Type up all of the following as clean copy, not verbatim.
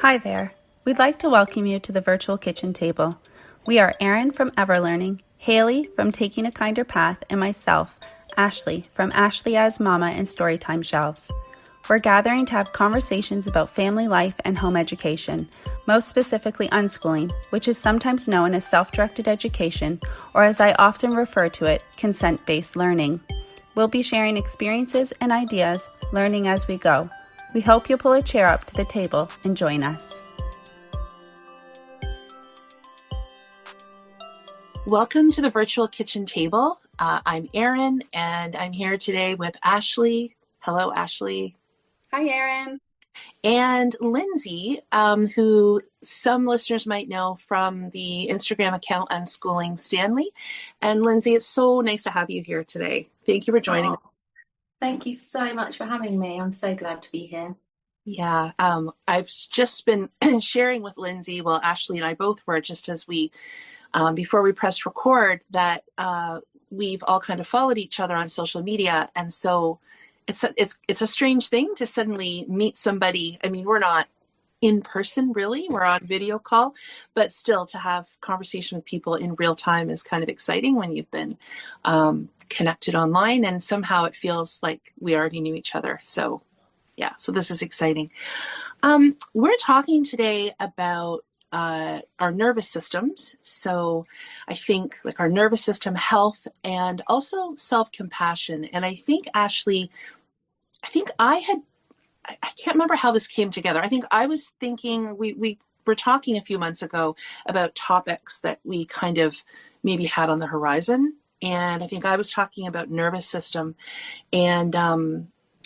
Hi there. We'd like to welcome you to the virtual kitchen table. We are Erin from Everlearning, Hayley from Taking a Kinder Path, and myself, Ashley from Ashley as Mama and Storytime Shelves. We're gathering to have conversations about family life and home education, most specifically unschooling, which is sometimes known as self-directed education, or as I often refer to it, consent-based learning. We'll be sharing experiences and ideas, learning as we go. We hope you'll pull a chair up to the table and join us. Welcome to the virtual kitchen table. I'm Erin, and I'm here today with Ashley. Hello, Ashley. Hi, Erin. And Linsey, who some listeners might know from the Instagram account Unschooling Stanley. And Linsey, it's so nice to have you here today. Thank you for joining us. Thank you so much for having me. I'm so glad to be here. Yeah, I've just been sharing with Linsey, well, Ashley and I both were, just as we, before we pressed record, that we've all kind of followed each other on social media. And so it's a strange thing to suddenly meet somebody. I mean, we're not in person, really. We're on video call, but still to have conversation with people in real time is kind of exciting when you've been connected online, and somehow it feels like we already knew each other. So yeah, so this is exciting. We're talking today about our nervous systems. So I think like our nervous system health and also self-compassion. And I think, Ashley, I can't remember how this came together. I think I was thinking we were talking a few months ago about topics that we kind of maybe had on the horizon. And I think I was talking about nervous system, and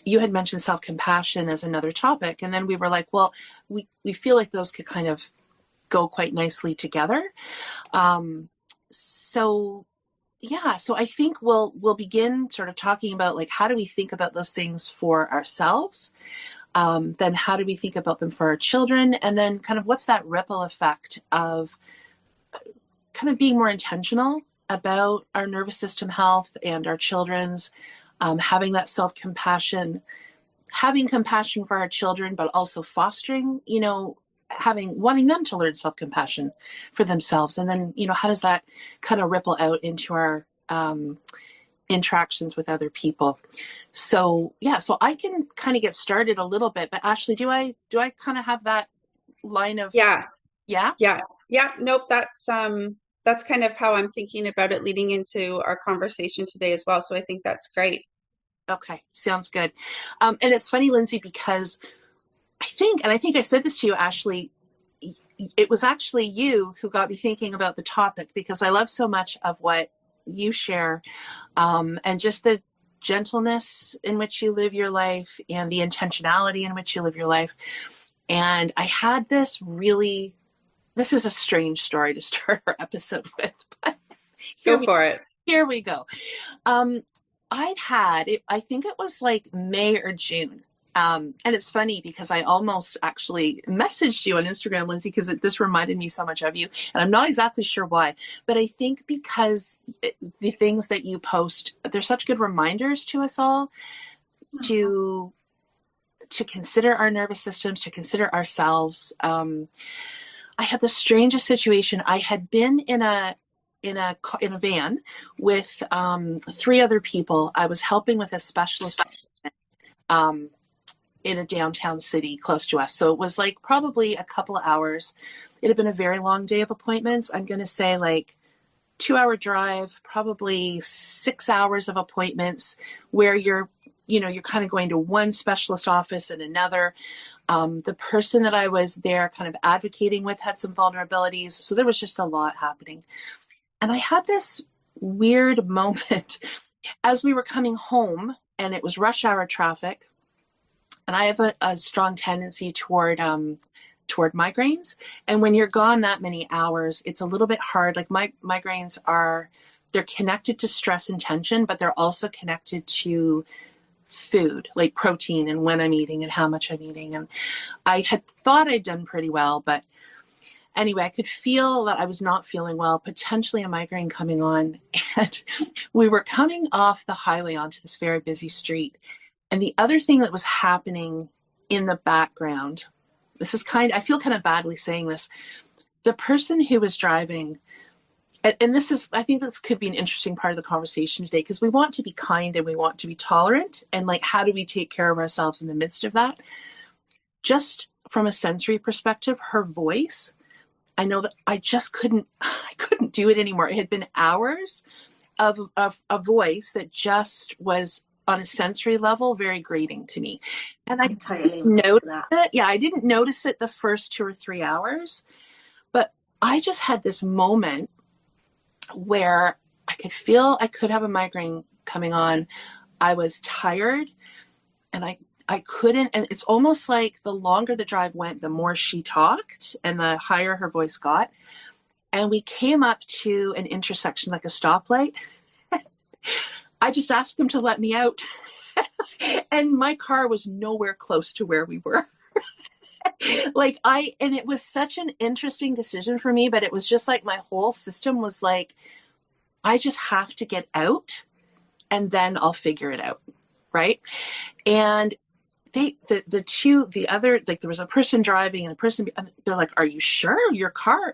you had mentioned self-compassion as another topic. And then we were like, well, we feel like those could kind of go quite nicely together. So I think we'll begin sort of talking about like, how do we think about those things for ourselves? Then how do we think about them for our children? And then kind of what's that ripple effect of kind of being more intentional about our nervous system health and our children's, having that self-compassion, having compassion for our children, but also fostering, wanting them to learn self-compassion for themselves. And then, how does that kind of ripple out into our interactions with other people? So I can kind of get started a little bit, but Ashley, do I kind of have that line of Yeah. Yeah. Nope. That's kind of how I'm thinking about it leading into our conversation today as well. So I think that's great. Okay, sounds good. And it's funny, Linsey, because I think I said this to you, Ashley, it was actually you who got me thinking about the topic, because I love so much of what you share, and just the gentleness in which you live your life and the intentionality in which you live your life. And I had this is a strange story to start our episode with, but Go for it. Here we go. I think it was like May or June. And it's funny because I almost actually messaged you on Instagram, Linsey, because this reminded me so much of you. And I'm not exactly sure why, but I think because the things that you post, they're such good reminders to us all to consider our nervous systems, to consider ourselves. I had the strangest situation. I had been in a van with 3 other people. I was helping with a specialist in a downtown city close to us. So it was like probably a couple of hours. It had been a very long day of appointments. I'm going to say like 2-hour drive, probably 6 hours of appointments where you're kind of going to one specialist office and another. The person that I was there kind of advocating with had some vulnerabilities. So there was just a lot happening. And I had this weird moment as we were coming home, and it was rush hour traffic. And I have a strong tendency toward migraines. And when you're gone that many hours, it's a little bit hard. Like migraines they're connected to stress and tension, but they're also connected to food, like protein and when I'm eating and how much I'm eating. And I had thought I'd done pretty well, but anyway, I could feel that I was not feeling well, potentially a migraine coming on. And we were coming off the highway onto this very busy street. And the other thing that was happening in the background I feel kind of badly saying this. The person who was driving, and I think this could be an interesting part of the conversation today, because we want to be kind and we want to be tolerant. And like, how do we take care of ourselves in the midst of that? Just from a sensory perspective, her voice, I know that I couldn't do it anymore. It had been hours of a voice that just was on a sensory level very grating to me. And I totally noticed it. Yeah, I didn't notice it the first 2 or 3 hours, but I just had this moment where I could feel I could have a migraine coming on. I was tired and I couldn't, and it's almost like the longer the drive went, the more she talked and the higher her voice got. And we came up to an intersection, like a stoplight. I just asked them to let me out. And my car was nowhere close to where we were. And it was such an interesting decision for me, but it was just like my whole system was like, I just have to get out and then I'll figure it out. Right. And there was a person driving and they're like, are you sure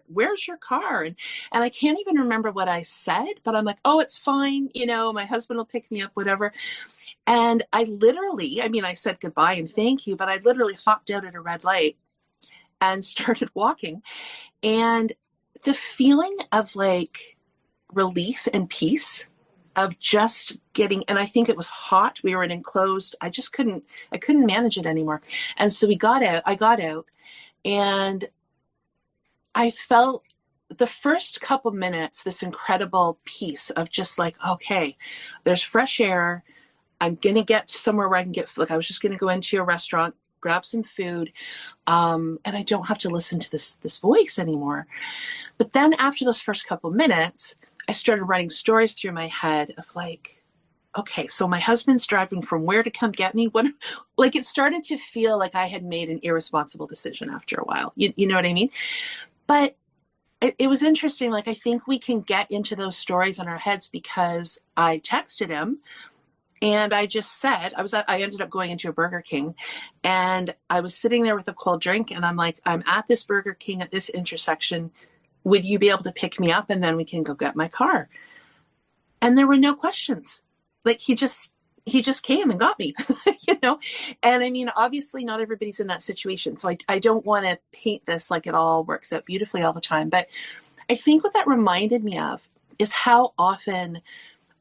where's your car? And I can't even remember what I said, but I'm like, oh, it's fine. My husband will pick me up, whatever. And I said goodbye and thank you, but I literally hopped out at a red light and started walking. And the feeling of like relief and peace of just getting, and I think it was hot. We were in enclosed. I couldn't manage it anymore. And so I got out and I felt the first couple minutes, this incredible peace of just like, okay, there's fresh air. I'm going to get somewhere where I can I was just going to go into a restaurant, grab some food. And I don't have to listen to this voice anymore. But then after those first couple minutes, I started writing stories through my head of like, okay, so my husband's driving from where to come get me. It started to feel like I had made an irresponsible decision after a while. You know what I mean? But it was interesting. Like, I think we can get into those stories in our heads because I texted him and I just said, I ended up going into a Burger King and I was sitting there with a cold drink and I'm like, I'm at this Burger King at this intersection. Would you be able to pick me up and then we can go get my car? And there were no questions. Like he just came and got me, And obviously not everybody's in that situation. So I don't want to paint this like it all works out beautifully all the time. But I think what that reminded me of is how often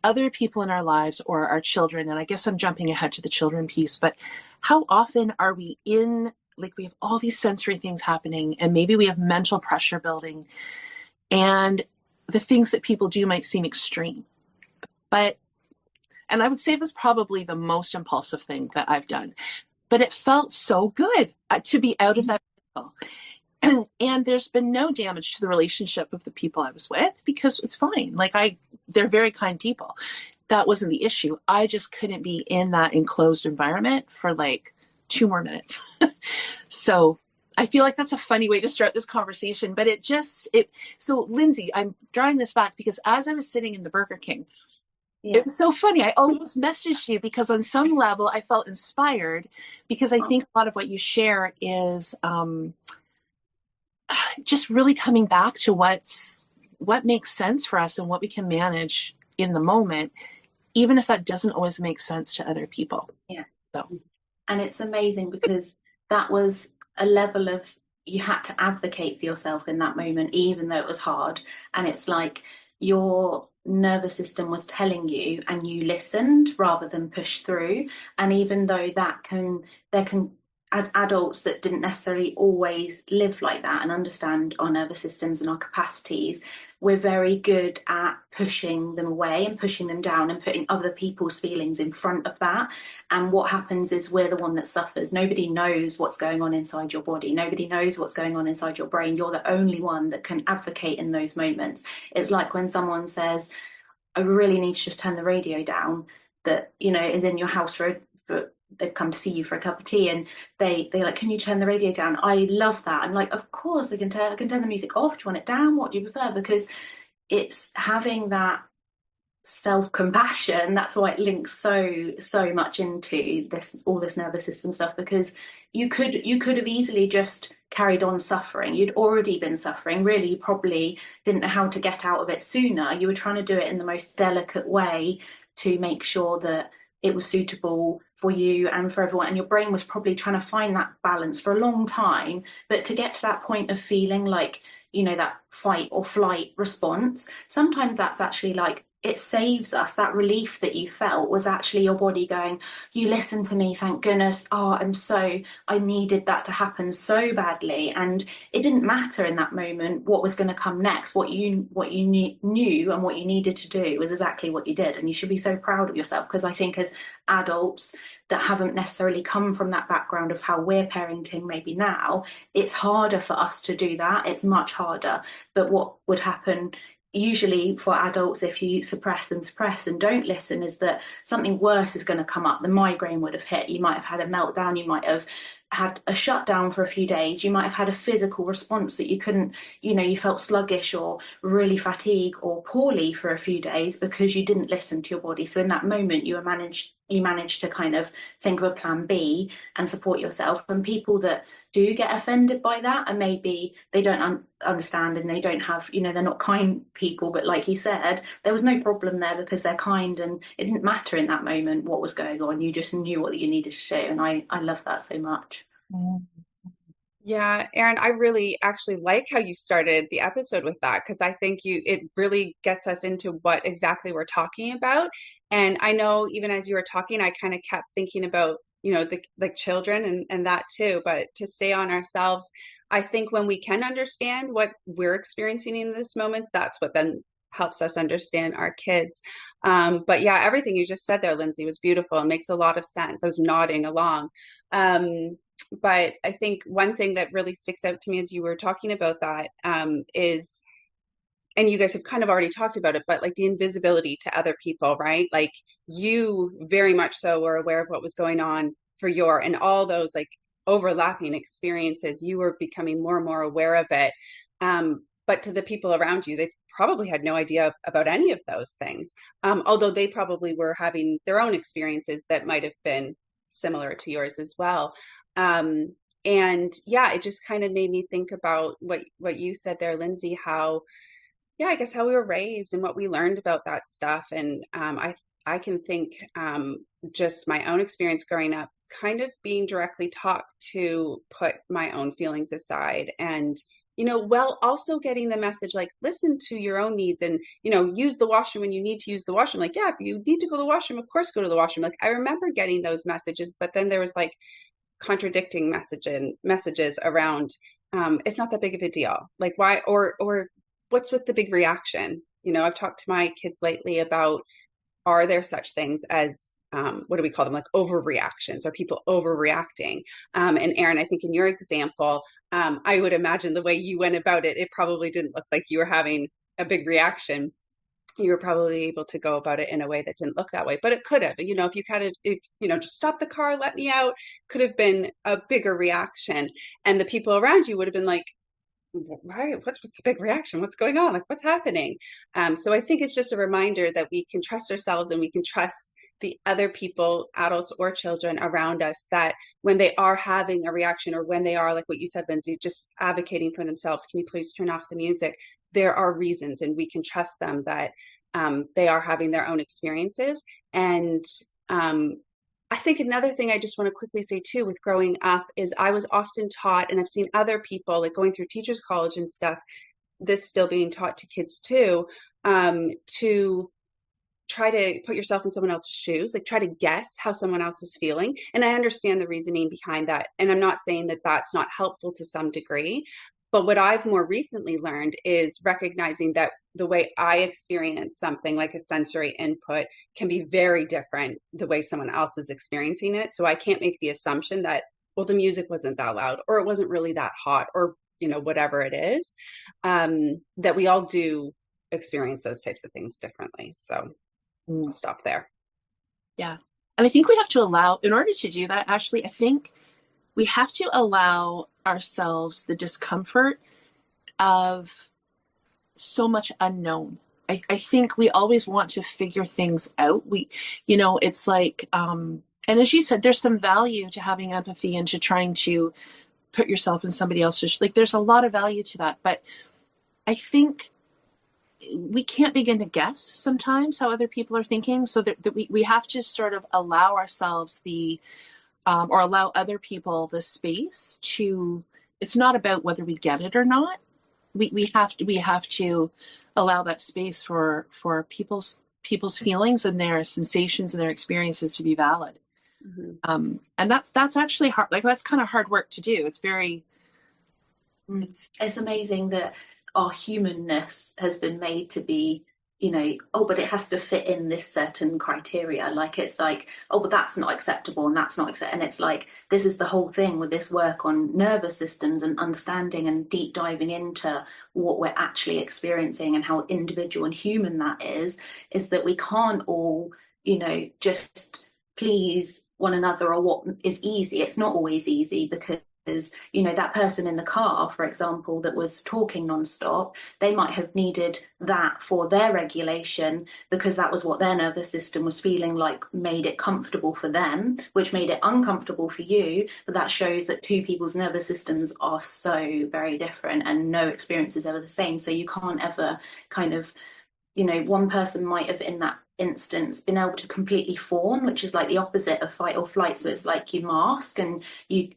other people in our lives or our children, and I guess I'm jumping ahead to the children piece, but how often are we we have all these sensory things happening and maybe we have mental pressure building and the things that people do might seem extreme. And I would say that's probably the most impulsive thing that I've done, but it felt so good to be out of that vehicle. And there's been no damage to the relationship of the people I was with because it's fine. They're very kind people. That wasn't the issue. I just couldn't be in that enclosed environment for 2 more minutes. So I feel like that's a funny way to start this conversation, but so Linsey, I'm drawing this back because as I was sitting in the Burger King, It was so funny. I almost messaged you because on some level I felt inspired because I think a lot of what you share is just really coming back to what makes sense for us and what we can manage in the moment, even if that doesn't always make sense to other people. Yeah. So. And it's amazing because that was a level of, you had to advocate for yourself in that moment, even though it was hard. And it's like your nervous system was telling you and you listened rather than push through. And even though there can, as adults that didn't necessarily always live like that and understand our nervous systems and our capacities, we're very good at pushing them away and pushing them down and putting other people's feelings in front of that. And what happens is we're the one that suffers. Nobody knows what's going on inside your body. Nobody knows what's going on inside your brain. You're the only one that can advocate in those moments. It's like when someone says, I really need to just turn the radio down, that, is in your house for they've come to see you for a cup of tea and they like, can you turn the radio down? I love that. I'm like, of course I can turn the music off. Do you want it down? What do you prefer? Because it's having that self-compassion. That's why it links so much into this, all this nervous system stuff, because you could have easily just carried on suffering. You'd already been suffering, really. You probably didn't know how to get out of it sooner. You were trying to do it in the most delicate way to make sure that it was suitable for you and for everyone, and your brain was probably trying to find that balance for a long time. But to get to that point of feeling like, that fight or flight response, sometimes that's actually like, it saves us. That relief that you felt was actually your body going, you listened to me, thank goodness. Oh, I needed that to happen so badly. And it didn't matter in that moment what was going to come next. What you knew and what you needed to do was exactly what you did. And you should be so proud of yourself, because I think as adults that haven't necessarily come from that background of how we're parenting maybe now, it's harder for us to do that. It's much harder. But what would happen usually for adults, if you suppress and don't listen, is that something worse is going to come up. The migraine would have hit. You might have had a meltdown. You might have had a shutdown for a few days. You might have had a physical response that you couldn't, you felt sluggish or really fatigued or poorly for a few days because you didn't listen to your body. So in that moment, you managed to kind of think of a plan B and support yourself. And people that do get offended by that, and maybe they don't understand and they don't have, they're not kind people, but like you said, there was no problem there because they're kind, and it didn't matter in that moment what was going on. You just knew what you needed to do. And I love that so much. Yeah, Erin, I really actually like how you started the episode with that, because I think it really gets us into what exactly we're talking about. And I know even as you were talking, I kind of kept thinking about, the children and that too. But to stay on ourselves, I think when we can understand what we're experiencing in this moment, that's what then helps us understand our kids. But yeah, everything you just said there, Linsey, was beautiful and makes a lot of sense. I was nodding along. But I think one thing that really sticks out to me as you were talking about that is, and you guys have kind of already talked about it, but like the invisibility to other people, right? Like you very much so were aware of what was going on for and all those like overlapping experiences. You were becoming more and more aware of it. But to the people around you, they probably had no idea about any of those things. Although they probably were having their own experiences that might have been similar to yours as well. And yeah, it just kind of made me think about what you said there, Linsey, how, yeah, I guess how we were raised and what we learned about that stuff. And I can think just my own experience growing up, kind of being directly taught to put my own feelings aside, and well, also getting the message like, listen to your own needs, and use the washroom when you need to use the washroom. Like, yeah, if you need to go to the washroom, of course go to the washroom. Like, I remember getting those messages, but then there was like contradicting messages around, it's not that big of a deal. Like, why, or what's with the big reaction? I've talked to my kids lately about, are there such things as what do we call them, like overreactions? Are people overreacting? And Erin, I think in your example, I would imagine the way you went about it, it probably didn't look like you were having a big reaction. You were probably able to go about it in a way that didn't look that way, but it could have, if just stop the car, let me out, could have been a bigger reaction. And the people around you would have been like, why, what's with the big reaction? What's going on? Like, what's happening? So I think it's just a reminder that we can trust ourselves and we can trust the other people, adults or children around us, that when they are having a reaction, or when they are, like what you said, Linsey, just advocating for themselves, can you please turn off the music? There are reasons, and we can trust them that they are having their own experiences. And I think another thing I just want to quickly say too, with growing up, is I was often taught, and I've seen other people like going through teachers college and stuff, this still being taught to kids too, to try to put yourself in someone else's shoes, like try to guess how someone else is feeling. And I understand the reasoning behind that. And I'm not saying that that's not helpful to some degree. But what I've more recently learned is recognizing that the way I experience something like a sensory input can be very different the way someone else is experiencing it. So I can't make the assumption that, well, the music wasn't that loud, or it wasn't really that hot, or, whatever it is, that we all do experience those types of things differently. So I'll stop there. Yeah. And I think we have to allow, in order to do that, Ashley, I think we have to allow ourselves the discomfort of so much unknown. I think we always want to figure things out. It's like, and as you said, there's some value to having empathy and to trying to put yourself in somebody else's, like, there's a lot of value to that. But I think we can't begin to guess sometimes how other people are thinking. So that we have to sort of allow ourselves or allow other people the space to, it's not about whether we get it or not. We have to allow that space for people's feelings and their sensations and their experiences to be valid. Mm-hmm. And that's actually hard. Like, that's kind of hard work to do. It's amazing that our humanness has been made to be, but it has to fit in this certain criteria. Like, it's like, but that's not acceptable and that's not acceptable. And it's like, this is the whole thing with this work on nervous systems and understanding and deep diving into what we're actually experiencing and how individual and human that is that we can't all, just please one another or what is easy. It's not always easy, because that person in the car, for example, that was talking nonstop, they might have needed that for their regulation, because that was what their nervous system was feeling like made it comfortable for them, which made it uncomfortable for you. But that shows that two people's nervous systems are so very different and no experience is ever the same. So you can't ever kind of, one person might have in that instance been able to completely fawn, which is like the opposite of fight or flight. So it's like you mask, and you,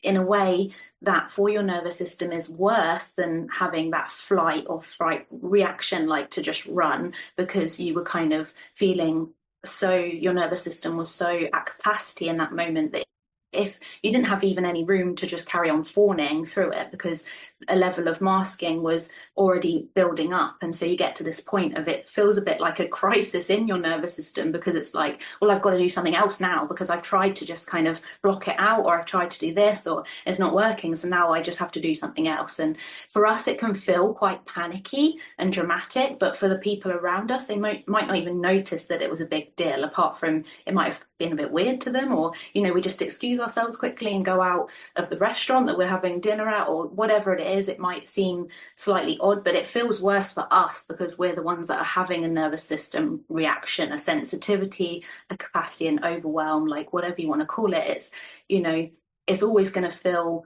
in a way, that for your nervous system is worse than having that flight or fright reaction, like to just run, because you were kind of feeling, so your nervous system was so at capacity in that moment that if you didn't have even any room to just carry on fawning through it, because a level of masking was already building up. And so you get to this point of, it feels a bit like a crisis in your nervous system, because it's like, well, I've got to do something else now, because I've tried to just kind of block it out, or I've tried to do this, or it's not working. So now I just have to do something else. And for us, it can feel quite panicky and dramatic, but for the people around us, they might not even notice that it was a big deal, apart from it might have been a bit weird to them, or, we just excuse ourselves quickly and go out of the restaurant that we're having dinner at, or whatever it is. It might seem slightly odd, but it feels worse for us because we're the ones that are having a nervous system reaction, a sensitivity, a capacity, an overwhelm, like whatever you want to call it. It's, it's always going to feel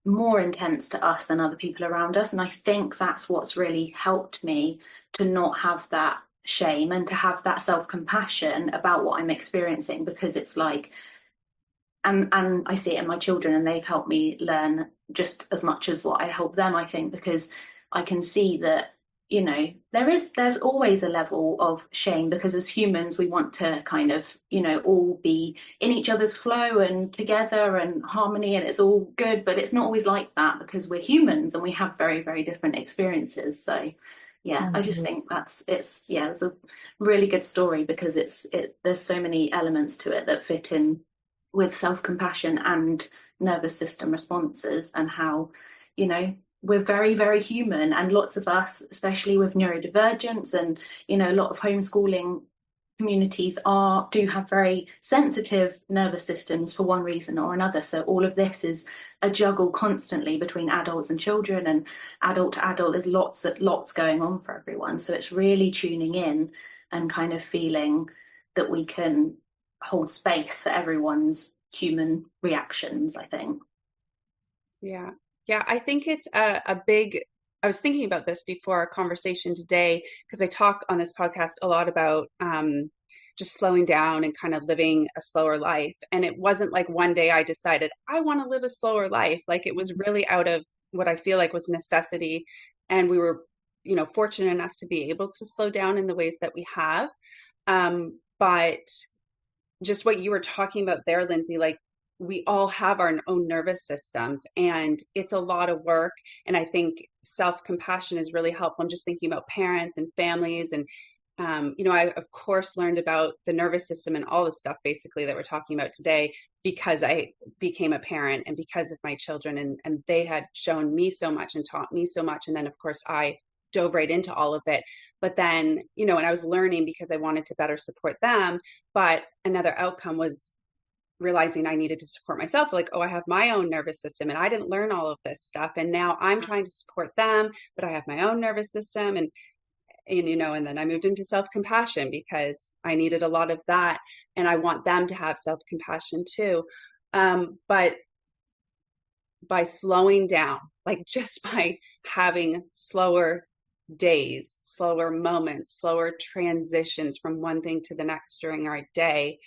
more intense to us than other people around us. And I think that's what's really helped me to not have that shame and to have that self-compassion about what I'm experiencing, because it's like, and I see it in my children, and they've helped me learn just as much as what I help them, I think, because I can see that, there's always a level of shame, because as humans, we want to kind of, all be in each other's flow and together and harmony, and it's all good, but it's not always like that, because we're humans and we have very, very different experiences. So yeah, I just think it's a really good story, because there's so many elements to it that fit in with self-compassion and nervous system responses, and how, we're very, very human. And lots of us, especially with neurodivergence and, a lot of homeschooling communities do have very sensitive nervous systems for one reason or another. So all of this is a juggle constantly between adults and children, and adult to adult. There's lots going on for everyone. So it's really tuning in and kind of feeling that we can hold space for everyone's human reactions, I think. Yeah. I think it's a big, I was thinking about this before our conversation today, because I talk on this podcast a lot about just slowing down and kind of living a slower life. And it wasn't like one day I decided I want to live a slower life. Like, it was really out of what I feel like was necessity. And we were, fortunate enough to be able to slow down in the ways that we have. But just what you were talking about there, Linsey, like, we all have our own nervous systems, and it's a lot of work. And I think self-compassion is really helpful. I'm just thinking about parents and families. And, I, of course, learned about the nervous system and all the stuff basically that we're talking about today, because I became a parent and because of my children, and they had shown me so much and taught me so much. And then, of course, I dove right into all of it. But then, and I was learning because I wanted to better support them. But another outcome was realizing I needed to support myself. Like, I have my own nervous system, and I didn't learn all of this stuff. And now I'm trying to support them, but I have my own nervous system. And and, and then I moved into self-compassion because I needed a lot of that. And I want them to have self-compassion too. But by slowing down, like just by having slower days, slower moments, slower transitions from one thing to the next during our day,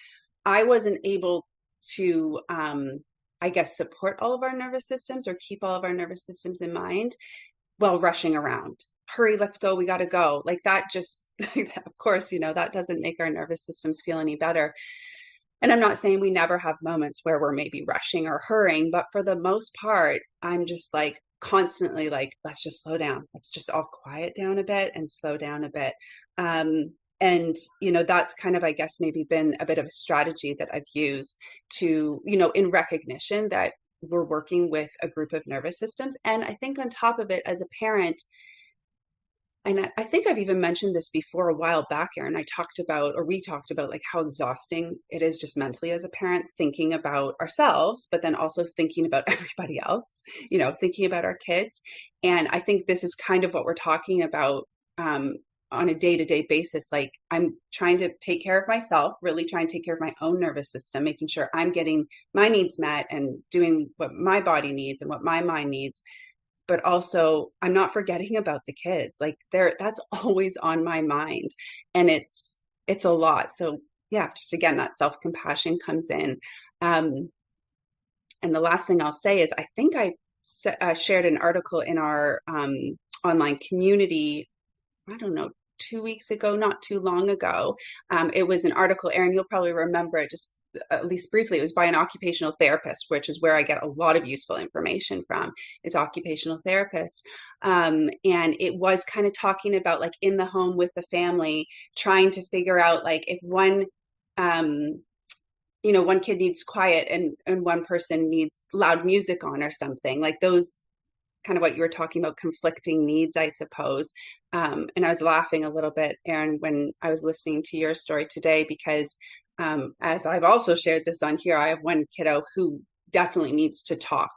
I wasn't able to, I guess, support all of our nervous systems or keep all of our nervous systems in mind while rushing around. Hurry, let's go, we got to go. Like that just, of course, that doesn't make our nervous systems feel any better. And I'm not saying we never have moments where we're maybe rushing or hurrying, but for the most part, I'm just like constantly like, let's just slow down. Let's just all quiet down a bit and slow down a bit. And, that's kind of, I guess, maybe been a bit of a strategy that I've used to, in recognition that we're working with a group of nervous systems. And I think on top of it, as a parent, and I think I've even mentioned this before a while back, Erin, we talked about like how exhausting it is just mentally as a parent, thinking about ourselves, but then also thinking about everybody else, thinking about our kids. And I think this is kind of what we're talking about on a day-to-day basis. Like I'm trying to take care of myself, really trying to take care of my own nervous system, making sure I'm getting my needs met and doing what my body needs and what my mind needs. But also I'm not forgetting about the kids. Like that's always on my mind, and it's a lot. So yeah, just again, that self-compassion comes in. And the last thing I'll say is I think I shared an article in our online community, I don't know, 2 weeks ago, not too long ago. It was an article, Erin, you'll probably remember it just at least briefly. It was by an occupational therapist, which is where I get a lot of useful information from, is occupational therapists. And it was kind of talking about like in the home with the family, trying to figure out like if one one kid needs quiet and one person needs loud music on or something, like those kind of what you were talking about, conflicting needs, I suppose. And I was laughing a little bit, Erin, when I was listening to your story today, because as I've also shared this on here, I have one kiddo who definitely needs to talk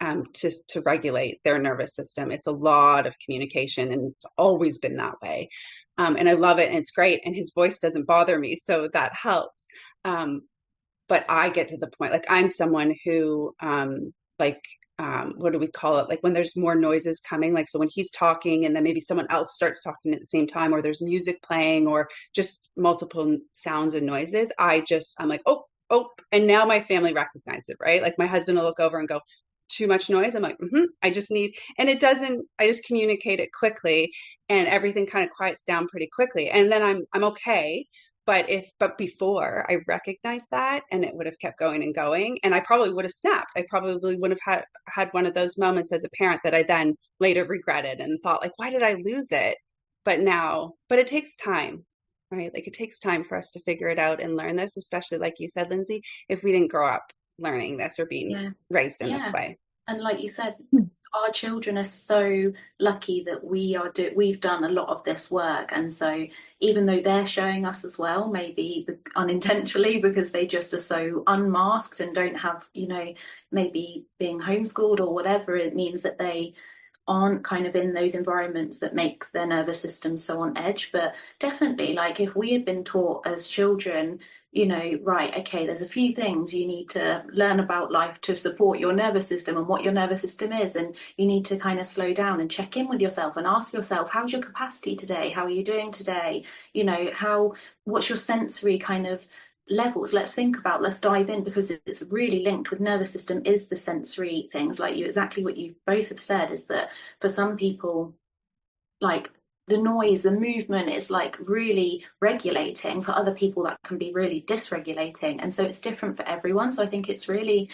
to regulate their nervous system. It's a lot of communication, and it's always been that way. And I love it, and it's great. And his voice doesn't bother me, so that helps. But I get to the point, like I'm someone who what do we call it? Like when there's more noises coming, like, so when he's talking and then maybe someone else starts talking at the same time, or there's music playing or just multiple sounds and noises, I'm like, oh, and now my family recognizes it, right? Like my husband will look over and go, too much noise. I'm like, I just need, and it doesn't, I just communicate it quickly and everything kind of quiets down pretty quickly. And then I'm okay. But before I recognized that, and it would have kept going and going, and I probably would have snapped. I probably would have had one of those moments as a parent that I then later regretted and thought like, why did I lose it? But it takes time, right? Like it takes time for us to figure it out and learn this, especially like you said, Linsey, if we didn't grow up learning this or being raised in this way. And like you said, our children are so lucky that we've done a lot of this work. And so even though they're showing us as well, maybe unintentionally, because they just are so unmasked and don't have, maybe being homeschooled or whatever, it means that they aren't kind of in those environments that make their nervous system so on edge. But definitely, like if we had been taught as children, right, okay, there's a few things you need to learn about life to support your nervous system and what your nervous system is, and you need to kind of slow down and check in with yourself and ask yourself, how's your capacity today? How are you doing today? What's your sensory kind of levels? Let's dive in, because it's really linked with nervous system, is the sensory things, like exactly what you both have said, is that for some people, like the noise, the movement is like really regulating. For other people, that can be really dysregulating. And so it's different for everyone. So I think it's really,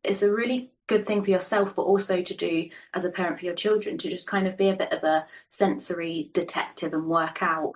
it's a really good thing for yourself, but also to do as a parent for your children, to just kind of be a bit of a sensory detective and work out,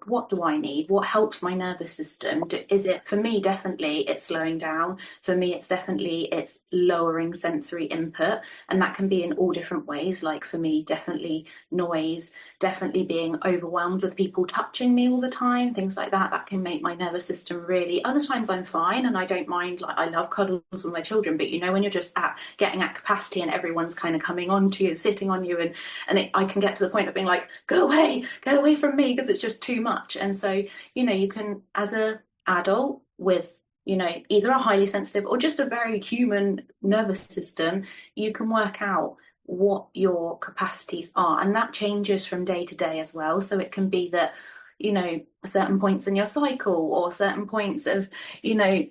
what do I need? What helps my nervous system? Is it, for me, definitely it's slowing down. For me, it's lowering sensory input. And that can be in all different ways. Like for me, definitely noise, definitely being overwhelmed with people touching me all the time, things like that. That can make my nervous system really, other times I'm fine and I don't mind, like I love cuddles with my children, but when you're just at getting at capacity, and everyone's kind of coming on to you, sitting on you, and I can get to the point of being like, go away from me, because it's just too much. And so, you know, you can, as a adult with, you know, either a highly sensitive or just a very human nervous system, you can work out what your capacities are, and that changes from day to day as well. So it can be that, you know, certain points in your cycle, or certain points of, you know,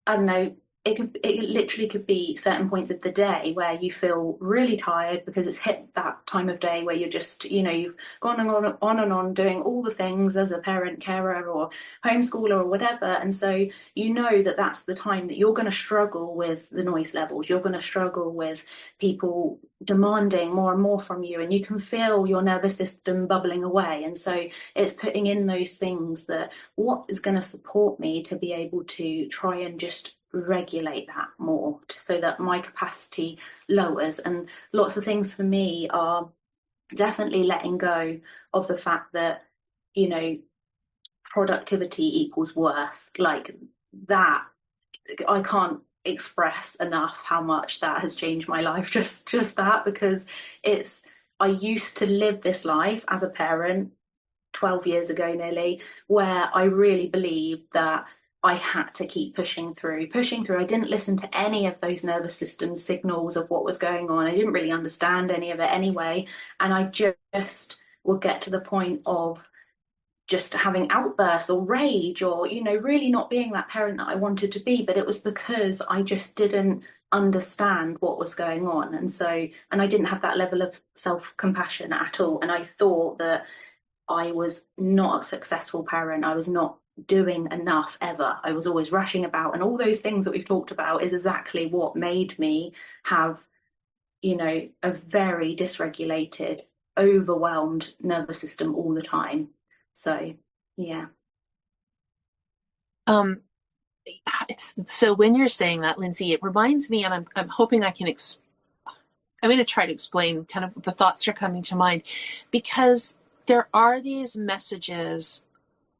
I don't know, it literally could be certain points of the day where you feel really tired because it's hit that time of day where you're just, you know, you've gone on and on doing all the things as a parent, carer, or homeschooler or whatever. And so you know that that's the time that you're going to struggle with the noise levels. You're going to struggle with people demanding more and more from you, and you can feel your nervous system bubbling away. And so it's putting in those things that, what is going to support me to be able to try and just regulate that more, so that my capacity lowers. And lots of things for me are definitely letting go of the fact that, you know, productivity equals worth. Like that, I can't express enough how much that has changed my life, just that, because I used to live this life as a parent 12 years ago nearly, where I really believed that I had to keep pushing through. I didn't listen to any of those nervous system signals of what was going on. I didn't really understand any of it anyway. And I just would get to the point of just having outbursts or rage, or, you know, really not being that parent that I wanted to be. But it was because I just didn't understand what was going on. And I didn't have that level of self-compassion at all. And I thought that I was not a successful parent. I was not doing enough ever. I was always rushing about, and all those things that we've talked about is exactly what made me have, you know, a very dysregulated, overwhelmed nervous system all the time. So yeah. So when you're saying that, Linsey, it reminds me, and I'm hoping I can I'm going to try to explain kind of the thoughts that are coming to mind, because there are these messages,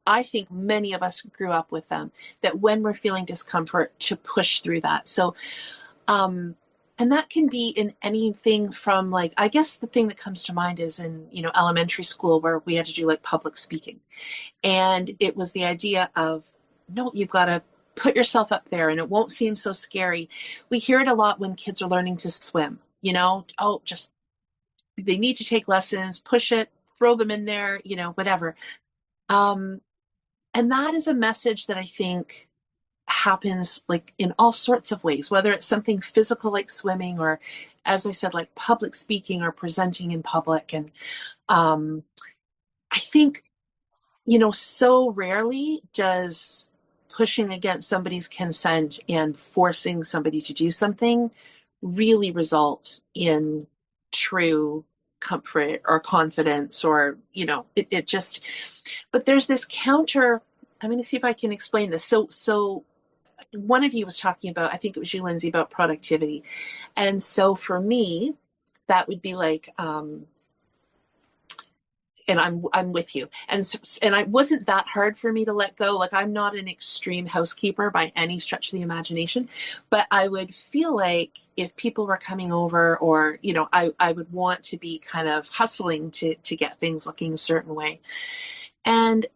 I think many of us grew up with them, that when we're feeling discomfort, to push through that. So, and that can be in anything from, like, I guess the thing that comes to mind is in, you know, elementary school, where we had to do like public speaking. And it was the idea of, no, you've got to put yourself up there and it won't seem so scary. We hear it a lot when kids are learning to swim, you know, oh, just, they need to take lessons, push it, throw them in there, you know, whatever. And that is a message that I think happens like in all sorts of ways, whether it's something physical like swimming, or, as I said, like public speaking or presenting in public. And I think, you know, so rarely does pushing against somebody's consent and forcing somebody to do something really result in true comfort or confidence, or, you know, it just, but there's this counter. I'm going to see if I can explain this. So one of you was talking about, I think it was you, Linsey, about productivity. And so for me, that would be like, and I'm with you. And I wasn't that hard for me to let go. Like, I'm not an extreme housekeeper by any stretch of the imagination, but I would feel like if people were coming over, or, you know, I would want to be kind of hustling to get things looking a certain way. And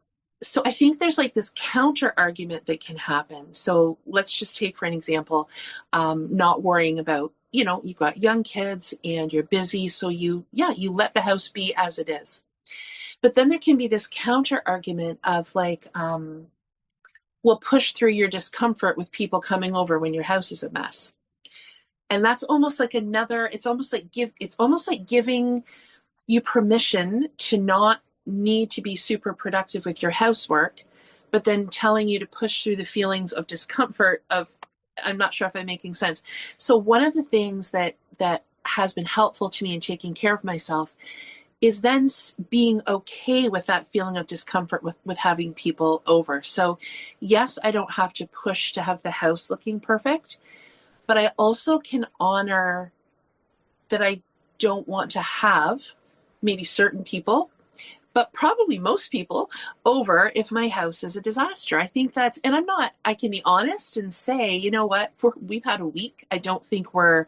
so I think there's like this counter argument that can happen. So let's just take, for an example, not worrying about, you know, you've got young kids and you're busy. So you let the house be as it is. But then there can be this counter argument of like, well, push through your discomfort with people coming over when your house is a mess. And that's almost like it's almost like giving you permission to not need to be super productive with your housework, but then telling you to push through the feelings of discomfort of, I'm not sure if I'm making sense. So one of the things that has been helpful to me in taking care of myself is then being okay with that feeling of discomfort with having people over. So yes, I don't have to push to have the house looking perfect, but I also can honor that I don't want to have maybe certain people, but probably most people over if my house is a disaster. I think that's, and I can be honest and say, you know what, we've had a week. I don't think we're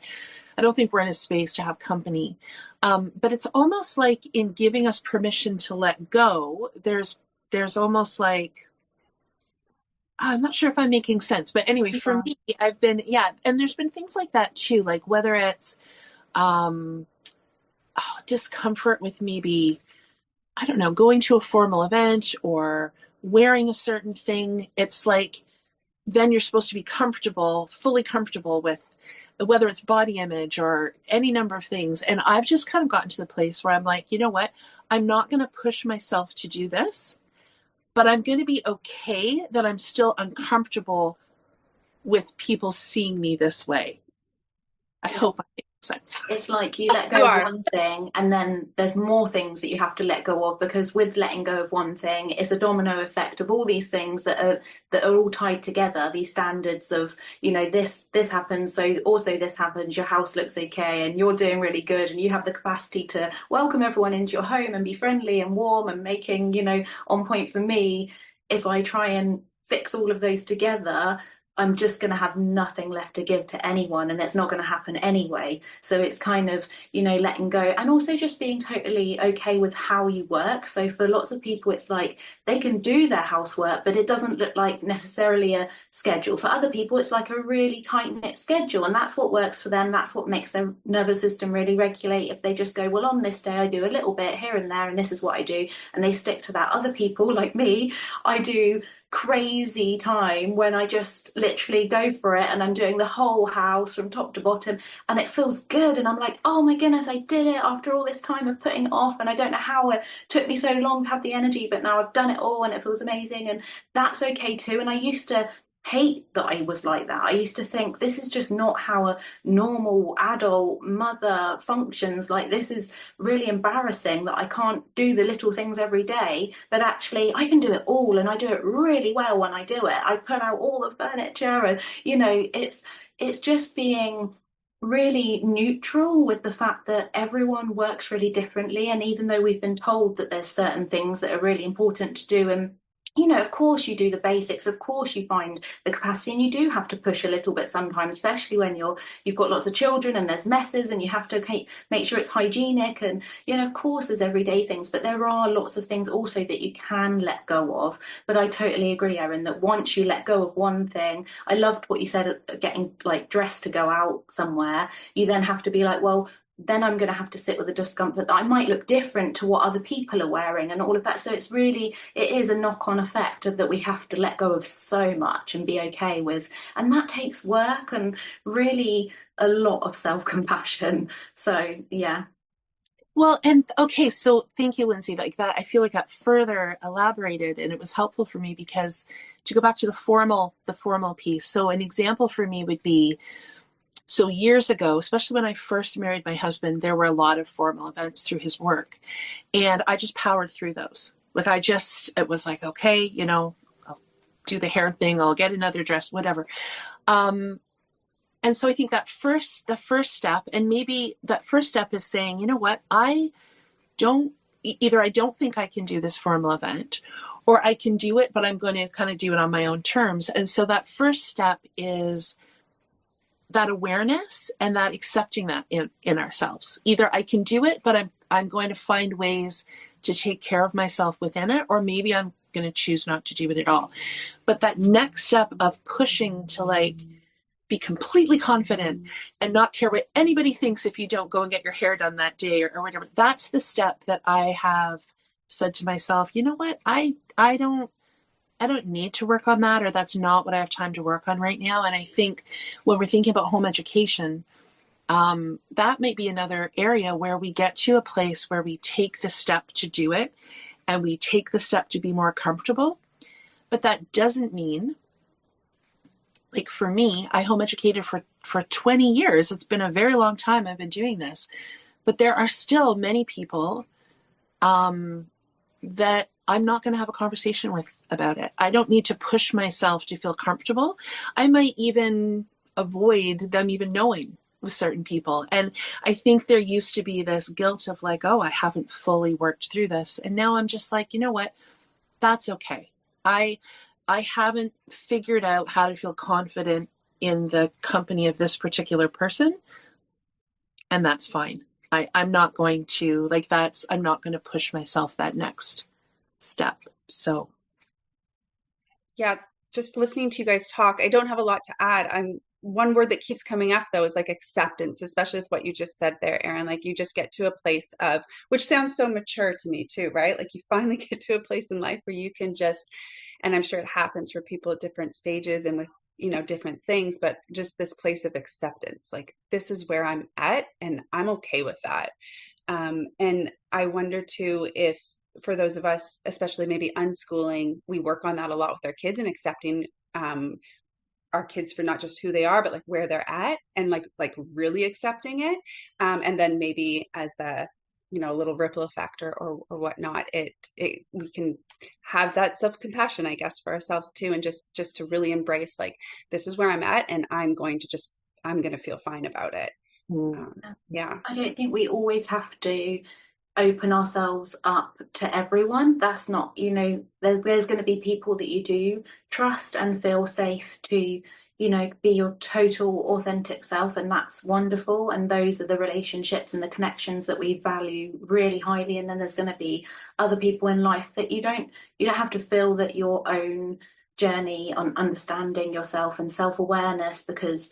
in a space to have company. But it's almost like in giving us permission to let go, there's almost like, I'm not sure if I'm making sense, but anyway, for me, I've been, and there's been things like that too, like whether it's discomfort with maybe, I don't know, going to a formal event or wearing a certain thing. It's like, then you're supposed to be fully comfortable with whether it's body image or any number of things. And I've just kind of gotten to the place where I'm like, you know what? I'm not going to push myself to do this, but I'm going to be okay that I'm still uncomfortable with people seeing me this way. I hope I make sense. It's like you let go of one thing and then there's more things that you have to let go of, because with letting go of one thing, it's a domino effect of all these things that are all tied together. These standards of, you know, this happens, so also this happens, your house looks okay and you're doing really good and you have the capacity to welcome everyone into your home and be friendly and warm and making, you know, on point. For me, if I try and fix all of those together, I'm just going to have nothing left to give to anyone, and it's not going to happen anyway. So it's kind of, you know, letting go, and also just being totally okay with how you work. So for lots of people, it's like they can do their housework, but it doesn't look like necessarily a schedule. For other people, it's like a really tight-knit schedule, and that's what works for them. That's what makes their nervous system really regulate. If they just go, well, on this day, I do a little bit here and there, and this is what I do, and they stick to that. Other people, like me, I do crazy time when I just literally go for it and I'm doing the whole house from top to bottom and it feels good, and I'm like, oh my goodness, I did it after all this time of putting it off, and I don't know how it took me so long to have the energy, but now I've done it all and it feels amazing. And that's okay too. And I used to hate that I was like that. I used to think this is just not how a normal adult mother functions. Like, this is really embarrassing that I can't do the little things every day, but actually I can do it all, and I do it really well when I do it. I put out all the furniture, and you know, it's just being really neutral with the fact that everyone works really differently. And even though we've been told that there's certain things that are really important to do, and you know, of course you do the basics, of course you find the capacity, and you do have to push a little bit sometimes, especially when you've got lots of children and there's messes and you have to make sure it's hygienic, and you know, of course there's everyday things, but there are lots of things also that you can let go of. But I totally agree, Erin, that once you let go of one thing, I loved what you said, getting like dressed to go out somewhere, you then have to be like, well, then I'm going to have to sit with the discomfort that I might look different to what other people are wearing and all of that. So it is a knock-on effect of that we have to let go of so much and be okay with. And that takes work and really a lot of self-compassion. So, yeah. Well, and okay, so thank you, Linsey. Like that, I feel like that further elaborated, and it was helpful for me because to go back to the formal piece. So an example for me would be, so years ago, especially when I first married my husband, there were a lot of formal events through his work, and I just powered through those. Like it was like, okay, you know, I'll do the hair thing, I'll get another dress, whatever. And so I think the first step, and maybe that first step is saying, you know what, I don't think I can do this formal event, or I can do it, but I'm going to kind of do it on my own terms. And so that first step is that awareness and that accepting that in ourselves. Either I can do it, but I'm going to find ways to take care of myself within it, or maybe I'm going to choose not to do it at all. But that next step of pushing to like be completely confident and not care what anybody thinks if you don't go and get your hair done that day or whatever, that's the step that I have said to myself, you know what, I don't need to work on that, or that's not what I have time to work on right now. And I think when we're thinking about home education, that might be another area where we get to a place where we take the step to do it and we take the step to be more comfortable. But that doesn't mean, like for me, I home educated for 20 years. It's been a very long time I've been doing this, but there are still many people that I'm not going to have a conversation with about it. I don't need to push myself to feel comfortable. I might even avoid them even knowing with certain people. And I think there used to be this guilt of like, oh, I haven't fully worked through this. And now I'm just like, you know what? That's okay. I haven't figured out how to feel confident in the company of this particular person. And that's fine. I'm not going to I'm not going to push myself that next step. So. Yeah, just listening to you guys talk, I don't have a lot to add. One word that keeps coming up though is like acceptance, especially with what you just said there, Erin. Like you just get to a place of, which sounds so mature to me too, right? Like you finally get to a place in life where you can just, and I'm sure it happens for people at different stages and with, different things, but just this place of acceptance, like this is where I'm at and I'm okay with that. And I wonder too, if for those of us, especially maybe unschooling, we work on that a lot with our kids and accepting, our kids for not just who they are, but like where they're at and like really accepting it. And then maybe as a, a little ripple effect or whatnot, we can have that self-compassion, I guess, for ourselves too. And just to really embrace, like, this is where I'm at and I'm going to feel fine about it. Yeah. I don't think we always have to open ourselves up to everyone. That's not, there's going to be people that you do trust and feel safe to, be your total authentic self, and that's wonderful. And those are the relationships and the connections that we value really highly. And then there's going to be other people in life that you don't have to feel that your own journey on understanding yourself and self-awareness, because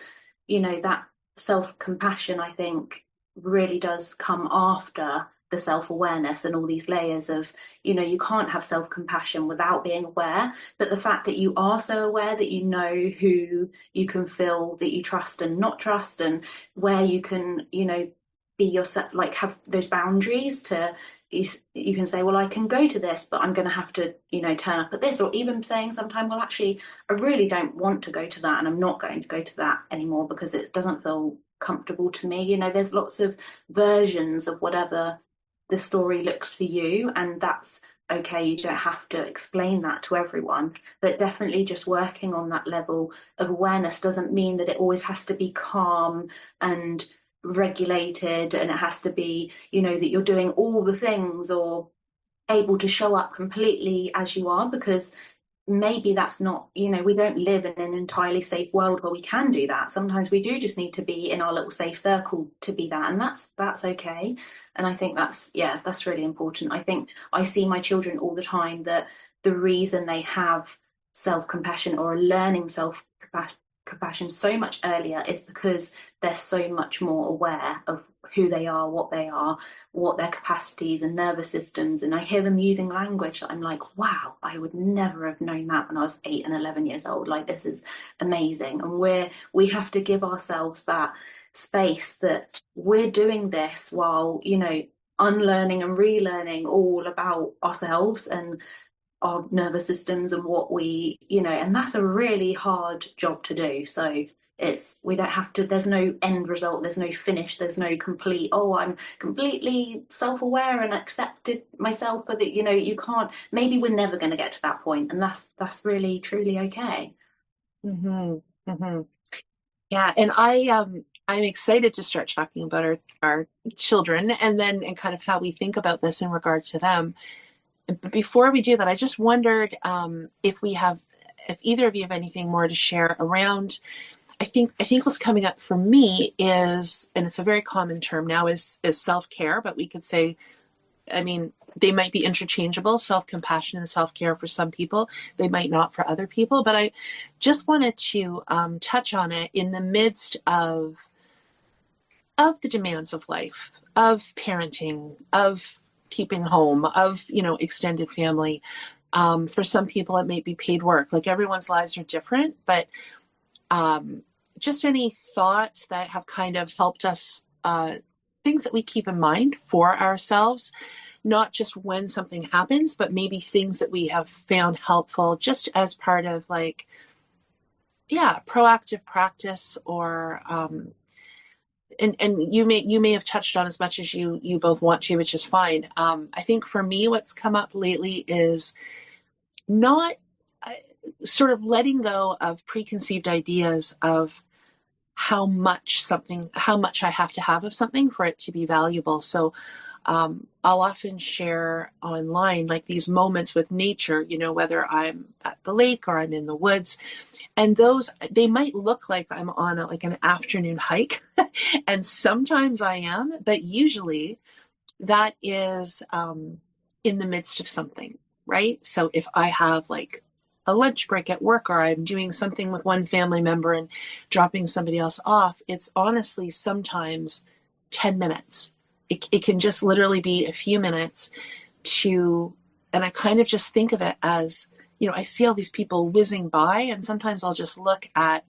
that self-compassion, I think, really does come after the self-awareness and all these layers of, you can't have self-compassion without being aware. But the fact that you are so aware that you know who you can feel that you trust and not trust, and where you can, be yourself, like have those boundaries to, you can say, well, I can go to this, but I'm going to have to, turn up at this, or even saying sometime, well, actually, I really don't want to go to that, and I'm not going to go to that anymore because it doesn't feel comfortable to me. There's lots of versions of whatever the story looks for you, and that's okay. You don't have to explain that to everyone, but definitely just working on that level of awareness doesn't mean that it always has to be calm and regulated, and it has to be, that you're doing all the things or able to show up completely as you are, because maybe that's not, we don't live in an entirely safe world where we can do that. Sometimes we do just need to be in our little safe circle to be that, and that's okay. And I think that's really important. I think I see my children all the time that the reason they have self-compassion or are learning self-compassion so much earlier is because they're so much more aware of who they are, what their capacities and nervous systems. And I hear them using language that I'm like, wow, I would never have known that when I was 8 and 11 years old. Like, this is amazing. And we have to give ourselves that space that we're doing this while, unlearning and relearning all about ourselves and our nervous systems and what we, and that's a really hard job to do. So we don't have to, there's no end result, there's no finish, there's no complete, I'm completely self-aware and accepted myself for that, you can't, maybe we're never going to get to that point, and that's really truly okay. Mm-hmm. Mm-hmm. Yeah. And I'm excited to start talking about our children and kind of how we think about this in regards to them. But before we do that, I just wondered if either of you have anything more to share around. I think what's coming up for me is, and it's a very common term now, is self-care, but we could say, they might be interchangeable, self-compassion and self-care for some people. They might not for other people, but I just wanted to touch on it in the midst of the demands of life, of parenting, of keeping home, of, extended family. For some people, it may be paid work. Like, everyone's lives are different, but just any thoughts that have kind of helped us, things that we keep in mind for ourselves, not just when something happens, but maybe things that we have found helpful just as part of proactive practice, or and you may have touched on as much as you both want to, which is fine. I think for me, what's come up lately is not sort of letting go of preconceived ideas of how much I have to have of something for it to be valuable. So I'll often share online like these moments with nature, whether I'm at the lake or I'm in the woods. And they might look like I'm on like an afternoon hike. And sometimes I am, but usually that is in the midst of something, right? So if I have like a lunch break at work, or I'm doing something with one family member and dropping somebody else off, it's honestly sometimes 10 minutes. It can just literally be a few minutes and I kind of just think of it as, I see all these people whizzing by, and sometimes I'll just look at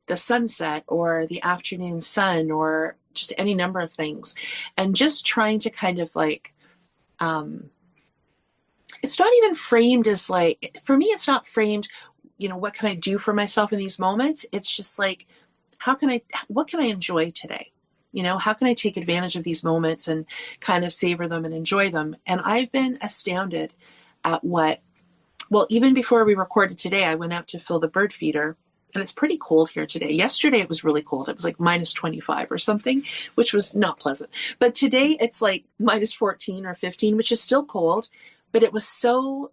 the sunset or the afternoon sun or just any number of things, and just trying to kind of like, it's not even framed as like, for me, it's not framed, what can I do for myself in these moments? It's just like, what can I enjoy today? How can I take advantage of these moments and kind of savor them and enjoy them? And I've been astounded at even before we recorded today, I went out to fill the bird feeder, and it's pretty cold here today. Yesterday it was really cold. It was like minus 25 or something, which was not pleasant. But today it's like minus 14 or 15, which is still cold, but it was so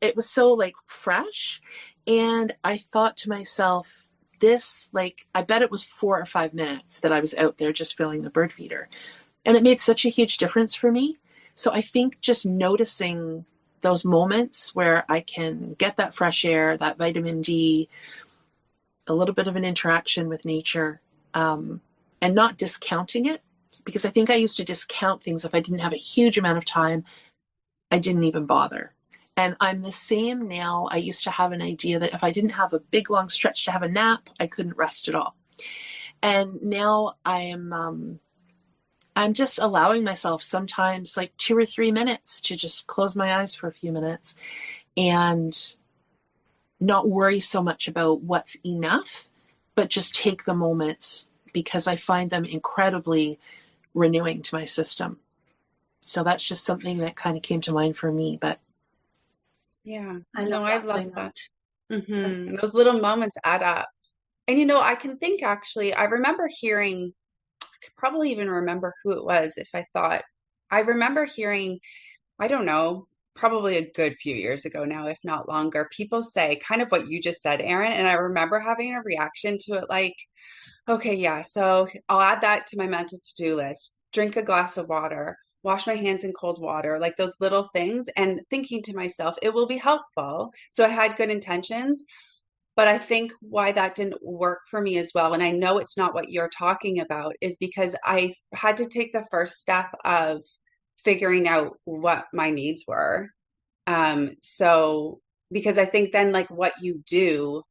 like fresh. And I thought to myself, I bet it was 4 or 5 minutes that I was out there just filling the bird feeder. And it made such a huge difference for me. So I think just noticing those moments where I can get that fresh air, that vitamin D, a little bit of an interaction with nature, and not discounting it. Because I think I used to discount things. If I didn't have a huge amount of time, I didn't even bother. And I'm the same now. I used to have an idea that if I didn't have a big long stretch to have a nap, I couldn't rest at all. And now I'm just allowing myself sometimes like 2 or 3 minutes to just close my eyes for a few minutes and not worry so much about what's enough, but just take the moments, because I find them incredibly renewing to my system. So that's just something that kind of came to mind for me. But yeah, I love so that. Mm-hmm. Those little moments add up. And I can think actually, I remember hearing, I could probably even remember who it was if I thought, I remember hearing, I don't know, probably a good few years ago now, if not longer, people say kind of what you just said, Erin. And I remember having a reaction to it like, okay, yeah, so I'll add that to my mental to-do list. Drink a glass of water, wash my hands in cold water, like those little things, and thinking to myself, it will be helpful. So I had good intentions, but I think why that didn't work for me as well, and I know it's not what you're talking about, is because I had to take the first step of figuring out what my needs were. So because I think then like what you do,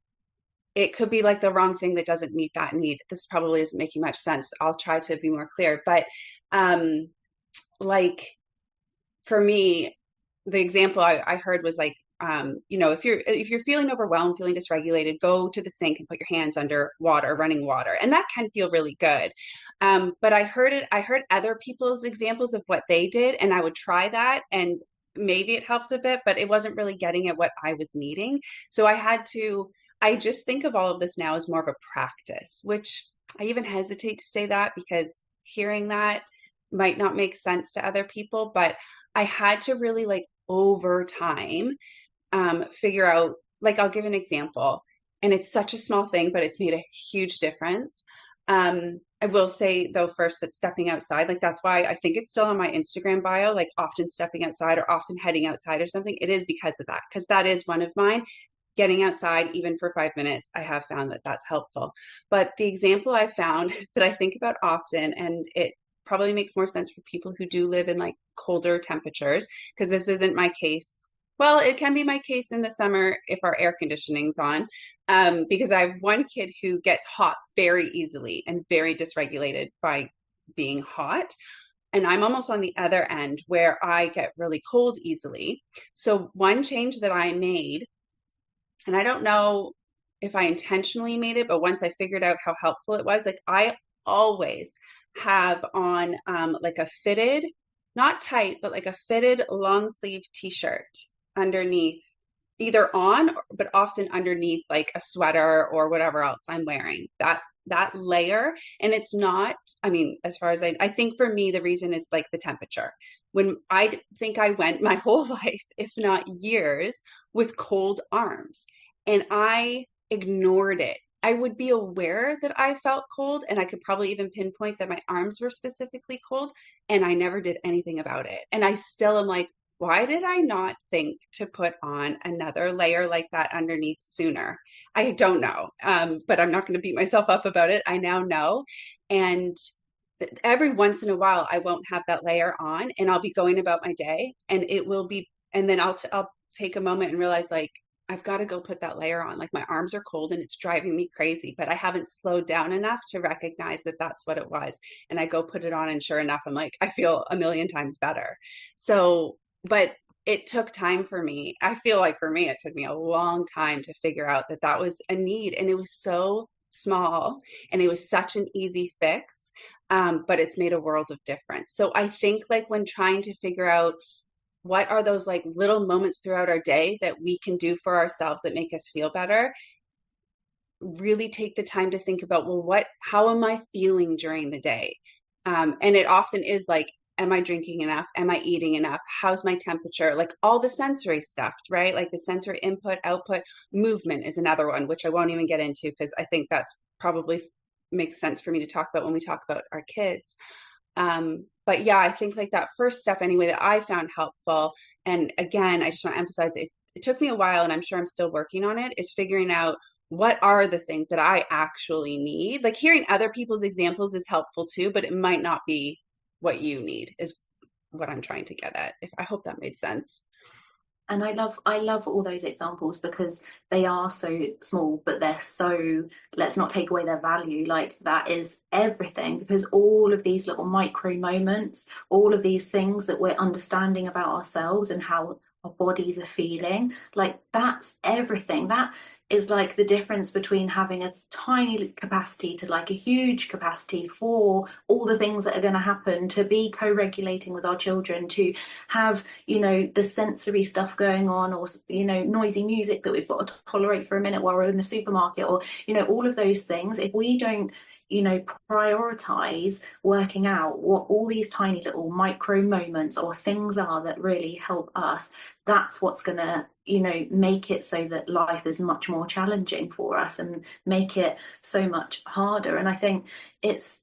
it could be like the wrong thing that doesn't meet that need. This probably isn't making much sense. I'll try to be more clear. But like for me, the example I heard was like, if you're feeling overwhelmed, feeling dysregulated, go to the sink and put your hands under water, running water, and that can feel really good. But I heard other people's examples of what they did, and I would try that, and maybe it helped a bit, but it wasn't really getting at what I was needing. So I just think of all of this now as more of a practice, which I even hesitate to say that because hearing that might not make sense to other people, but I had to really like over time figure out, like I'll give an example, and it's such a small thing, but it's made a huge difference. I will say though first that stepping outside, like that's why I think it's still on my Instagram bio, like often stepping outside or often heading outside or something. It is because of that, because that is one of mine. Getting outside, even for 5 minutes, I have found that that's helpful. But the example I found that I think about often, and it probably makes more sense for people who do live in like colder temperatures, because this isn't my case. Well, it can be my case in the summer if our air conditioning's on, because I have one kid who gets hot very easily and very dysregulated by being hot. And I'm almost on the other end where I get really cold easily. So one change that I made, and I don't know if I intentionally made it, but once I figured out how helpful it was, like I always have on like a fitted, not tight, but like a fitted long sleeve t-shirt underneath, either on, but often underneath like a sweater or whatever else I'm wearing. That that layer. And it's not, I mean, as far as I think for me, the reason is like the temperature. When I think I went my whole life, if not years, with cold arms, and I ignored it. I would be aware that I felt cold, and I could probably even pinpoint that my arms were specifically cold, and I never did anything about it. And I still am like, why did I not think to put on another layer like that underneath sooner? I don't know. But I'm not going to beat myself up about it. I now know. And every once in a while, I won't have that layer on, and I'll be going about my day, and it will be, and then I'll take a moment and realize, like, I've got to go put that layer on. Like, my arms are cold and it's driving me crazy, but I haven't slowed down enough to recognize that that's what it was. And I go put it on, and sure enough, I'm like, I feel a million times better. So, but it took time for me. I feel like for me, it took me a long time to figure out that that was a need. And it was so small, and it was such an easy fix. But it's made a world of difference. So I think, like, when trying to figure out what are those like little moments throughout our day that we can do for ourselves that make us feel better, really take the time to think about, well, how am I feeling during the day? And it often is like, am I drinking enough? Am I eating enough? How's my temperature? Like all the sensory stuff, right? Like the sensory input, output. Movement is another one, which I won't even get into because I think that's probably makes sense for me to talk about when we talk about our kids. But yeah, I think like that first step anyway that I found helpful, and again, I just want to emphasize it took me a while, and I'm sure I'm still working on it, is figuring out what are the things that I actually need. Like hearing other people's examples is helpful too, but it might not be what you need, is what I'm trying to get at. I hope that made sense. And I love all those examples because they are so small, but they're so, let's not take away their value. Like that is everything, because all of these little micro moments, all of these things that we're understanding about ourselves and how our bodies are feeling, like that's everything. That is like the difference between having a tiny capacity to like a huge capacity for all the things that are going to happen, to be co-regulating with our children, to have, you know, the sensory stuff going on, or, you know, noisy music that we've got to tolerate for a minute while we're in the supermarket, or, you know, all of those things. If we don't, you know, prioritize working out what all these tiny little micro moments or things are that really help us, that's what's going to, you know, make it so that life is much more challenging for us and make it so much harder. And I think it's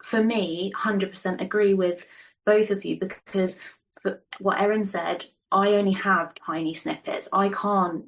for me, 100% agree with both of you, because for what Erin said, I only have tiny snippets. I'm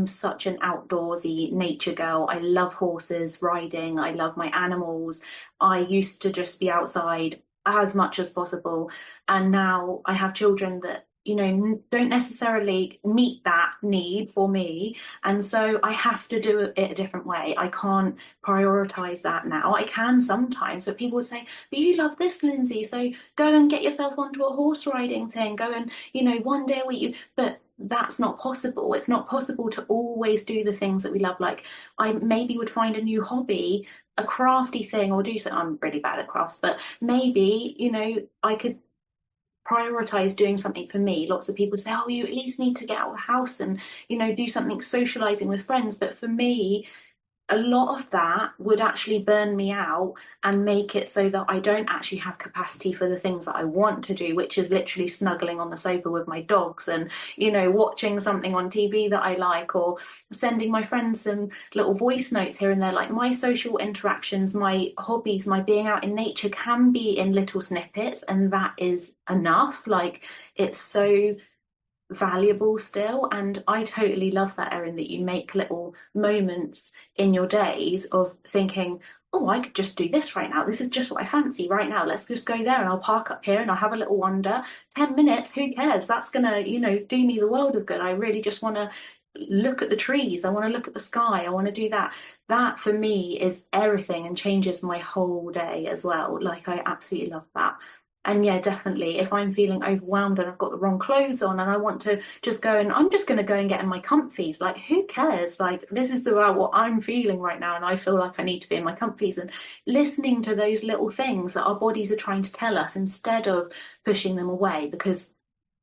such an outdoorsy nature girl. I love horses, riding. I love my animals. I used to just be outside as much as possible. And now I have children that, you know, don't necessarily meet that need for me. And so I have to do it a different way. I can't prioritize that now. I can sometimes, but people would say, but you love this, Linsey, so go and get yourself onto a horse riding thing. Go and, you know, one day a week. But that's not possible. It's not possible to always do the things that we love. Like I maybe would find a new hobby, a crafty thing, or do something. I'm really bad at crafts, but maybe, you know, I could prioritize doing something for me. Lots of people say, oh, you at least need to get out of the house and, you know, do something socializing with friends. But for me, a lot of that would actually burn me out and make it so that I don't actually have capacity for the things that I want to do, which is literally snuggling on the sofa with my dogs and, you know, watching something on TV that I like, or sending my friends some little voice notes here and there. Like my social interactions, my hobbies, my being out in nature can be in little snippets, and that is enough. Like it's so valuable still. And I totally love that, Erin, that you make little moments in your days of thinking, oh, I could just do this right now. This is just what I fancy right now. Let's just go there and I'll park up here and I'll have a little wander. 10 minutes, who cares? That's gonna, you know, do me the world of good. I really just want to look at the trees. I want to look at the sky. I want to do that. That for me is everything and changes my whole day as well. Like I absolutely love that. And yeah, definitely, if I'm feeling overwhelmed and I've got the wrong clothes on and I want to just go and I'm just going to go and get in my comfies, like who cares? Like this is about what I'm feeling right now, and I feel like I need to be in my comfies, and listening to those little things that our bodies are trying to tell us instead of pushing them away. Because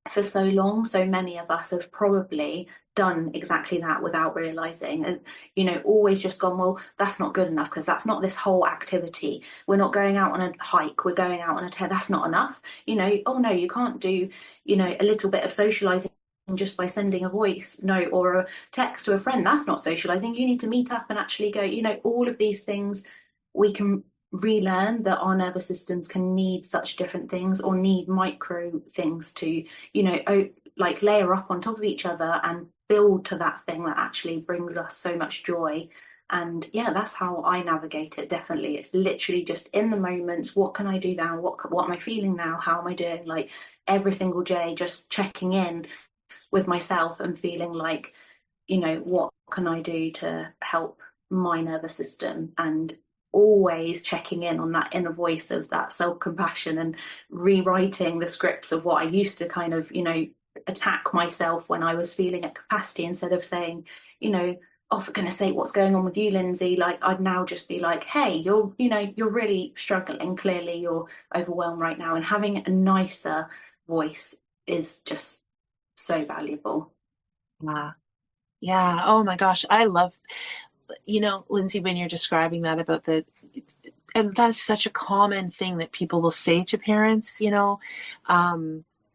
for so long, so many of us have probably done exactly that without realizing, and always just gone, well, that's not good enough because that's not this whole activity. We're not going out on a hike, we're going out on a that's not enough. Oh no, you can't do a little bit of socializing just by sending a voice note or a text to a friend. That's not socializing. You need to meet up and actually go. All of these things we can relearn, that our nervous systems can need such different things, or need micro things to like layer up on top of each other and build to that thing that actually brings us so much joy. And yeah, that's how I navigate it. Definitely, it's literally just in the moments. What can I do now? What am I feeling now? How am I doing? Like every single day, just checking in with myself and feeling like, what can I do to help my nervous system? And always checking in on that inner voice of that self-compassion, and rewriting the scripts of what I used to kind of, attack myself when I was feeling at capacity, instead of saying, oh, for goodness sake, what's going on with you, Linsey? Like, I'd now just be like, hey, you're really struggling. Clearly you're overwhelmed right now. And having a nicer voice is just so valuable. Yeah. Oh my gosh. I love, Linsey, when you're describing that about and that's such a common thing that people will say to parents,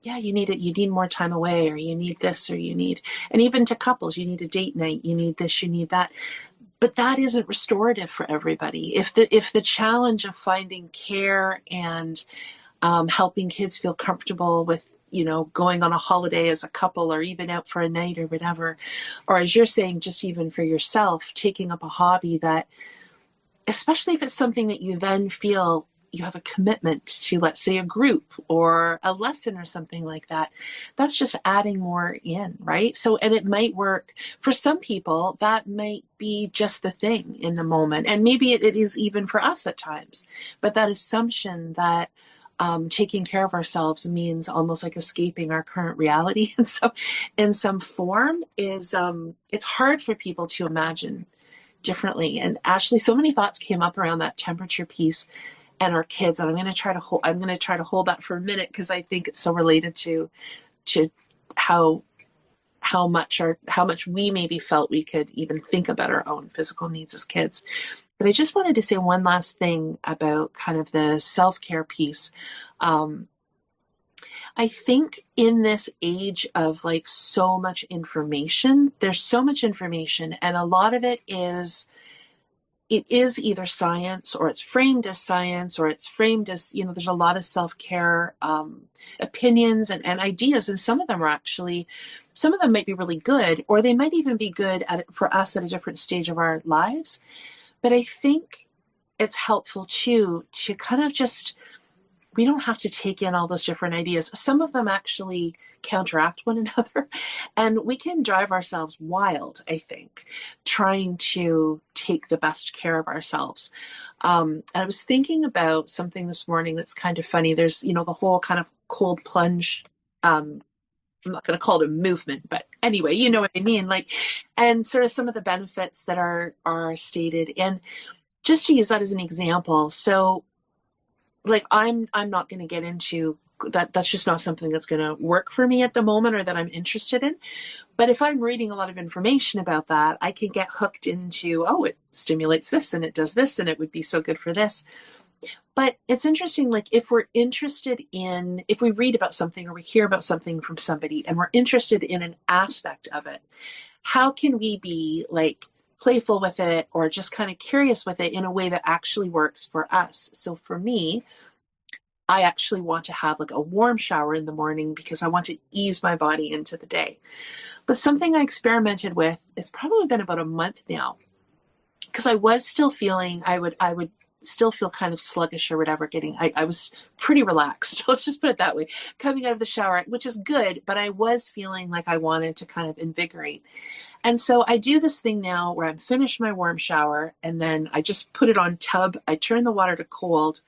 yeah, you need more time away, or you need this, or you need, and even to couples, you need a date night, you need this, you need that. But that isn't restorative for everybody. If the challenge of finding care and helping kids feel comfortable with, going on a holiday as a couple, or even out for a night or whatever, or as you're saying, just even for yourself, taking up a hobby that, especially if it's something that you then feel you have a commitment to, let's say a group or a lesson or something like that, that's just adding more in, right? So, and it might work for some people, that might be just the thing in the moment. And maybe it is even for us at times, but that assumption that taking care of ourselves means almost like escaping our current reality in some form is, it's hard for people to imagine differently. And Ashley, so many thoughts came up around that temperature piece and our kids, and I'm going to try to hold that for a minute, because I think it's so related to how much we maybe felt we could even think about our own physical needs as kids. But I just wanted to say one last thing about kind of the self-care piece. I think in this age of like so much information, there's so much information, and a lot of it is either science, or it's framed as science, or it's framed as, there's a lot of self-care opinions and ideas. And some of them might be really good, or they might even be good for us at a different stage of our lives. But I think it's helpful too, to kind of just, we don't have to take in all those different ideas. Some of them actually counteract one another, and we can drive ourselves wild, I think, trying to take the best care of ourselves. And I was thinking about something this morning that's kind of funny. There's, the whole kind of cold plunge, I'm not going to call it a movement, but anyway, you know what I mean? Like, and sort of some of the benefits that are stated. And just to use that as an example, so like, I'm not going to get into that. That's just not something that's going to work for me at the moment, or that I'm interested in. But if I'm reading a lot of information about that, I can get hooked into, oh, it stimulates this and it does this and it would be so good for this. But it's interesting, like if we read about something or we hear about something from somebody and we're interested in an aspect of it, how can we be like playful with it, or just kind of curious with it in a way that actually works for us? So for me, I actually want to have like a warm shower in the morning because I want to ease my body into the day. But something I experimented with, it's probably been about a month now, because I was still feeling, I would still feel kind of sluggish or whatever. I was pretty relaxed. Let's just put it that way. Coming out of the shower, which is good, but I was feeling like I wanted to kind of invigorate. And so I do this thing now where I'm finished my warm shower, and then I just put it on tub. I turn the water to cold,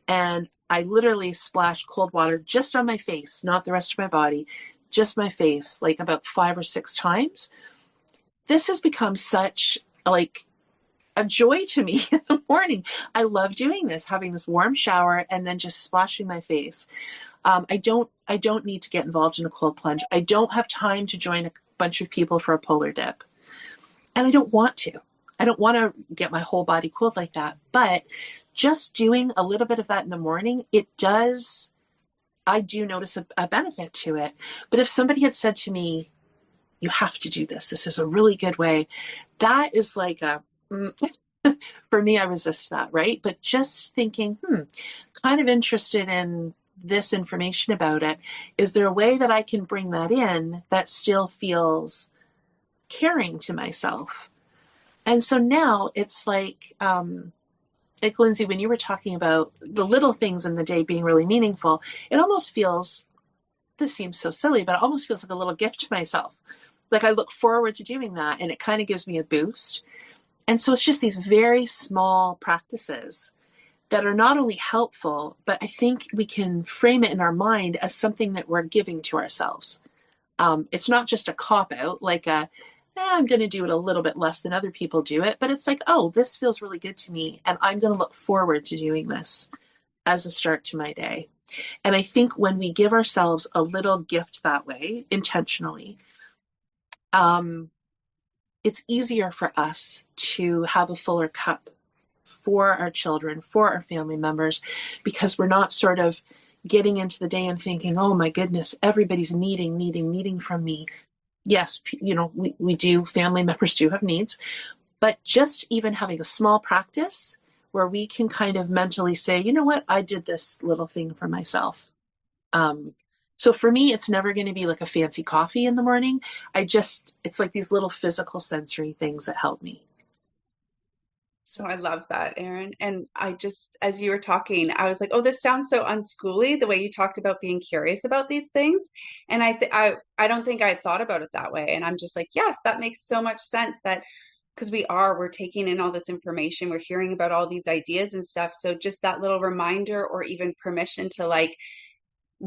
and I literally splash cold water just on my face, not the rest of my body, just my face, like about 5 or 6 times. This has become such like a joy to me in the morning. I love doing this, having this warm shower and then just splashing my face. I don't need to get involved in a cold plunge. I don't have time to join a bunch of people for a polar dip. And I don't want to. I don't want to get my whole body cold like that. But just doing a little bit of that in the morning, I do notice a benefit to it. But if somebody had said to me, you have to do this, this is a really good way, that is like for me, I resist that, right? But just thinking, kind of interested in this information about it. Is there a way that I can bring that in that still feels caring to myself? And so now it's like Linsey, when you were talking about the little things in the day being really meaningful, it almost feels, this seems so silly, but it almost feels like a little gift to myself. Like I look forward to doing that and it kind of gives me a boost. And so it's just these very small practices that are not only helpful, but I think we can frame it in our mind as something that we're giving to ourselves. It's not just a cop-out, like I'm going to do it a little bit less than other people do it, but it's like, oh, this feels really good to me, and I'm going to look forward to doing this as a start to my day. And I think when we give ourselves a little gift that way, intentionally, it's easier for us to have a fuller cup for our children, for our family members, because we're not sort of getting into the day and thinking, oh my goodness, everybody's needing from me. Yes, we do, family members do have needs, but just even having a small practice where we can kind of mentally say, you know what, I did this little thing for myself. So for me, it's never going to be like a fancy coffee in the morning. It's like these little physical sensory things that help me. So I love that, Erin. And I just, as you were talking, I was like, oh, this sounds so unschooly, the way you talked about being curious about these things. And I don't think I had thought about it that way. And I'm just like, yes, that makes so much sense, that because we're taking in all this information, we're hearing about all these ideas and stuff. So just that little reminder, or even permission to like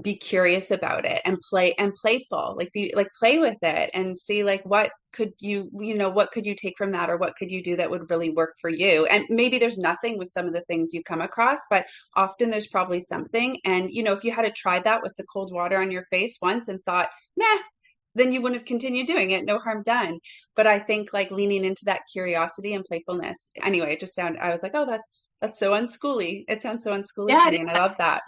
be curious about it and playful, like play with it and see like what could what could you take from that, or what could you do that would really work for you. And maybe there's nothing with some of the things you come across, but often there's probably something. And if you had to try that with the cold water on your face once and thought, meh, then you wouldn't have continued doing it. No harm done. But I think like leaning into that curiosity and playfulness. Anyway, I was like, oh, that's so unschooly. It sounds so unschooly to me, and I love that.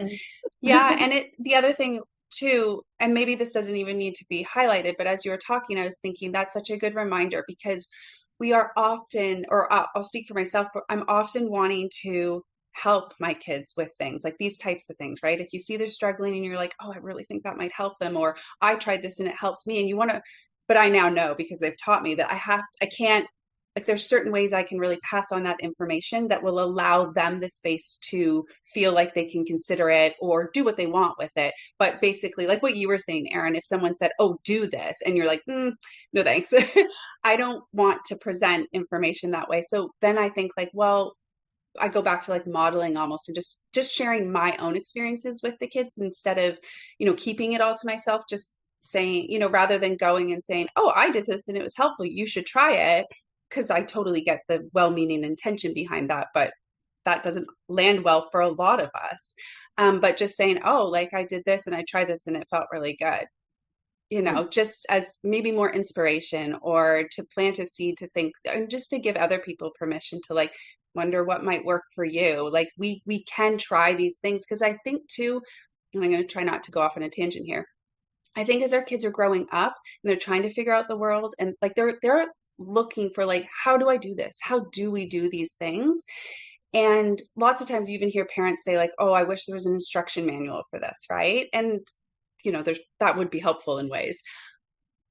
Yeah, and the other thing too, and maybe this doesn't even need to be highlighted, but as you were talking, I was thinking that's such a good reminder, because we are often, or I'll speak for myself, I'm often wanting to help my kids with things like these types of things, right? If you see they're struggling and you're like, oh, I really think that might help them, or I tried this and it helped me, and you want to, but I now know, because they've taught me, that I can't, like there's certain ways I can really pass on that information that will allow them the space to feel like they can consider it or do what they want with it. But basically, like what you were saying, Erin, if someone said, oh, do this, and you're like, no thanks. I don't want to present information that way. So then I think like, well, I go back to like modeling almost, and just sharing my own experiences with the kids, instead of, keeping it all to myself, just saying, rather than going and saying, oh, I did this and it was helpful, you should try it. Because I totally get the well-meaning intention behind that, but that doesn't land well for a lot of us. But just saying, oh, like I did this and I tried this and it felt really good, just as maybe more inspiration, or to plant a seed to think, and just to give other people permission to like wonder what might work for you. Like we can try these things, because I think too, and I'm going to try not to go off on a tangent here. I think as our kids are growing up and they're trying to figure out the world, and like they're looking for like, how do I do this? How do we do these things? And lots of times you even hear parents say like, oh, I wish there was an instruction manual for this, right? And that would be helpful in ways.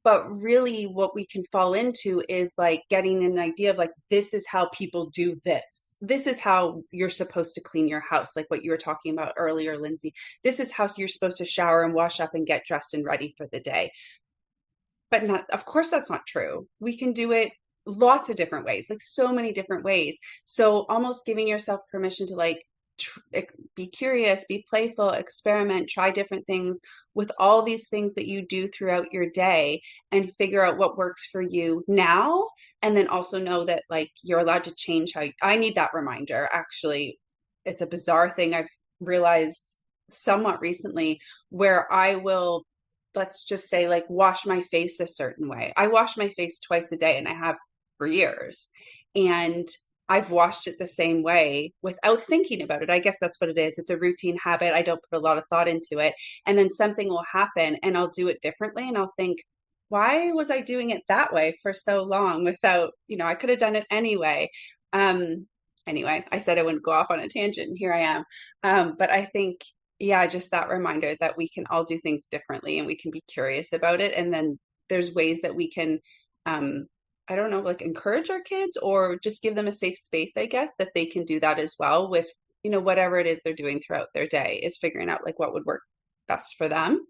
But really what we can fall into is like getting an idea of like, this is how people do this. This is how you're supposed to clean your house, like what you were talking about earlier, Linsey. This is how you're supposed to shower and wash up and get dressed and ready for the day. But of course, that's not true. We can do it lots of different ways, like so many different ways. So almost giving yourself permission to like be curious, be playful, experiment, try different things with all these things that you do throughout your day, and figure out what works for you now. And then also know that like you're allowed to change I need that reminder. Actually, it's a bizarre thing I've realized somewhat recently where I will, let's just say, like, wash my face a certain way. I wash my face twice a day, and I have for years. And I've washed it the same way without thinking about it. I guess that's what it is. It's a routine habit. I don't put a lot of thought into it. And then something will happen and I'll do it differently. And I'll think, why was I doing it that way for so long without, I could have done it anyway. Anyway, I said I wouldn't go off on a tangent, and here I am. But I think, yeah, just that reminder that we can all do things differently and we can be curious about it. And then there's ways that we can, I don't know, like encourage our kids or just give them a safe space, I guess, that they can do that as well with, whatever it is they're doing throughout their day, is figuring out like what would work best for them.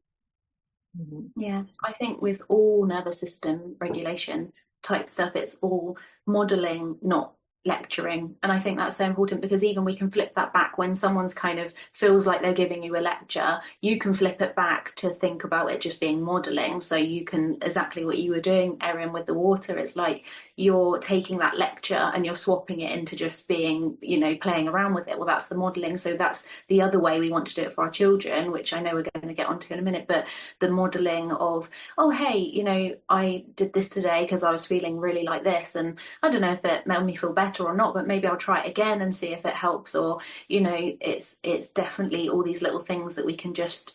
Yeah, I think with all nervous system regulation type stuff, it's all modeling, not lecturing. And I think that's so important, because even we can flip that back when someone's kind of feels like they're giving you a lecture, you can flip it back to think about it just being modeling. So you can, exactly what you were doing, Erin, with the water, it's like you're taking that lecture and you're swapping it into just being, playing around with it. Well, that's the modeling. So that's the other way we want to do it for our children, which I know we're going to get onto in a minute, but the modeling of, oh, hey, I did this today because I was feeling really like this, and I don't know if it made me feel better or not, but maybe I'll try it again and see if it helps. Or it's definitely all these little things that we can just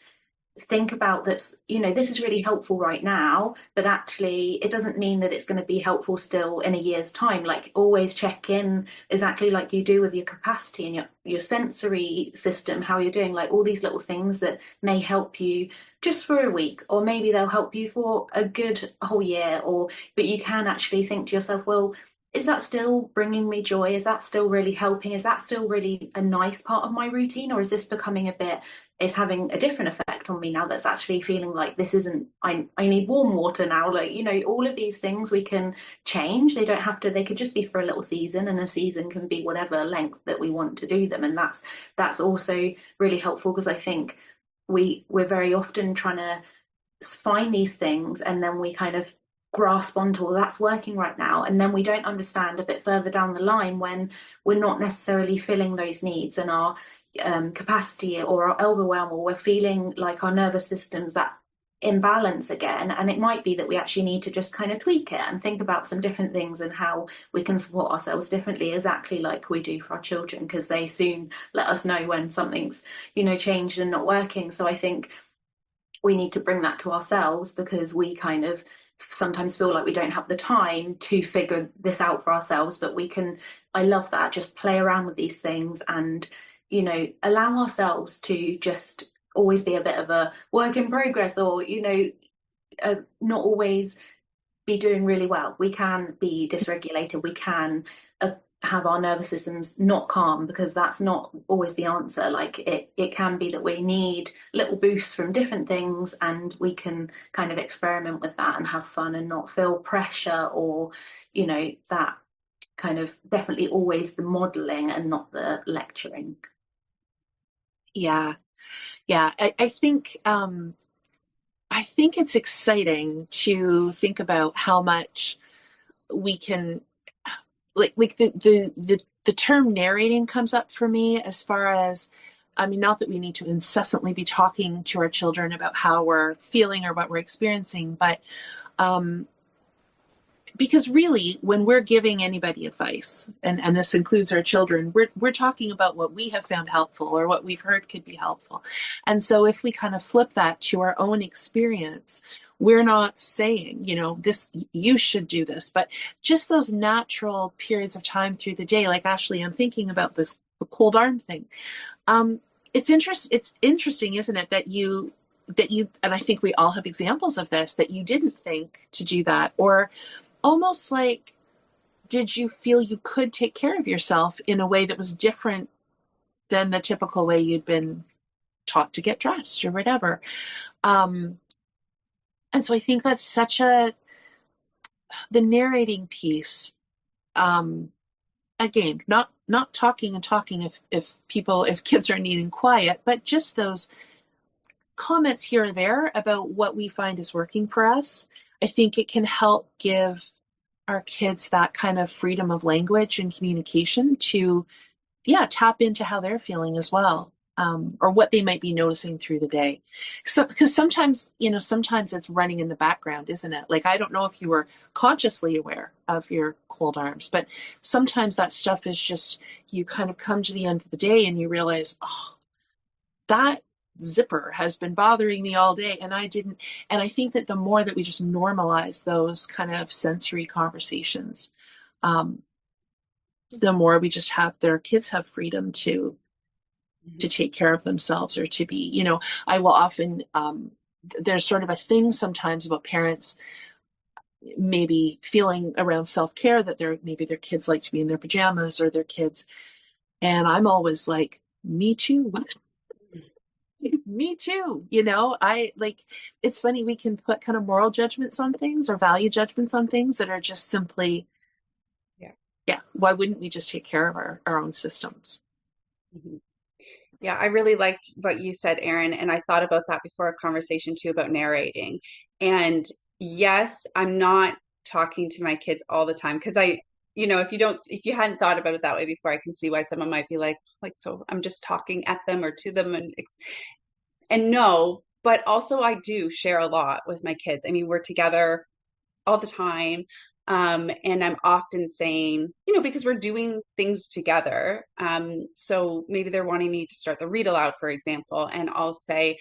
think about, that's this is really helpful right now, but actually it doesn't mean that it's going to be helpful still in a year's time. Like, always check in, exactly like you do with your capacity and your sensory system, how you're doing, like all these little things that may help you just for a week, or maybe they'll help you for a good whole year, but you can actually think to yourself, well, is that still bringing me joy? Is that still really helping? Is that still really a nice part of my routine? Or is this becoming it's having a different effect on me now, that's actually feeling like this isn't, I need warm water now. Like, all of these things we can change. They don't have to, they could just be for a little season, and a season can be whatever length that we want to do them. And that's also really helpful, because I think we're very often trying to find these things, and then we kind of grasp onto, well, that's working right now, and then we don't understand a bit further down the line when we're not necessarily filling those needs, and our capacity or our overwhelm, or we're feeling like our nervous system's that imbalance again. And it might be that we actually need to just kind of tweak it and think about some different things and how we can support ourselves differently, exactly like we do for our children, because they soon let us know when something's changed and not working. So I think we need to bring that to ourselves, because we kind of sometimes feel like we don't have the time to figure this out for ourselves. But we can, I love that, just play around with these things and allow ourselves to just always be a bit of a work in progress, or not always be doing really well. We can be dysregulated, we can have our nervous systems not calm, because that's not always the answer. Like it can be that we need little boosts from different things, and we can kind of experiment with that and have fun and not feel pressure, or that kind of, definitely always the modeling and not the lecturing. Yeah I think it's exciting to think about how much we can, like the term narrating comes up for me, as far as, I mean, not that we need to incessantly be talking to our children about how we're feeling or what we're experiencing, but because really, when we're giving anybody advice, and this includes our children, we're talking about what we have found helpful or what we've heard could be helpful. And so if we kind of flip that to our own experience, we're not saying, this, you should do this, but just those natural periods of time through the day. Like, Ashley, I'm thinking about the cold arm thing. It's interesting, isn't it, that you, and I think we all have examples of this, that you didn't think to do that, or almost like, did you feel you could take care of yourself in a way that was different than the typical way you'd been taught to get dressed or whatever? And so I think that's such the narrating piece, again, not talking if kids are needing quiet, but just those comments here or there about what we find is working for us. I think it can help give our kids that kind of freedom of language and communication to, tap into how they're feeling as well. or what they might be noticing through the day. So, because sometimes, sometimes it's running in the background, isn't it? Like, I don't know if you were consciously aware of your cold arms, but sometimes that stuff is just, you kind of come to the end of the day and you realize, oh, that zipper has been bothering me all day and I didn't. And I think that the more that we just normalize those kind of sensory conversations, the more we just have their kids have freedom to take care of themselves, or to be, I will often, there's sort of a thing sometimes about parents maybe feeling around self-care that maybe their kids like to be in their pajamas, or their kids. And I'm always like, me too. Me too. I like, it's funny, we can put kind of moral judgments on things or value judgments on things that are just simply, yeah. Why wouldn't we just take care of our own systems? Mm-hmm. Yeah, I really liked what you said, Erin, and I thought about that before our conversation too about narrating. And yes, I'm not talking to my kids all the time because if you hadn't thought about it that way before, I can see why someone might be like, so I'm just talking at them or to them, and no, but also I do share a lot with my kids. I mean, we're together all the time. And I'm often saying, because we're doing things together. So maybe they're wanting me to start the read aloud, for example, and I'll say,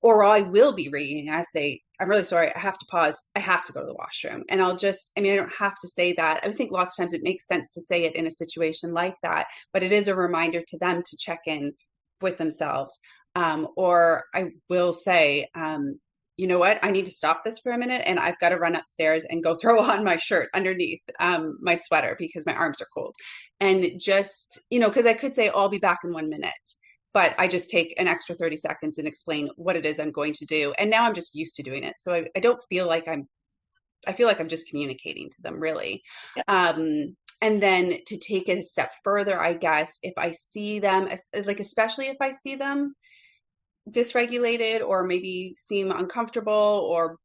or I will be reading. I say, I'm really sorry. I have to pause. I have to go to the washroom. And I don't have to say that. I think lots of times it makes sense to say it in a situation like that, but it is a reminder to them to check in with themselves. Or I will say, you know what? I need to stop this for a minute and I've got to run upstairs and go throw on my shirt underneath my sweater because my arms are cold. And just, because I could say, oh, I'll be back in 1 minute, but I just take an extra 30 seconds and explain what it is I'm going to do. And now I'm just used to doing it. So I don't feel like I feel like I'm just communicating to them, really. Yeah. And then to take it a step further, I guess, if I see them, like, especially if I see them dysregulated or maybe seem uncomfortable or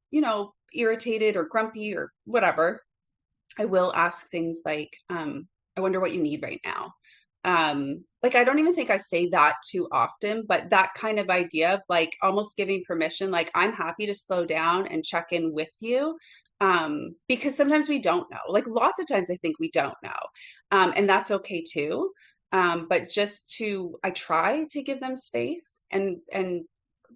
irritated or grumpy or whatever, I will ask things like, I wonder what you need right now. Like, I don't even think I say that too often, but that kind of idea of like almost giving permission, like, I'm happy to slow down and check in with you. Because sometimes we don't know, like lots of times I think we don't know. And that's okay too. But I try to give them space and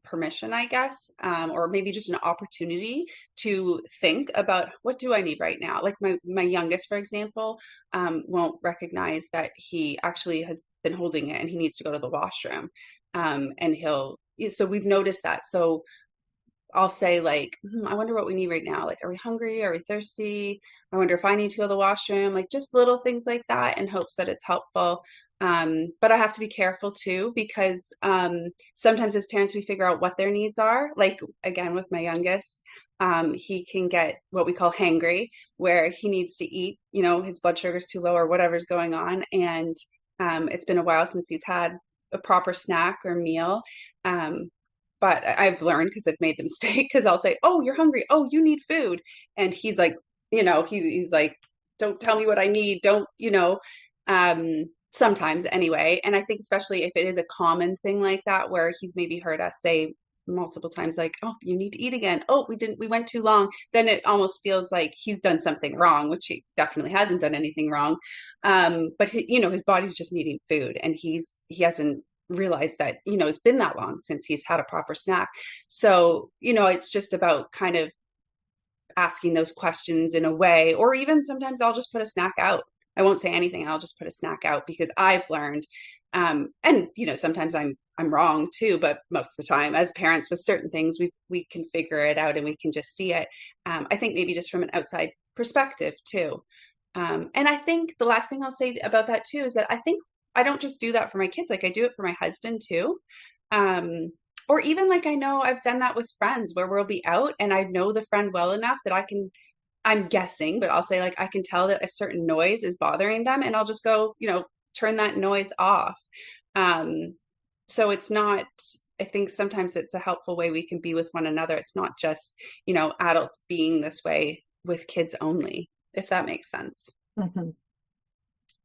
permission, I guess, or maybe just an opportunity to think about what do I need right now. Like my youngest, for example, won't recognize that he actually has been holding it and he needs to go to the washroom. And so we've noticed that. So I'll say like, I wonder what we need right now. Like, are we hungry? Are we thirsty? I wonder if I need to go to the washroom, like just little things like that in hopes that it's helpful. But I have to be careful too, because sometimes as parents, we figure out what their needs are. Like, again, with my youngest, he can get what we call hangry, where he needs to eat, his blood sugar's too low or whatever's going on. And it's been a while since he's had a proper snack or meal. But I've learned, because I've made the mistake, because I'll say, oh, you're hungry. Oh, you need food. And he's like, he's like, don't tell me what I need. Don't, sometimes anyway. And I think especially if it is a common thing like that, where he's maybe heard us say multiple times, like, oh, you need to eat again. Oh, we went too long. Then it almost feels like he's done something wrong, which he definitely hasn't done anything wrong. But his body's just needing food, and he hasn't realized that it's been that long since he's had a proper snack. So it's just about kind of asking those questions in a way, or even sometimes I'll just put a snack out. I won't say anything, I'll just put a snack out, because I've learned, and sometimes I'm wrong too, but most of the time as parents with certain things, we can figure it out and we can just see it. I think maybe just from an outside perspective too. And I think the last thing I'll say about that too is that I think I don't just do that for my kids, like I do it for my husband too. Or even like, I know I've done that with friends where we'll be out and I know the friend well enough that I'm guessing, but I'll say like, I can tell that a certain noise is bothering them and I'll just go, turn that noise off. So it's not, I think sometimes it's a helpful way we can be with one another. It's not just, adults being this way with kids only, if that makes sense. Mm-hmm.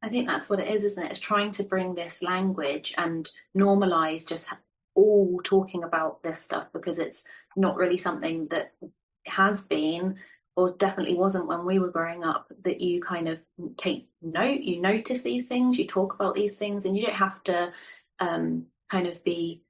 I think that's what it is, isn't it? It's trying to bring this language and normalize just all talking about this stuff, because it's not really something that has been, or definitely wasn't when we were growing up, that you kind of take note, you notice these things, you talk about these things, and you don't have to kind of be,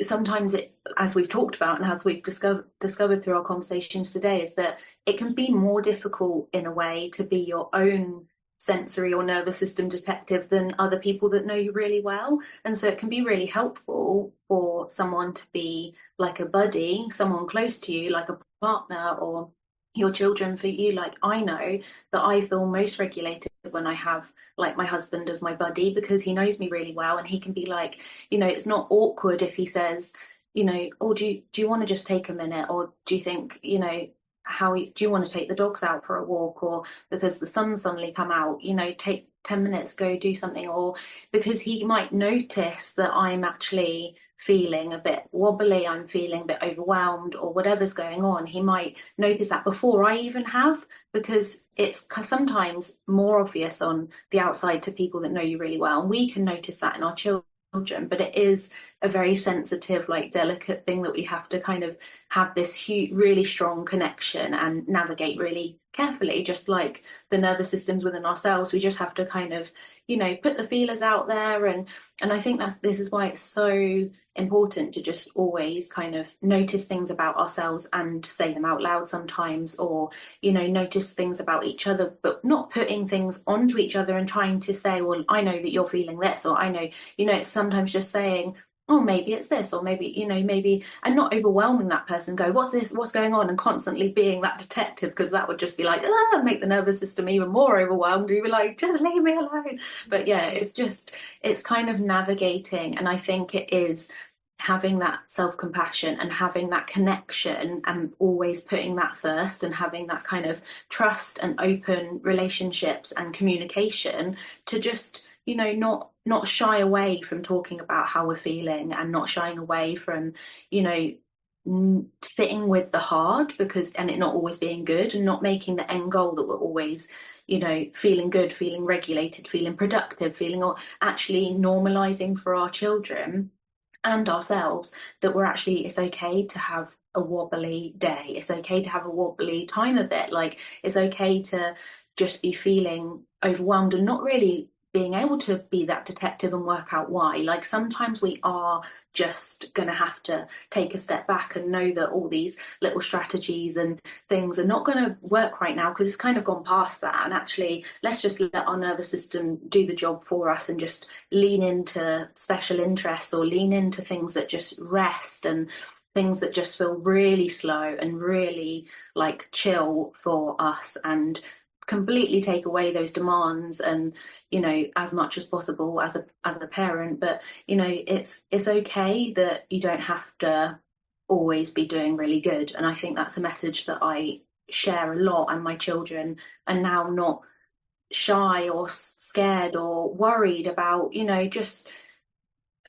sometimes it, as we've talked about and as we've discovered through our conversations today, is that it can be more difficult in a way to be your own sensory or nervous system detective than other people that know you really well. And so it can be really helpful for someone to be like a buddy, someone close to you, like a partner, or your children for you. Like, I know that I feel most regulated when I have like my husband as my buddy, because he knows me really well, and he can be like, you know, it's not awkward if he says, you know, oh, do you want to just take a minute, or do you think, you know, do you want to take the dogs out for a walk, or because the sun's suddenly come out, you know, take 10 minutes, go do something. Or because he might notice that I'm actually feeling a bit wobbly, I'm feeling a bit overwhelmed, or whatever's going on, he might notice that before I even have, because it's sometimes more obvious on the outside to people that know you really well, and we can notice that in our children, but it is a very sensitive, like delicate thing that we have to kind of have this huge, really strong connection and navigate really carefully, just like the nervous systems within ourselves. We just have to kind of, you know, put the feelers out there, and I think this is why it's so important to just always kind of notice things about ourselves and say them out loud sometimes, or, you know, notice things about each other, but not putting things onto each other and trying to say, well, I know that you're feeling this, or I know, you know, it's sometimes just saying, oh, maybe it's this, or maybe, you know, maybe, and not overwhelming that person, go, what's this, what's going on, and constantly being that detective, because that would just be like, make the nervous system even more overwhelmed. You'd be like, just leave me alone. But yeah, it's kind of navigating, and I think it is having that self-compassion and having that connection, and always putting that first, and having that kind of trust and open relationships and communication, to just, you know, not shy away from talking about how we're feeling, and not shying away from, you know, sitting with the hard, because, and it not always being good, and not making the end goal that we're always, you know, feeling good, feeling regulated, feeling productive, feeling, or actually normalizing for our children and ourselves that we're actually, it's okay to have a wobbly day, it's okay to have a wobbly time a bit, like it's okay to just be feeling overwhelmed and not really being able to be that detective and work out why. Like sometimes we are just going to have to take a step back and know that all these little strategies and things are not going to work right now, because it's kind of gone past that, and actually let's just let our nervous system do the job for us, and just lean into special interests, or lean into things that just rest, and things that just feel really slow and really like chill for us, and completely take away those demands, and, you know, as much as possible as a parent. But, you know, it's okay that you don't have to always be doing really good. And I think that's a message that I share a lot, and my children are now not shy or scared or worried about, you know, just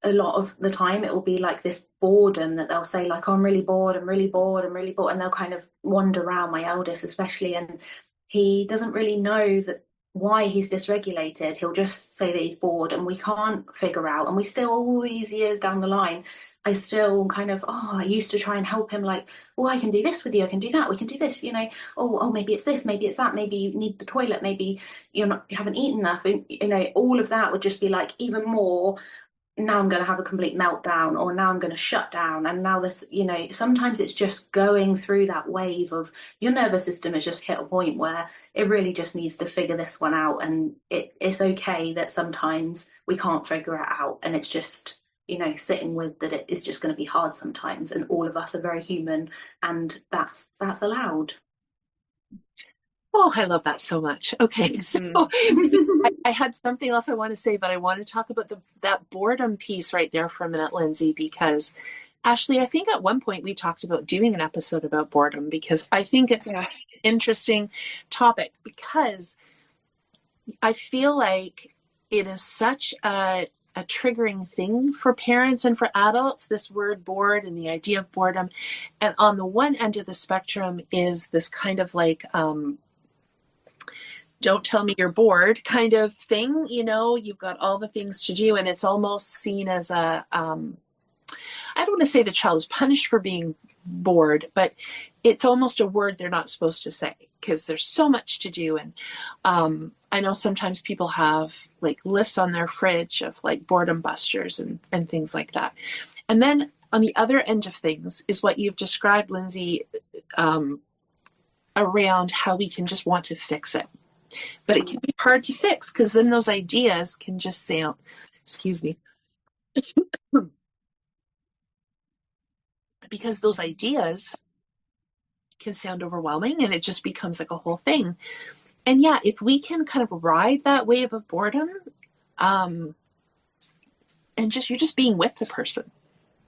a lot of the time it will be like this boredom that they'll say, like, oh, I'm really bored, I'm really bored, I'm really bored, and they'll kind of wander around, my eldest especially, and he doesn't really know that why he's dysregulated. He'll just say that he's bored, and we can't figure out, and we still, all these years down the line, I still kind of, I used to try and help him, like, oh, I can do this with you, I can do that, we can do this, you know, oh, maybe it's this, maybe it's that, maybe you need the toilet, maybe you haven't eaten enough, and, you know, all of that would just be like even more, now I'm going to have a complete meltdown, or now I'm going to shut down. And now this, you know, sometimes it's just going through that wave of your nervous system has just hit a point where it really just needs to figure this one out. And it's okay that sometimes we can't figure it out. And it's just, you know, sitting with that it is just going to be hard sometimes. And all of us are very human, and that's allowed. Oh, I love that so much. Okay, so I had something else I want to say, but I want to talk about that boredom piece right there for a minute, Linsey, because Ashley, I think at one point we talked about doing an episode about boredom, because I think it's an interesting topic, because I feel like it is such a triggering thing for parents and for adults, this word bored and the idea of boredom. And on the one end of the spectrum is this kind of like, don't tell me you're bored kind of thing. You've got all the things to do, and it's almost seen as I don't want to say the child is punished for being bored, but it's almost a word they're not supposed to say because there's so much to do. And I know sometimes people have like lists on their fridge of like boredom busters and things like that. And then on the other end of things is what you've described, Linsey, around how we can just want to fix it. But it can be hard to fix because then those ideas can just sound, excuse me, because those ideas can sound overwhelming and it just becomes like a whole thing. And yeah, if we can kind of ride that wave of boredom, and you're just being with the person,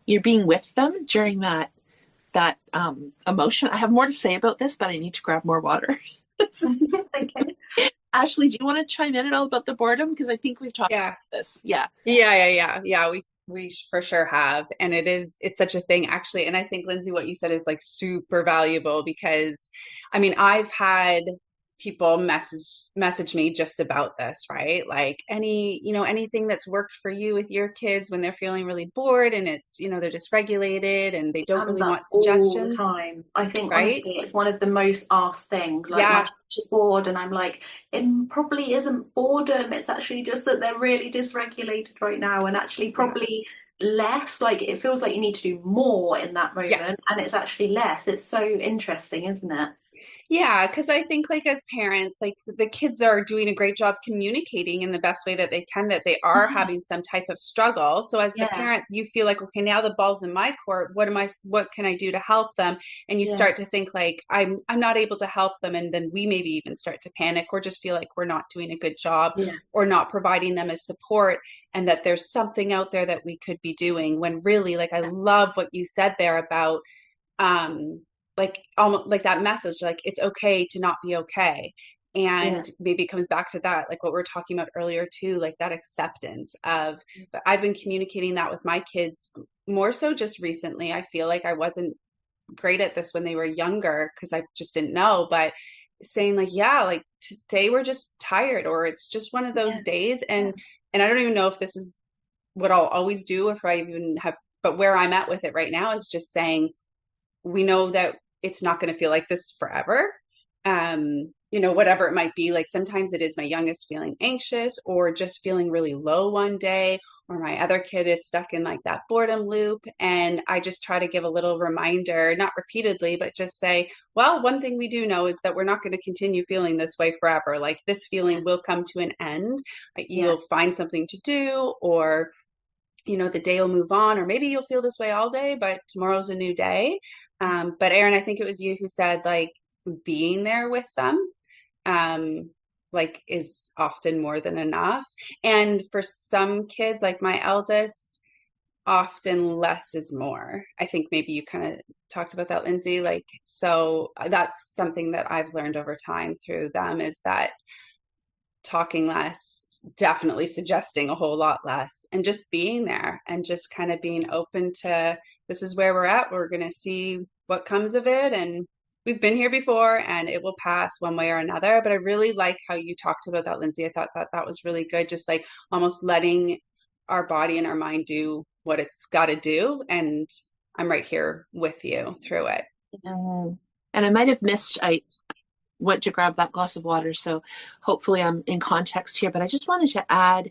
you're being with them during that emotion. I have more to say about this, but I need to grab more water. Okay. Ashley, do you want to chime in at all about the boredom? Because I think we've talked about this. Yeah. We for sure have. And it's such a thing actually. And I think, Linsey, what you said is like super valuable because I mean, I've had people message me just about this, right? Like anything that's worked for you with your kids when they're feeling really bored and it's, they're dysregulated and they don't really want suggestions. All the time. I think right? Honestly, it's one of the most asked things. Like my just bored, and I'm like, it probably isn't boredom. It's actually just that they're really dysregulated right now, and actually probably less. Like it feels like you need to do more in that moment, and it's actually less. It's so interesting, isn't it? Yeah, because I think like as parents, like the kids are doing a great job communicating in the best way that they can, that they are having some type of struggle. So as the parent, you feel like, okay, now the ball's in my court. What can I do to help them? And you start to think like, I'm not able to help them. And then we maybe even start to panic or just feel like we're not doing a good job or not providing them as support, and that there's something out there that we could be doing, when really, like, I love what you said there about, like almost like that message, like it's okay to not be okay. And maybe it comes back to that, like what we were talking about earlier too, like that acceptance of, but I've been communicating that with my kids more so just recently. I feel like I wasn't great at this when they were younger because I just didn't know, but saying like, like today we're just tired, or it's just one of those days. And I don't even know if this is what I'll always do, if I even have, but where I'm at with it right now is just saying, we know that it's not going to feel like this forever. Whatever it might be. Like sometimes it is my youngest feeling anxious or just feeling really low one day, or my other kid is stuck in like that boredom loop. And I just try to give a little reminder, not repeatedly, but just say, well, one thing we do know is that we're not going to continue feeling this way forever. Like this feeling will come to an end. You'll find something to do, or the day will move on, or maybe you'll feel this way all day, but tomorrow's a new day. But Erin, I think it was you who said like being there with them, like is often more than enough. And for some kids, like my eldest, often less is more. I think maybe you kind of talked about that, Linsey. Like, so that's something that I've learned over time through them, is that talking less, definitely suggesting a whole lot less, and just being there and just kind of being open to, this is where we're at. We're going to see what comes of it. And we've been here before and it will pass one way or another. But I really like how you talked about that, Linsey. I thought that was really good. Just like almost letting our body and our mind do what it's got to do. And I'm right here with you through it. And I might have missed, I went to grab that glass of water, so hopefully I'm in context here, but I just wanted to add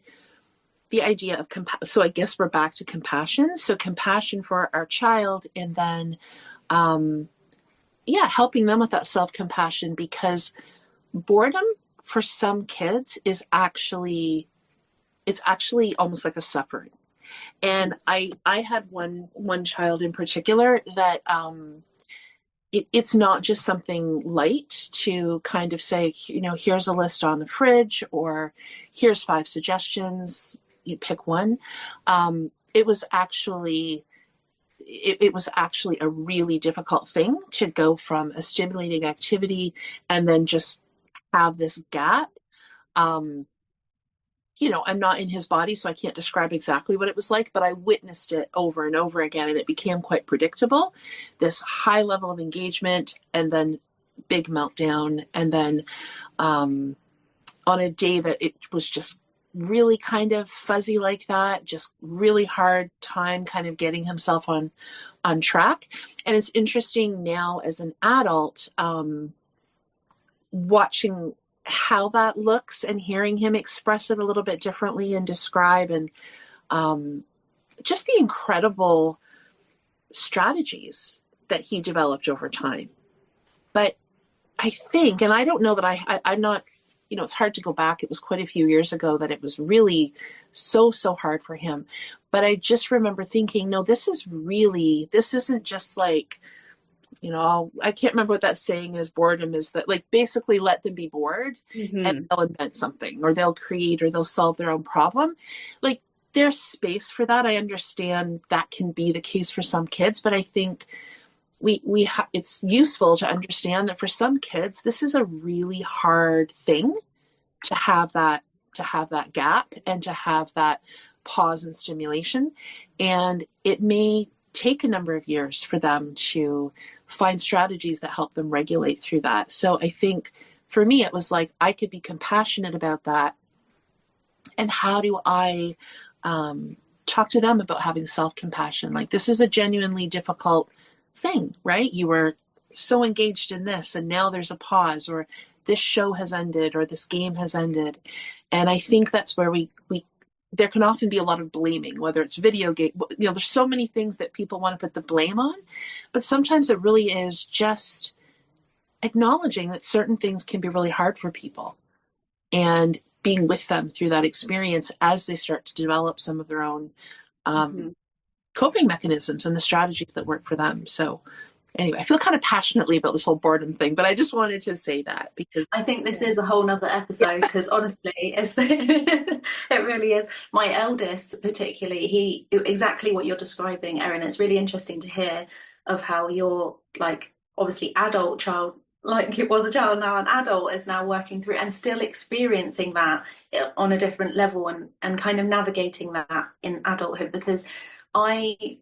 the idea of so I guess we're back to compassion. So compassion for our child, and then helping them with that self-compassion, because boredom for some kids is actually almost like a suffering. And I had one child in particular that it's not just something light to kind of say, here's a list on the fridge, or here's 5 suggestions, you pick one. It was actually a really difficult thing to go from a stimulating activity and then just have this gap. I'm not in his body, so I can't describe exactly what it was like, but I witnessed it over and over again, and it became quite predictable. This high level of engagement, and then big meltdown, and then on a day that it was just really kind of fuzzy like that, just really hard time kind of getting himself on track. And it's interesting now as an adult, watching how that looks and hearing him express it a little bit differently and describe, and just the incredible strategies that he developed over time. But I think, and I don't know that I'm not, it's hard to go back. It was quite a few years ago that it was really so hard for him. But I just remember thinking, no, this isn't just like, I can't remember what that saying is. Boredom is that, like, basically let them be bored and they'll invent something, or they'll create, or they'll solve their own problem. Like, there's space for that. I understand that can be the case for some kids, but I think it's useful to understand that for some kids, this is a really hard thing to have that gap and to have that pause and stimulation. And it may take a number of years for them to find strategies that help them regulate through that. So I think for me, it was like, I could be compassionate about that. And how do I talk to them about having self-compassion? Like, this is a genuinely difficult thing, right? You were so engaged in this, and now there's a pause, or this show has ended, or this game has ended. And I think that's where there can often be a lot of blaming, whether it's video game, there's so many things that people want to put the blame on, but sometimes it really is just acknowledging that certain things can be really hard for people, and being with them through that experience as they start to develop some of their own coping mechanisms and the strategies that work for them. So anyway, I feel kind of passionately about this whole boredom thing, but I just wanted to say that because I think this is a whole nother episode, because honestly, it really is. My eldest particularly, exactly what you're describing, Erin. It's really interesting to hear of how your, like, obviously adult child, like it was a child, now an adult, is now working through and still experiencing that on a different level, and kind of navigating that in adulthood. Because I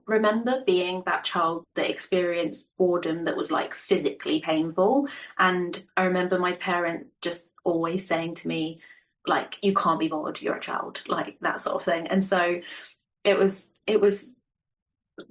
remember being that child that experienced boredom that was like physically painful. And I remember my parent just always saying to me, like, you can't be bored, you're a child, like that sort of thing. And so it was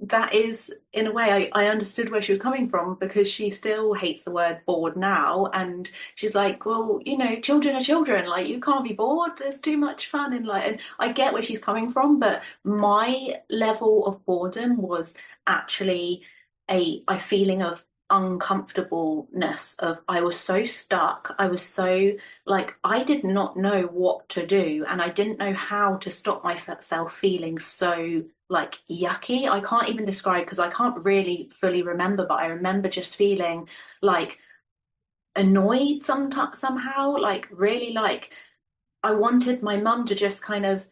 that is, in a way, I understood where she was coming from, because she still hates the word bored now. And she's like, well, children are children, like, you can't be bored, there's too much fun in life. And I get where she's coming from, but my level of boredom was actually a feeling of uncomfortableness, of I was so stuck, I was so, like, I did not know what to do, and I didn't know how to stop myself feeling so, like, yucky. I can't even describe, because I can't really fully remember, but I remember just feeling like annoyed somehow, like really, like I wanted my mum to just kind of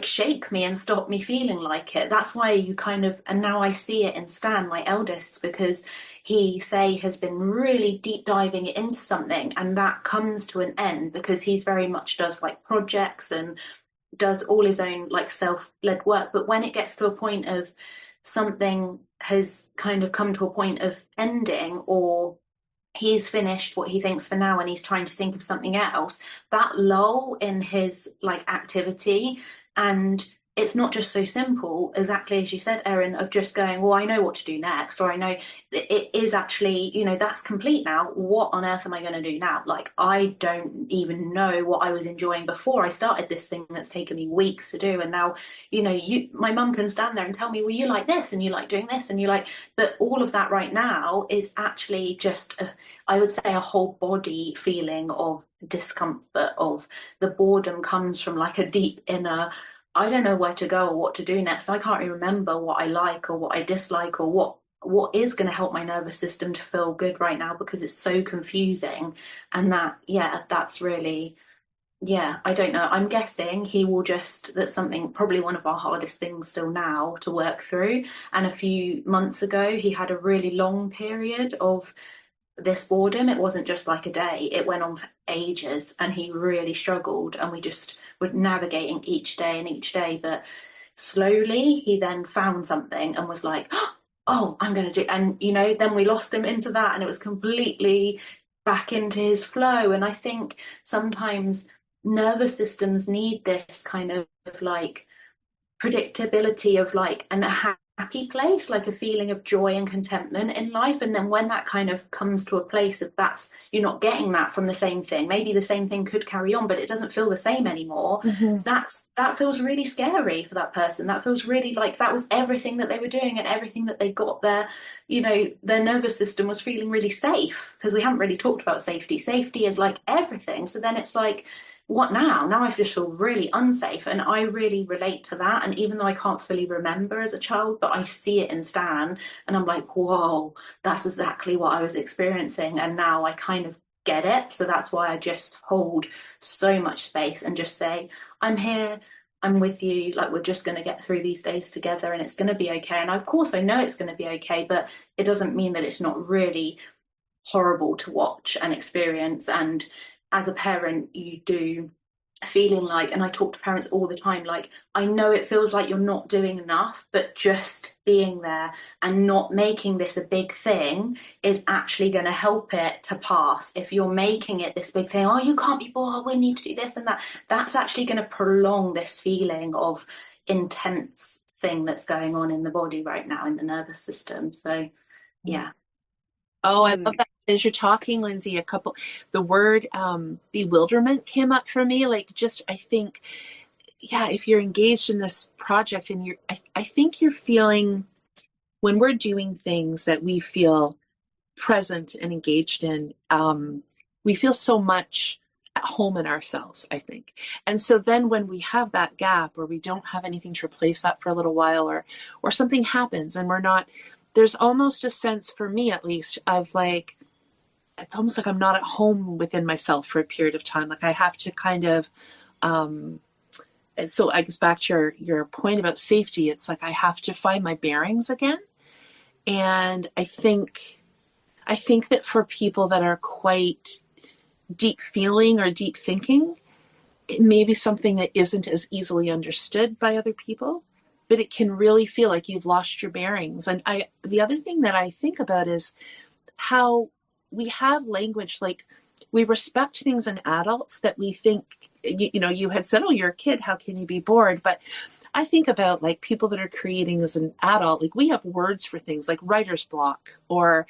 shake me and stop me feeling like it. That's why you kind of, and now I see it in Stan, my eldest, because he has been really deep diving into something, and that comes to an end because he's very much does like projects and does all his own like self-led work. But when it gets to a point of something has kind of come to a point of ending, or he's finished what he thinks for now and he's trying to think of something else, that lull in his like activity, and it's not just so simple, exactly as you said, Erin, of just going, well, I know what to do next, or I know it is actually, that's complete now. What on earth am I going to do now? Like, I don't even know what I was enjoying before I started this thing that's taken me weeks to do. And now, my mum can stand there and tell me, well, you like this and you like doing this and you like, but all of that right now is actually just, I would say, a whole body feeling of discomfort. Of the boredom comes from like a deep inner, I don't know where to go or what to do next. I can't even remember what I like or what I dislike, or what is going to help my nervous system to feel good right now, because it's so confusing. And that's really, I don't know. I'm guessing he will that's something, probably one of our hardest things still now to work through. And a few months ago, he had a really long period of this boredom. It wasn't just like a day, it went on for ages, and he really struggled, and we just were navigating each day. But slowly he then found something and was like, oh, I'm going to do, and then we lost him into that, and it was completely back into his flow. And I think sometimes nervous systems need this kind of like predictability of like a happy place, like a feeling of joy and contentment in life. And then when that kind of comes to a place of that's you're not getting that from the same thing, maybe the same thing could carry on, but it doesn't feel the same anymore. That feels really scary for that person. That feels really like that was everything that they were doing and everything that they got there. Their nervous system was feeling really safe, because we haven't really talked about safety. Safety is like everything. So then it's like, what now? Now I just feel really unsafe. And I really relate to that. And even though I can't fully remember as a child, but I see it in Stan and I'm like, whoa, that's exactly what I was experiencing. And now I kind of get it. So that's why I just hold so much space and just say, I'm here, I'm with you. Like, we're just going to get through these days together and it's going to be okay. And of course, I know it's going to be okay, but it doesn't mean that it's not really horrible to watch and experience. And as a parent, you do feeling like, and I talk to parents all the time, like, I know it feels like you're not doing enough, but just being there and not making this a big thing is actually going to help it to pass. If you're making it this big thing, oh, you can't be bored, we need to do this and that, that's actually going to prolong this feeling of intense thing that's going on in the body right now, in the nervous system. So yeah. Oh, I love that. As you're talking, Linsey, the word bewilderment came up for me. Like, just, I think, yeah, if you're engaged in this project and I think you're feeling, when we're doing things that we feel present and engaged in, we feel so much at home in ourselves, I think. And so then when we have that gap or we don't have anything to replace that for a little while, or something happens and we're not, there's almost a sense, for me at least, of like, it's almost like I'm not at home within myself for a period of time. Like I have to kind of, and so I guess back to your point about safety, it's like I have to find my bearings again. And I think that for people that are quite deep feeling or deep thinking, it may be something that isn't as easily understood by other people, but it can really feel like you've lost your bearings. And the other thing that I think about is how we have language, like we respect things in adults that we think, you had said, oh, you're a kid, how can you be bored? But I think about like people that are creating as an adult, like we have words for things like writer's block, or,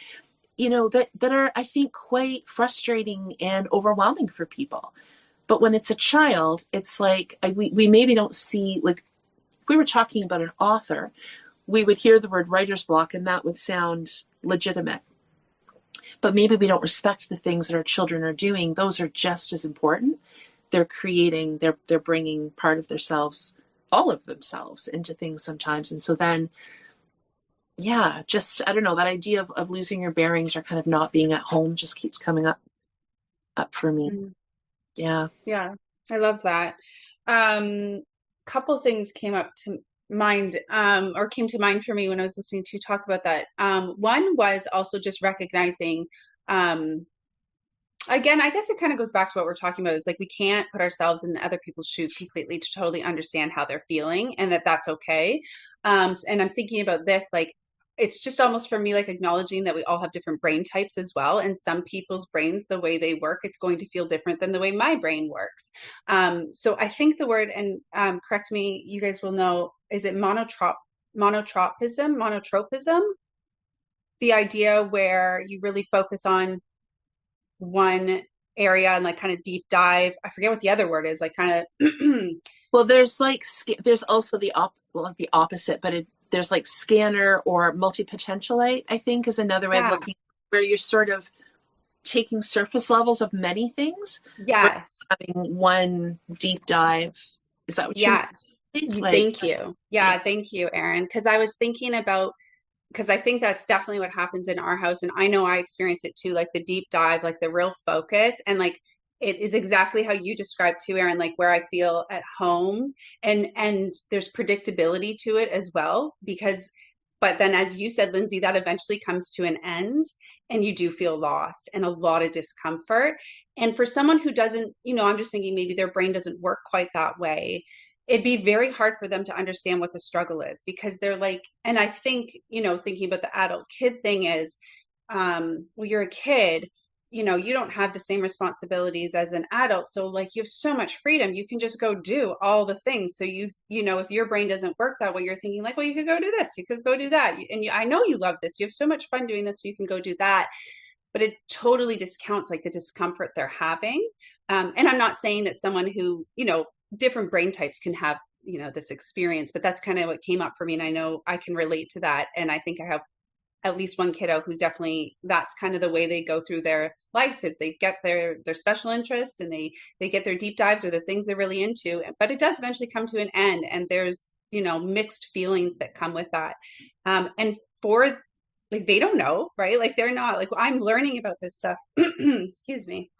that are, I think, quite frustrating and overwhelming for people. But when it's a child, it's like, we maybe don't see, like if we were talking about an author, we would hear the word writer's block and that would sound legitimate. But maybe we don't respect the things that our children are doing. Those are just as important. They're creating, they're bringing part of themselves, all of themselves, into things sometimes. And so then, yeah, just, I don't know, that idea of losing your bearings or kind of not being at home just keeps coming up for me. Mm-hmm. Yeah. Yeah, I love that. Couple things came up to mind, or came to mind for me when I was listening to you talk about that. One was also just recognizing, again, I guess it kind of goes back to what we're talking about, is like we can't put ourselves in other people's shoes completely to totally understand how they're feeling, and that's okay. And I'm thinking about this, like it's just almost for me like acknowledging that we all have different brain types as well, and some people's brains, the way they work, it's going to feel different than the way my brain works. So I think the word, and correct me, you guys will know, is it monotropism, the idea where you really focus on one area and like kind of deep dive. I forget what the other word is, like kind of well, there's also the opposite, but there's like scanner or multipotentialite, I think, is another way of looking, where you're sort of taking surface levels of many things. Yes. Having one deep dive. Is that what you mean? Thank you. Yeah, thank you, Erin. Because I was thinking about, because I think that's definitely what happens in our house. And I know I experience it too, like the deep dive, like the real focus. And like it is exactly how you described too, Erin, like where I feel at home, and there's predictability to it as well, but then as you said, Linsey, that eventually comes to an end and you do feel lost and a lot of discomfort. And for someone who doesn't, I'm just thinking maybe their brain doesn't work quite that way, it'd be very hard for them to understand what the struggle is, because they're like, and I think, thinking about the adult kid thing is, well, you're a kid, you know, you don't have the same responsibilities as an adult. So like you have so much freedom. You can just go do all the things. So you know, if your brain doesn't work that way, you're thinking like, well, you could go do this, you could go do that. And I know you love this. You have so much fun doing this, so you can go do that. But it totally discounts like the discomfort they're having. And I'm not saying that someone who, you know, different brain types can have, you know, this experience, but that's kind of what came up for me. And I know I can relate to that. And I think I have at least one kiddo who's definitely, that's kind of the way they go through their life, is they get their special interests, and they get their deep dives or the things they're really into, but it does eventually come to an end, and there's, you know, mixed feelings that come with that. And for like, they don't know, right? Like they're not like, I'm learning about this stuff. Excuse me.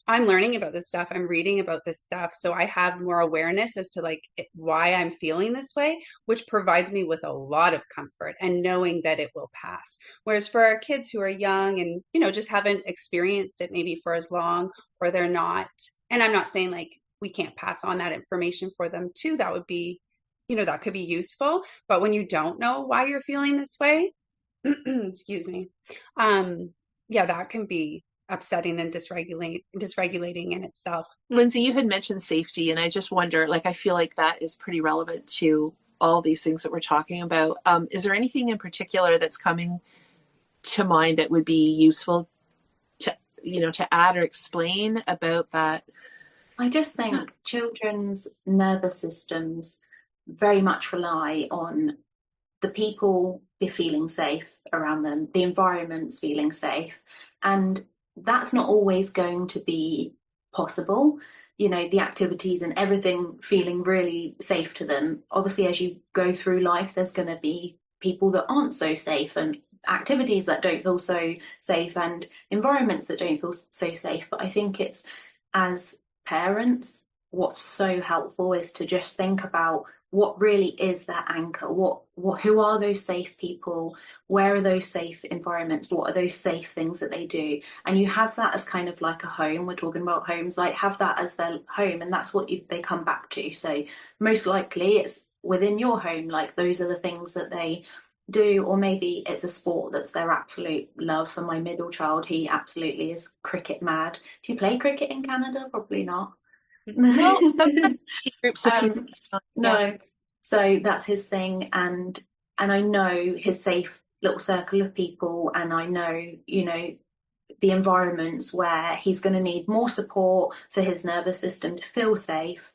I'm learning about this stuff. I'm reading about this stuff. So I have more awareness as to like why I'm feeling this way, which provides me with a lot of comfort and knowing that it will pass. Whereas for our kids who are young and, you know, just haven't experienced it maybe for as long, or they're not, and I'm not saying like we can't pass on that information for them too. That would be, you know, that could be useful. But when you don't know why you're feeling this way, excuse me, yeah, that can be upsetting and dysregulating in itself. Linsey, you had mentioned safety, and I just wonder, like, I feel like that is pretty relevant to all these things that we're talking about. Is there anything in particular that's coming to mind that would be useful to, you know, to add or explain about that? I just think children's nervous systems very much rely on the people be feeling safe around them, the environment's feeling safe, and that's not always going to be possible. You know, the activities and everything feeling really safe to them. Obviously, as you go through life, there's going to be people that aren't so safe, and activities that don't feel so safe, and environments that don't feel so safe. But I think it's, as parents, what's so helpful is to just think about what really is that anchor. Who are those safe people? Where are those safe environments? What are those safe things that they do? And you have that as kind of like a home. We're talking about homes, like have that as their home, and that's what they come back to. So most likely it's within your home, like those are the things that they do. Or maybe it's a sport that's their absolute love. For my middle child, he absolutely is cricket mad. Do you play cricket in Canada? Probably not. No, groups of people. No. So that's his thing, and I know his safe little circle of people, and I know, you know, the environments where he's going to need more support for his nervous system to feel safe,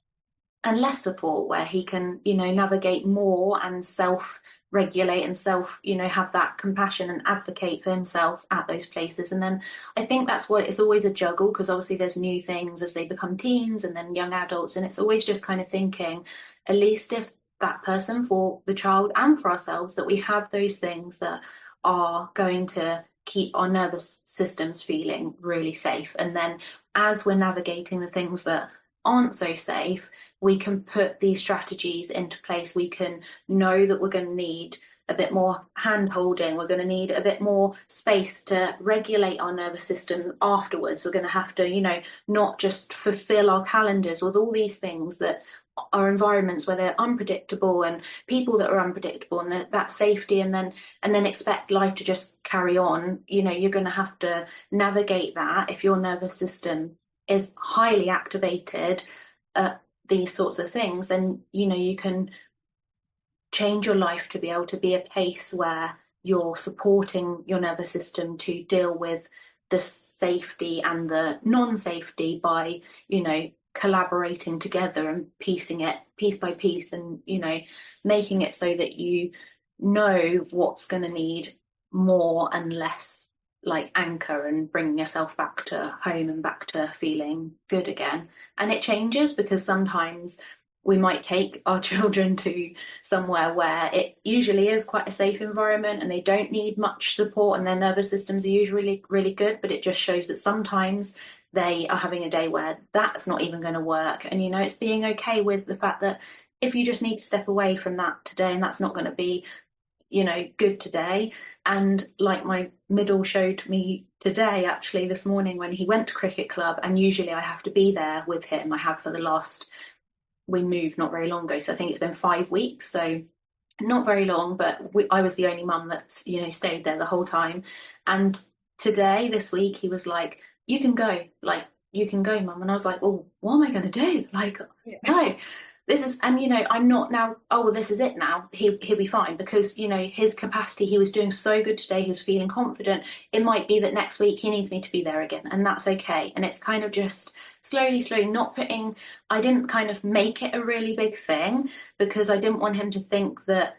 and less support where he can, you know, navigate more and self-regulate and you know, have that compassion and advocate for himself at those places. And then I think that's what, it's always a juggle, because obviously there's new things as they become teens and then young adults, and it's always just kind of thinking, at least if that person, for the child and for ourselves, that we have those things that are going to keep our nervous systems feeling really safe. And then as we're navigating the things that aren't so safe, we can put these strategies into place. We can know that we're going to need a bit more hand holding. We're going to need a bit more space to regulate our nervous system afterwards. We're going to have to, you know, not just fulfill our calendars with all these things that are environments where they're unpredictable, and people that are unpredictable, and that safety, and then expect life to just carry on. You know, you're going to have to navigate that. If your nervous system is highly activated at these sorts of things, then, you know, you can change your life to be able to be a place where you're supporting your nervous system to deal with the safety and the non-safety by, you know, collaborating together and piecing it piece by piece, and, you know, making it so that you know what's going to need more and less, like anchor, and bringing yourself back to home and back to feeling good again. And it changes, because sometimes we might take our children to somewhere where it usually is quite a safe environment and they don't need much support, and their nervous systems are usually really good, but it just shows that sometimes they are having a day where that's not even going to work. And, you know, it's being okay with the fact that if you just need to step away from that today, and that's not going to be, you know, good today. And like my middle showed me today, actually this morning, when he went to cricket club, and usually I have to be there with him. I have for the last, we moved not very long ago, so I think it's been 5 weeks, so not very long, but I was the only mum that's, you know, stayed there the whole time. And today, this week, he was like, you can go, like, you can go, mum. And I was like, well, what am I going to do? Like, no, this is, and, I'm not now, oh, well, this is it now. He'll be fine, because, his capacity, he was doing so good today. He was feeling confident. It might be that next week he needs me to be there again, and that's okay. And it's kind of just slowly, not I didn't kind of make it a really big thing, because I didn't want him to think that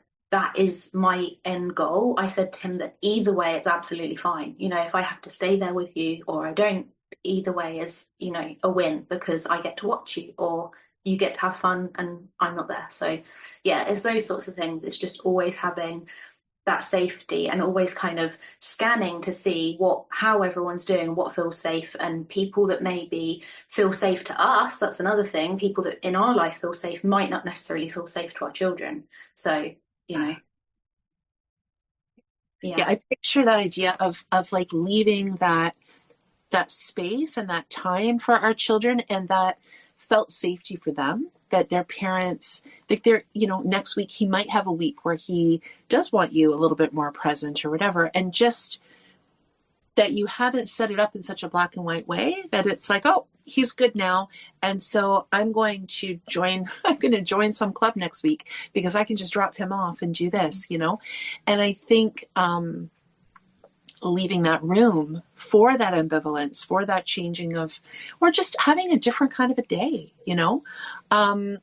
is my end goal. I said to him that either way, it's absolutely fine. If I have to stay there with you or I don't, either way is, a win, because I get to watch you, or you get to have fun and I'm not there. So yeah, it's those sorts of things. It's just always having that safety, and always kind of scanning to see how everyone's doing, what feels safe, and people that maybe feel safe to us. That's another thing. People that in our life feel safe might not necessarily feel safe to our children. So, yeah, I picture that idea of like leaving that space and that time for our children, and that felt safety for them, that their parents, like they're, next week he might have a week where he does want you a little bit more present or whatever. And just that you haven't set it up in such a black and white way that it's like, oh, he's good now. And so I'm going to join some club next week because I can just drop him off and do this, And I think, leaving that room for that ambivalence, for that changing of, or just having a different kind of a day,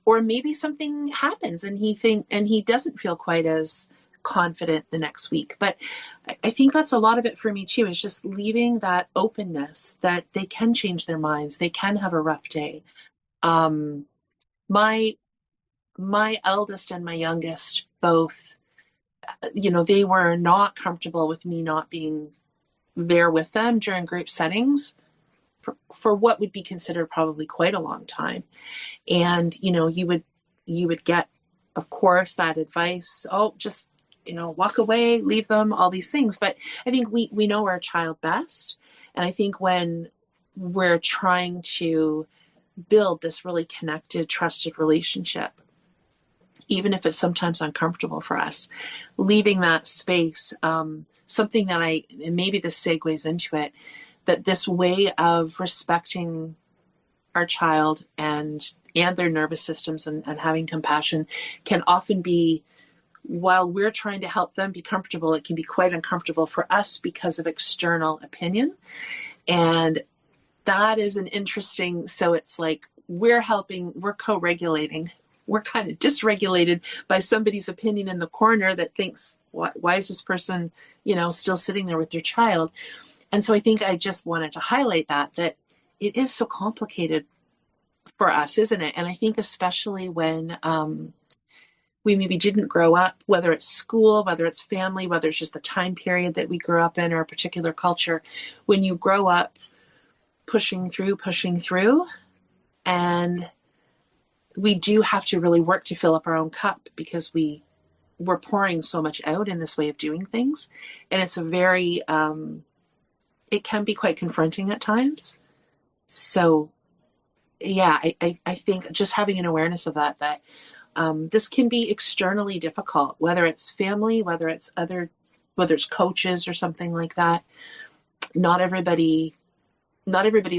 or maybe something happens and he doesn't feel quite as confident the next week. But I think that's a lot of it for me too, is just leaving that openness that they can change their minds. They can have a rough day. My eldest and my youngest both, they were not comfortable with me not being there with them during group settings for what would be considered probably quite a long time. And, you would get, of course, that advice, oh, just, walk away, leave them, all these things. But I think we know our child best. And I think when we're trying to build this really connected, trusted relationship, even if it's sometimes uncomfortable for us, leaving that space, something that and maybe this segues into it, that this way of respecting our child and their nervous systems and having compassion can often be, while we're trying to help them be comfortable, it can be quite uncomfortable for us because of external opinion. And that is an interesting, so it's like we're co-regulating. We're kind of dysregulated by somebody's opinion in the corner that thinks, why is this person, still sitting there with their child? And so I think I just wanted to highlight that it is so complicated for us, isn't it? And I think especially when we maybe didn't grow up, whether it's school, whether it's family, whether it's just the time period that we grew up in or a particular culture, when you grow up pushing through, and we do have to really work to fill up our own cup because we're pouring so much out in this way of doing things. And it's a very, it can be quite confronting at times. So yeah, I think just having an awareness of that this can be externally difficult, whether it's family, whether it's coaches or something like that. Not everybody's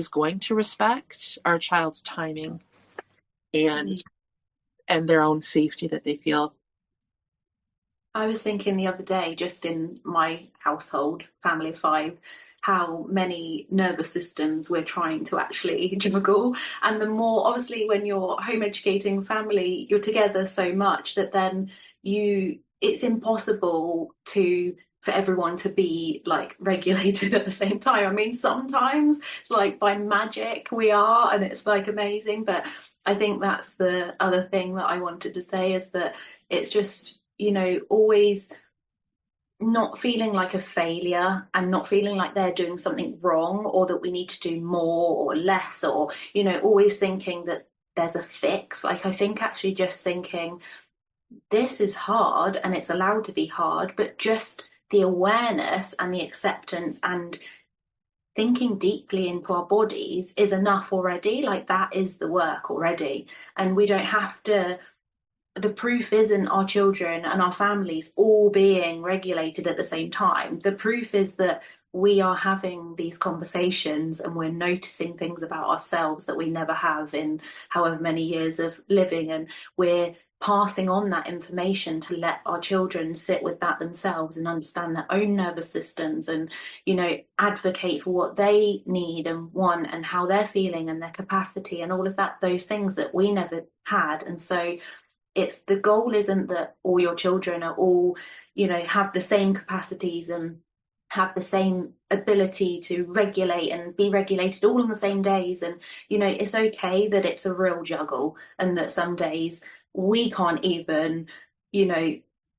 going to respect our child's timing and their own safety that they feel. I was thinking the other day, just in my household, family of 5, how many nervous systems we're trying to actually juggle. And the more, obviously, when you're home educating family, you're together so much that then it's impossible for everyone to be like regulated at the same time. I mean, sometimes it's like by magic we are, and it's like amazing. But I think that's the other thing that I wanted to say, is that it's just, always not feeling like a failure and not feeling like they're doing something wrong or that we need to do more or less, or, always thinking that there's a fix. Like, I think actually just thinking this is hard and it's allowed to be hard, but just the awareness and the acceptance and thinking deeply into our bodies is enough already. Like, that is the work already. And we don't have to the proof isn't our children and our families all being regulated at the same time. The proof is that we are having these conversations and we're noticing things about ourselves that we never have in however many years of living, and we're passing on that information to let our children sit with that themselves and understand their own nervous systems, and advocate for what they need and want and how they're feeling and their capacity and all of that, those things that we never had. And so it's, the goal isn't that all your children are all have the same capacities and have the same ability to regulate and be regulated all on the same days. And it's okay that it's a real juggle, and that some days we can't even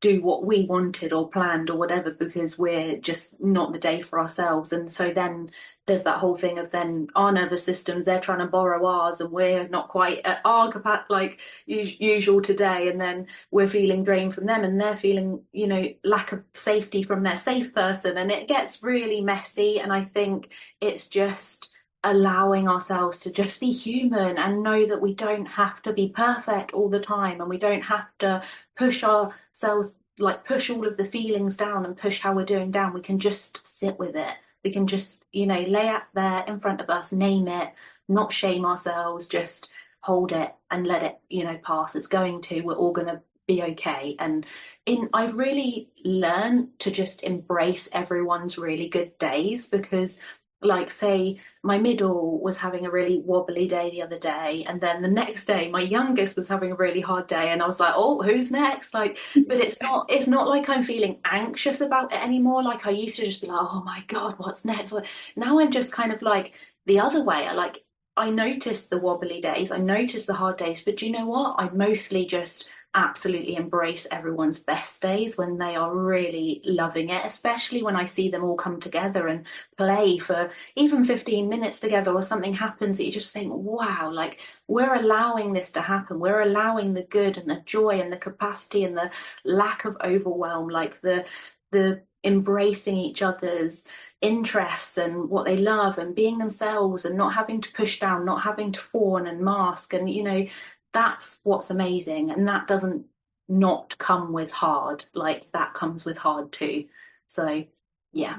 do what we wanted or planned or whatever, because we're just not the day for ourselves. And so then there's that whole thing of then our nervous systems, they're trying to borrow ours and we're not quite at our like usual today, and then we're feeling drained from them and they're feeling lack of safety from their safe person, and it gets really messy. And I think it's just allowing ourselves to just be human and know that we don't have to be perfect all the time, and we don't have to push ourselves, like push all of the feelings down and push how we're doing down. We can just sit with it. We can just lay it there in front of us, name it, not shame ourselves, just hold it and let it pass. It's going to, we're all going to be okay. And I've really learned to just embrace everyone's really good days, because like, say my middle was having a really wobbly day the other day, and then the next day my youngest was having a really hard day, and I was like, oh, who's next? Like, but it's not like I'm feeling anxious about it anymore. Like I used to just be like, oh my God, what's next? Now I'm just kind of like the other way. I notice the wobbly days, I notice the hard days, but do you know what? I mostly just absolutely embrace everyone's best days when they are really loving it, especially when I see them all come together and play for even 15 minutes together, or something happens that you just think, wow, like we're allowing this to happen. We're allowing the good and the joy and the capacity and the lack of overwhelm, like the embracing each other's interests and what they love and being themselves and not having to push down, not having to fawn and mask. And that's what's amazing, and that doesn't not come with hard, like that comes with hard too. So yeah,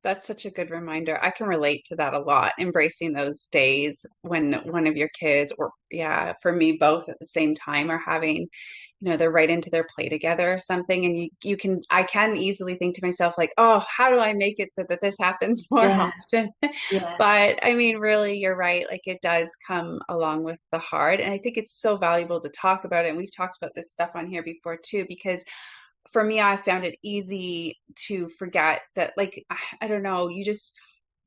that's such a good reminder. I can relate to that a lot, embracing those days when one of your kids, or yeah, for me both at the same time, are having they're right into their play together or something, and I can easily think to myself like, oh, how do I make it so that this happens more often? Yeah. But I mean, really, you're right. Like it does come along with the hard, and I think it's so valuable to talk about it. And we've talked about this stuff on here before too, because for me, I found it easy to forget that, like, I don't know,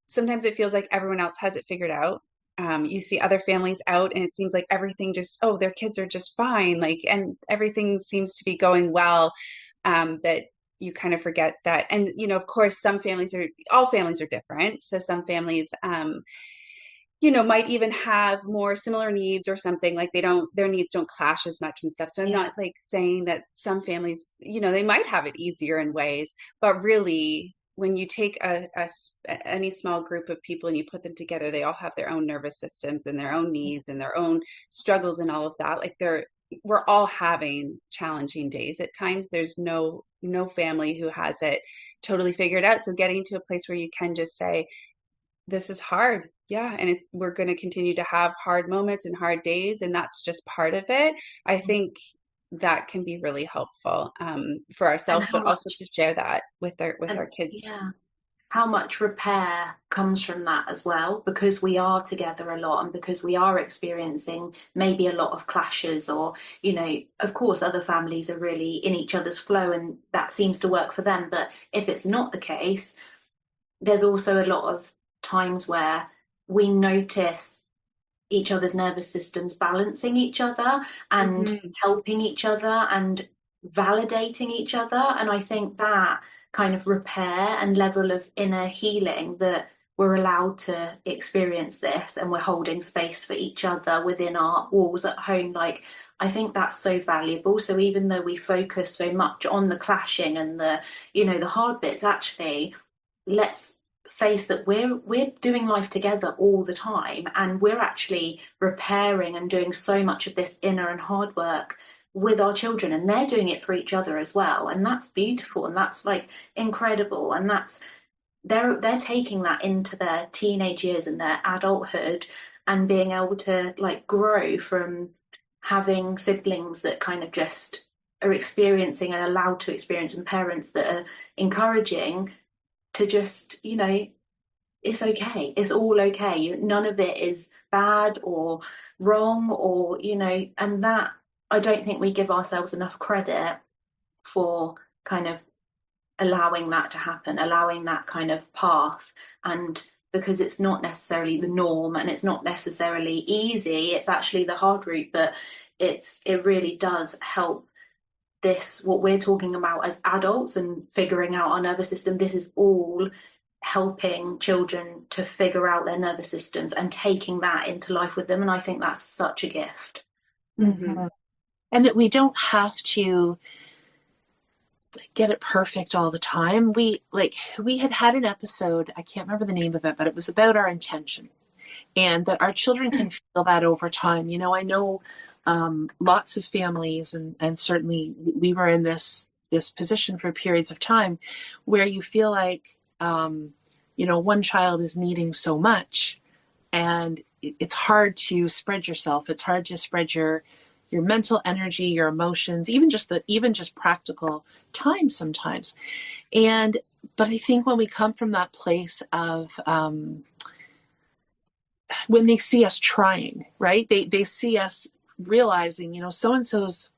sometimes it feels like everyone else has it figured out. You see other families out and it seems like everything just, oh, their kids are just fine. Like, and everything seems to be going well, that you kind of forget that. And, of course, all families are different. So some families, might even have more similar needs or something, like their needs don't clash as much and stuff. So I'm not like saying that some families, they might have it easier in ways, but really when you take any small group of people and you put them together, they all have their own nervous systems and their own needs and their own struggles and all of that. Like we're all having challenging days at times. There's no family who has it totally figured out. So getting to a place where you can just say, this is hard. Yeah. And we're going to continue to have hard moments and hard days, and that's just part of it. I think that can be really helpful for ourselves, but also to share that with our kids. Yeah. How much repair comes from that as well, because we are together a lot and because we are experiencing maybe a lot of clashes, or, of course, other families are really in each other's flow and that seems to work for them. But if it's not the case, there's also a lot of times where we notice each other's nervous systems balancing each other and helping each other and validating each other. And I think that kind of repair and level of inner healing, that we're allowed to experience this and we're holding space for each other within our walls at home, like I think that's so valuable. So even though we focus so much on the clashing and the the hard bits, actually let's face that we're doing life together all the time, and we're actually repairing and doing so much of this inner and hard work with our children, and they're doing it for each other as well. And that's beautiful, and that's like incredible. And that's, they're taking that into their teenage years and their adulthood, and being able to like grow from having siblings that kind of just are experiencing and allowed to experience, and parents that are encouraging to just, you know, it's okay, it's all okay, none of it is bad or wrong, or, you know. And that, I don't think we give ourselves enough credit for kind of allowing that to happen, allowing that kind of path. And because it's not necessarily the norm, and it's not necessarily easy, it's actually the hard route, but it really does help. This, what we're talking about as adults and figuring out our nervous system, this is all helping children to figure out their nervous systems and taking that into life with them. And I think that's such a gift. Mm-hmm. And that we don't have to get it perfect all the time. We had an episode, I can't remember the name of it, but it was about our intention, and that our children can feel that over time. You know, I know lots of families, and certainly we were in this position for periods of time where you feel like, you know, one child is needing so much, and it's hard to spread yourself. It's hard to spread your mental energy, your emotions, even just practical time sometimes. But I think when we come from that place of, when they see us trying, right? They see us realizing, you know, so-and-so's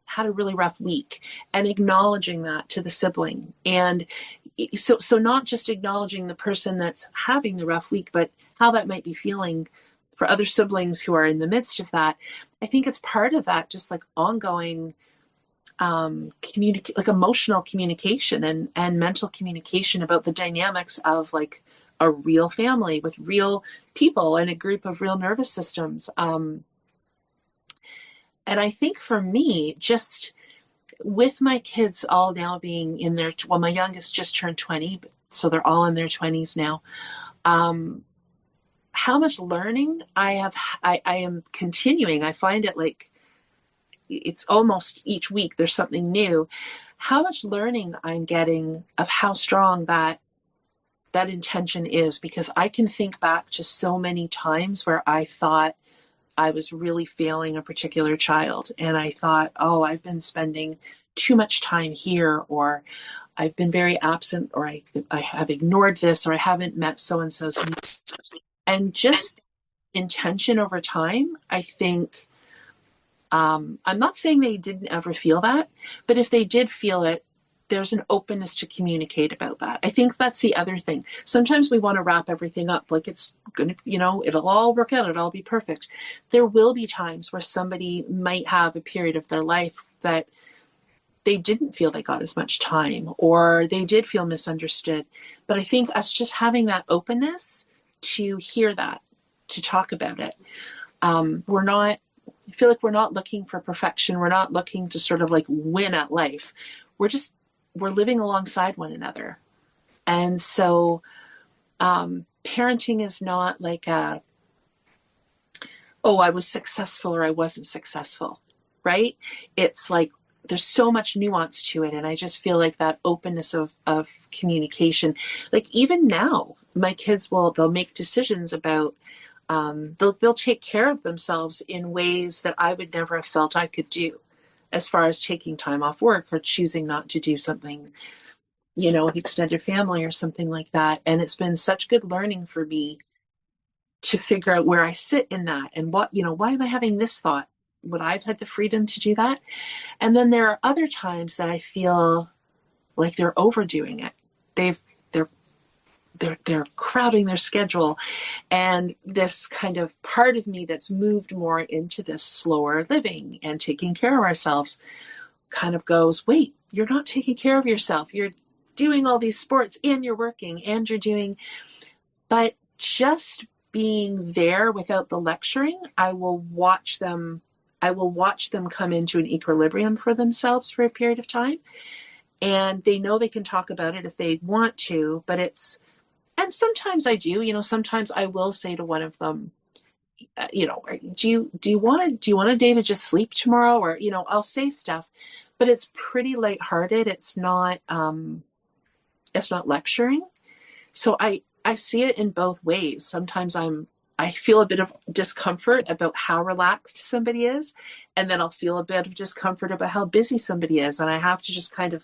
had a really rough week, and acknowledging that to the sibling. And so not just acknowledging the person that's having the rough week, but how that might be feeling for other siblings who are in the midst of that. I think it's part of that, just like ongoing like emotional communication and mental communication about the dynamics of like a real family with real people and a group of real nervous systems. And I think for me, just with my kids all now being in their, well, my youngest just turned 20, so they're all in their 20s now. How much learning I am continuing. I find it like it's almost each week there's something new. How much learning I'm getting of how strong that intention is, because I can think back to so many times where I thought I was really failing a particular child, and I thought, oh, I've been spending too much time here, or I've been very absent, or I have ignored this, or I haven't met so-and-so's needs. And just intention over time, I think, I'm not saying they didn't ever feel that, but if they did feel it, there's an openness to communicate about that. I think that's the other thing. Sometimes we want to wrap everything up like it's going to, you know, it'll all work out, it'll all be perfect. There will be times where somebody might have a period of their life that they didn't feel they got as much time, or they did feel misunderstood. But I think us just having that openness to hear that, to talk about it. I feel like we're not looking for perfection. We're not looking to sort of like win at life. We're living alongside one another. And so parenting is not like I was successful or I wasn't successful, right? It's like there's so much nuance to it. And I just feel like that openness of communication, like even now, my kids they'll make decisions about, they'll take care of themselves in ways that I would never have felt I could do, as far as taking time off work or choosing not to do something, you know, with extended family or something like that. And it's been such good learning for me to figure out where I sit in that, and what, you know, why am I having this thought? Would I've had the freedom to do that? And then there are other times that I feel like they're overdoing it. They're crowding their schedule, and this kind of part of me that's moved more into this slower living and taking care of ourselves kind of goes, wait, you're not taking care of yourself. You're doing all these sports and you're working and you're doing, but just being there without the lecturing, I will watch them come into an equilibrium for themselves for a period of time. And they know they can talk about it if they want to, but and sometimes I do, you know, sometimes I will say to one of them, do you want a day to just sleep tomorrow? Or, I'll say stuff, but it's pretty lighthearted. It's not lecturing. So I see it in both ways. Sometimes I feel a bit of discomfort about how relaxed somebody is, and then I'll feel a bit of discomfort about how busy somebody is. And I have to just kind of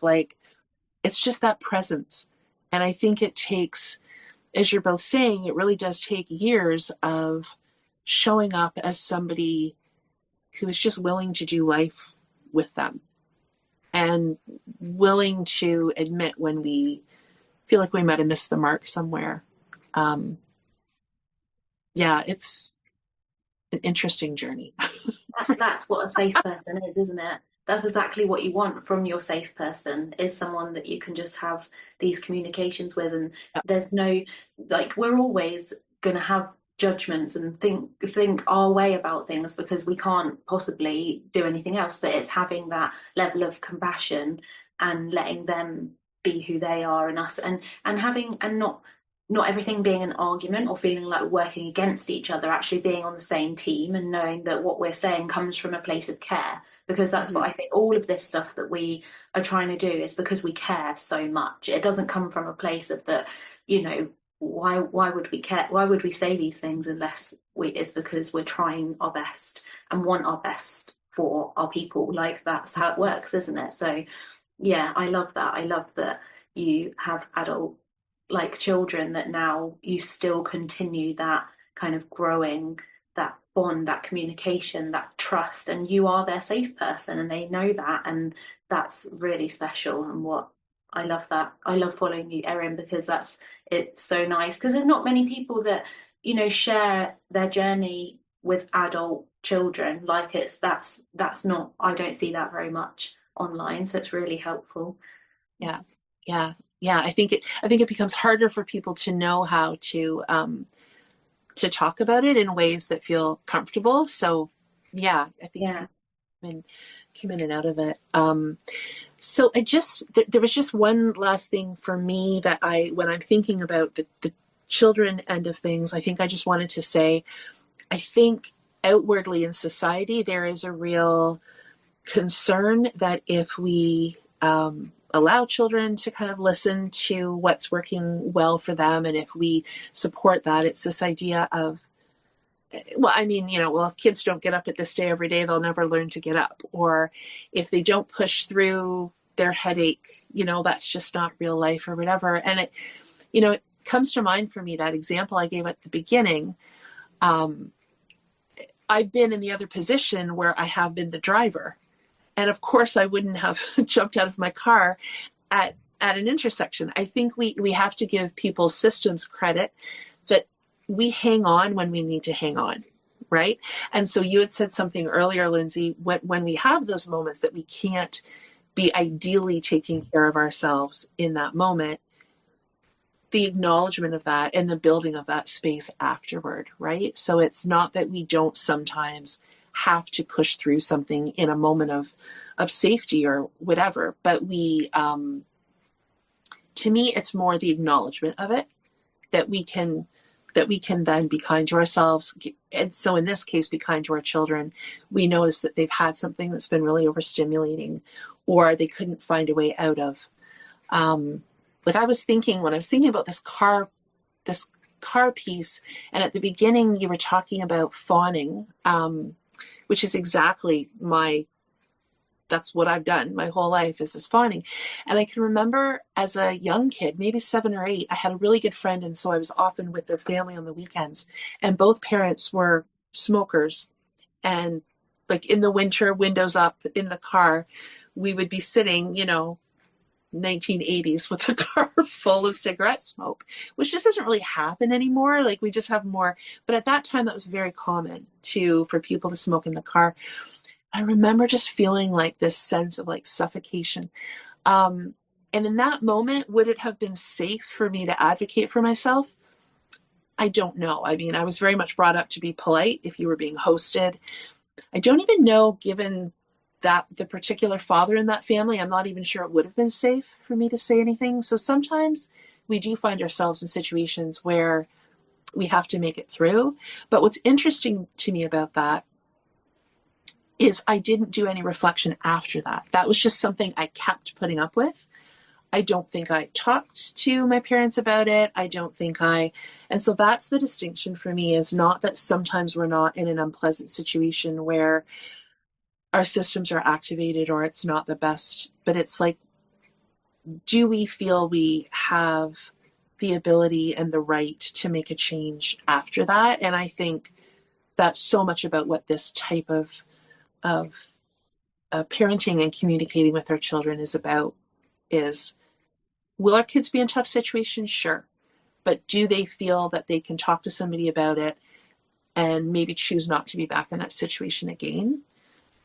it's just that presence. And I think it takes, as you're both saying, it really does take years of showing up as somebody who is just willing to do life with them and willing to admit when we feel like we might have missed the mark somewhere. It's an interesting journey. That's what a safe person is, isn't it? That's exactly what you want from your safe person, is someone that you can just have these communications with. And there's no, we're always going to have judgments and think our way about things because we can't possibly do anything else. But it's having that level of compassion and letting them be who they are, and us, and not everything being an argument or feeling like working against each other, actually being on the same team and knowing that what we're saying comes from a place of care, because that's what I think all of this stuff that we are trying to do is because we care so much. It doesn't come from a place of that, why would we care? Why would we say these things unless it's because we're trying our best and want our best for our people. That's how it works, isn't it? So yeah, I love that. I love that you have adult children, that now you still continue that kind of growing, that bond, that communication, that trust, and you are their safe person and they know that, and that's really special. And what I love that. I love following you, Erin, because it's so nice, because there's not many people that share their journey with adult children. That's not, I don't see that very much online, so it's really helpful. Yeah, I think it becomes harder for people to know how to talk about it in ways that feel comfortable. So yeah, I think come in and out of it. So there was just one last thing for me that when I'm thinking about the children end of things, I think I just wanted to say, I think outwardly in society, there is a real concern that if we allow children to kind of listen to what's working well for them, and if we support that, it's this idea of, if kids don't get up at this day every day, they'll never learn to get up. Or if they don't push through their headache, that's just not real life or whatever. And it comes to mind for me, that example I gave at the beginning. I've been in the other position where I have been the driver. And of course, I wouldn't have jumped out of my car at an intersection. I think we have to give people's systems credit that we hang on when we need to hang on, right? And so you had said something earlier, Linsey, when we have those moments that we can't be ideally taking care of ourselves in that moment, the acknowledgement of that and the building of that space afterward, right? So it's not that we don't sometimes have to push through something in a moment of safety or whatever, but we to me it's more the acknowledgement of it, that we can then be kind to ourselves. And so in this case, be kind to our children. We notice that they've had something that's been really overstimulating, or they couldn't find a way out of. When I was thinking about this car piece, and at the beginning you were talking about fawning, which is exactly that's what I've done my whole life, is this fawning. And I can remember as a young kid, maybe 7 or 8, I had a really good friend. And so I was often with their family on the weekends, and both parents were smokers. And in the winter, windows up in the car, we would be sitting, 1980s with a car full of cigarette smoke, which just doesn't really happen anymore. We just have more, but at that time that was very common for people to smoke in the car. I remember just feeling this sense of suffocation. And in that moment, would it have been safe for me to advocate for myself? I don't know. I mean, I was very much brought up to be polite if you were being hosted. I don't even know, given that the particular father in that family, I'm not even sure it would have been safe for me to say anything. So sometimes we do find ourselves in situations where we have to make it through. But what's interesting to me about that is I didn't do any reflection after that. That was just something I kept putting up with. I don't think I talked to my parents about it. And so that's the distinction for me, is not that sometimes we're not in an unpleasant situation where our systems are activated or it's not the best, but it's like, do we feel we have the ability and the right to make a change after that? And I think that's so much about what this type of parenting and communicating with our children is about. Is, will our kids be in tough situations? Sure. But do they feel that they can talk to somebody about it and maybe choose not to be back in that situation again?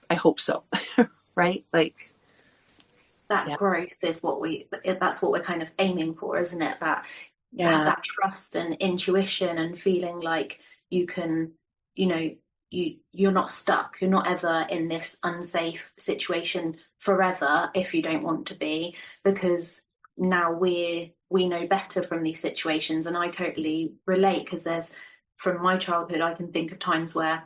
I hope so. Right? Like, that growth is that's what we're kind of aiming for, isn't it? That trust and intuition and feeling like you can, you're not stuck. You're not ever in this unsafe situation forever if you don't want to be, because now we know better from these situations. And I totally relate, because from my childhood, I can think of times where,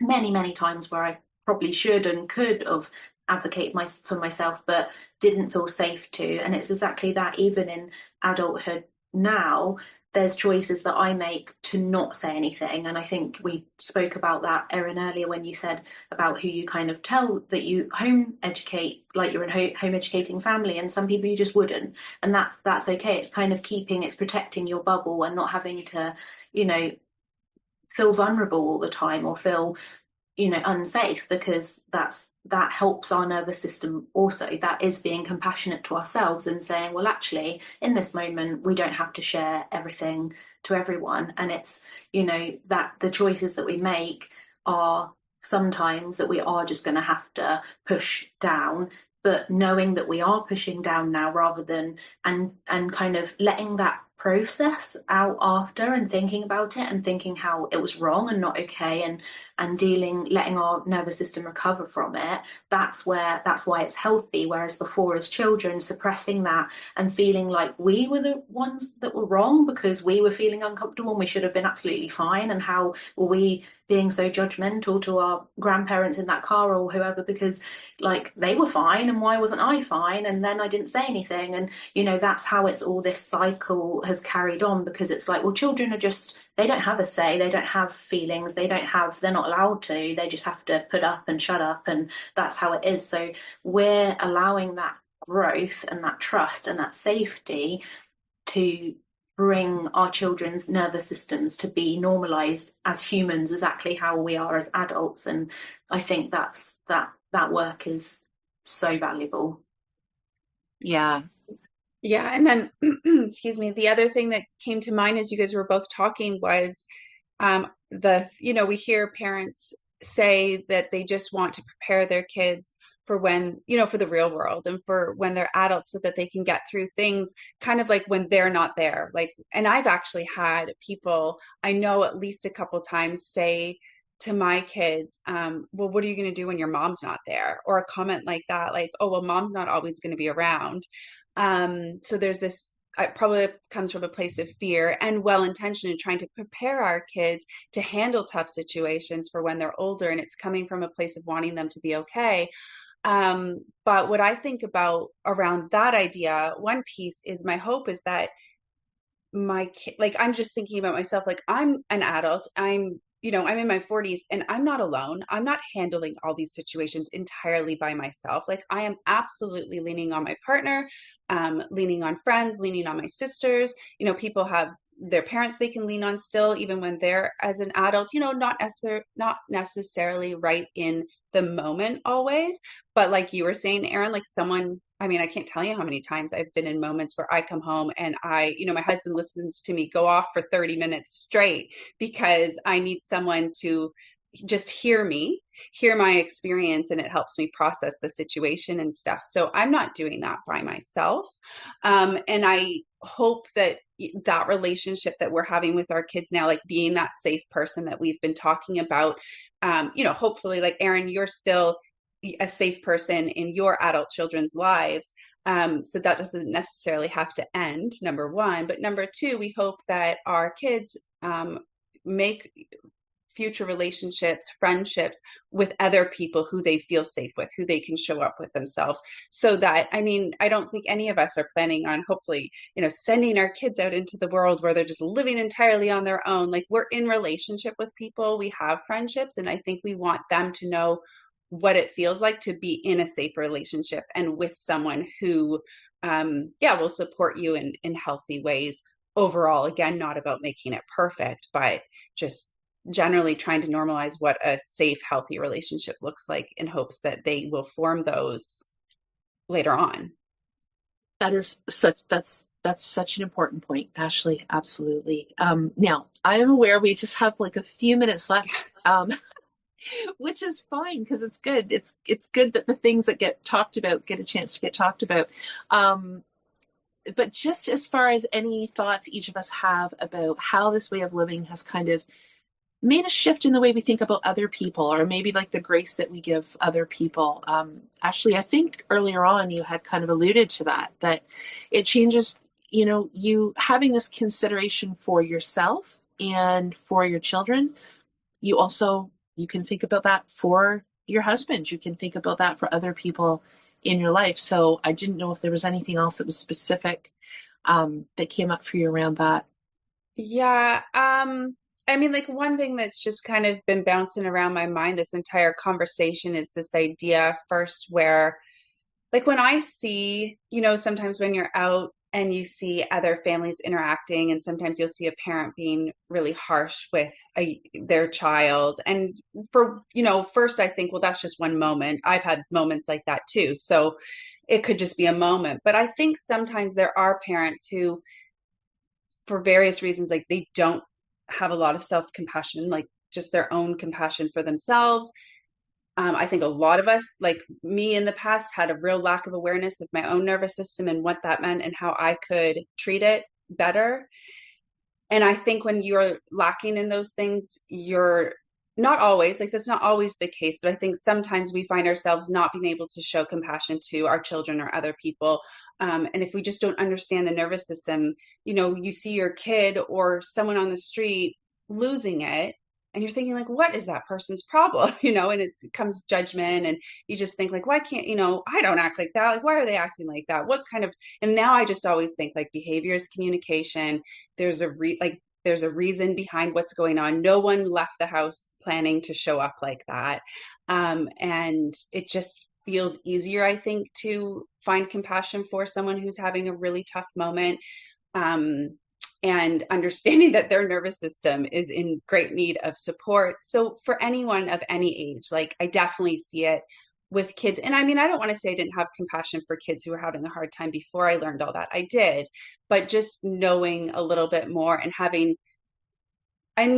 many times where I probably should and could have advocated for myself, but didn't feel safe to. And it's exactly that, even in adulthood now, there's choices that I make to not say anything. And I think we spoke about that, Erin, earlier, when you said about who you kind of tell that you home educate, like you're a home educating family, and some people you just wouldn't. And that's okay. It's kind of it's protecting your bubble and not having to, feel vulnerable all the time or feel unsafe, because that helps our nervous system also. That is being compassionate to ourselves and saying, well, actually, in this moment, we don't have to share everything to everyone. And it's, that the choices that we make are sometimes that we are just going to have to push down, but knowing that we are pushing down now, rather than, and kind of letting that process out after and thinking about it and thinking how it was wrong and not okay, and letting our nervous system recover from it. That's why it's healthy. Whereas before, as children, suppressing that and feeling like we were the ones that were wrong because we were feeling uncomfortable and we should have been absolutely fine, and how were we being so judgmental to our grandparents in that car or whoever, because like they were fine and why wasn't I fine, and then I didn't say anything. And that's how it's all, this cycle has carried on, because it's like, well, children are just, they don't have a say, they don't have feelings, they're not allowed to, they just have to put up and shut up, and that's how it is. So we're allowing that growth and that trust and that safety to bring our children's nervous systems to be normalized as humans, exactly how we are as adults. And I think that work is so valuable. Yeah. Yeah. And then, excuse me, the other thing that came to mind as you guys were both talking was we hear parents say that they just want to prepare their kids for when, for the real world and for when they're adults, so that they can get through things kind of like when they're not there. Like, and I've actually had people I know at least a couple times say to my kids, well, what are you going to do when your mom's not there? Or a comment like that, like, oh, well, mom's not always going to be around. So there's this, it probably comes from a place of fear and well-intentioned in trying to prepare our kids to handle tough situations for when they're older. And it's coming from a place of wanting them to be okay. But what I think about around that idea, one piece is, my hope is that my kid, like, I'm just thinking about myself, like, I'm an adult, I'm in my 40s, and I'm not alone. I'm not handling all these situations entirely by myself. Like, I am absolutely leaning on my partner, leaning on friends, leaning on my sisters. People have their parents they can lean on still, even when they're as an adult, not necessarily right in the moment always. But like you were saying, Erin, like someone, I mean, I can't tell you how many times I've been in moments where I come home and my husband listens to me go off for 30 minutes straight because I need someone to just hear my experience, and it helps me process the situation and stuff. So I'm not doing that by myself. And I hope that that relationship that we're having with our kids now, like being that safe person that we've been talking about, hopefully, like Erin, you're still a safe person in your adult children's lives. So that doesn't necessarily have to end, number one. But number two, we hope that our kids make future relationships, friendships with other people who they feel safe with, who they can show up with themselves. So that, I mean, I don't think any of us are planning on hopefully, sending our kids out into the world where they're just living entirely on their own. Like, we're in relationship with people, we have friendships, and I think we want them to know what it feels like to be in a safe relationship and with someone who, will support you in healthy ways overall. Again, not about making it perfect, but just generally trying to normalize what a safe, healthy relationship looks like in hopes that they will form those later on. That's such an important point, Ashley. Absolutely. Now I am aware we just have like a few minutes left, which is fine because it's good. It's good that the things that get talked about get a chance to get talked about. But just as far as any thoughts each of us have about how this way of living has kind of made a shift in the way we think about other people, or maybe like the grace that we give other people. Ashley, I think earlier on you had kind of alluded to that it changes, you having this consideration for yourself and for your children. You can think about that for your husband. You can think about that for other people in your life. So I didn't know if there was anything else that was specific that came up for you around that. Yeah. I mean, like, one thing that's just kind of been bouncing around my mind this entire conversation is this idea first where, like, when I see, sometimes when you're out and you see other families interacting, and sometimes you'll see a parent being really harsh with their child. And first I think, well, that's just one moment. I've had moments like that too. So it could just be a moment. But I think sometimes there are parents who, for various reasons, like, they don't have a lot of self-compassion, like just their own compassion for themselves. I think a lot of us, like me in the past, had a real lack of awareness of my own nervous system and what that meant and how I could treat it better. And I think when you're lacking in those things, you're not always, like, that's not always the case, but I think sometimes we find ourselves not being able to show compassion to our children or other people. And if we just don't understand the nervous system, you see your kid or someone on the street losing it, and you're thinking, like, what is that person's problem? And it comes judgment, and you just think, like, why can't, I don't act like that. Like, why are they acting like that? What kind of, and now I just always think, like, behavior is communication. There's a reason behind what's going on. No one left the house planning to show up like that. And it just feels easier, I think, to find compassion for someone who's having a really tough moment. And understanding that their nervous system is in great need of support. So for anyone of any age, like, I definitely see it with kids. And I mean, I don't want to say I didn't have compassion for kids who were having a hard time before I learned all that. I did, but just knowing a little bit more and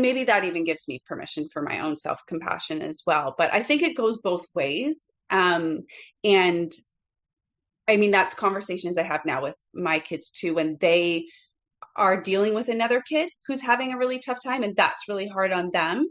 maybe that even gives me permission for my own self-compassion as well. But I think it goes both ways. And I mean, that's conversations I have now with my kids too, when they are dealing with another kid who's having a really tough time, and that's really hard on them.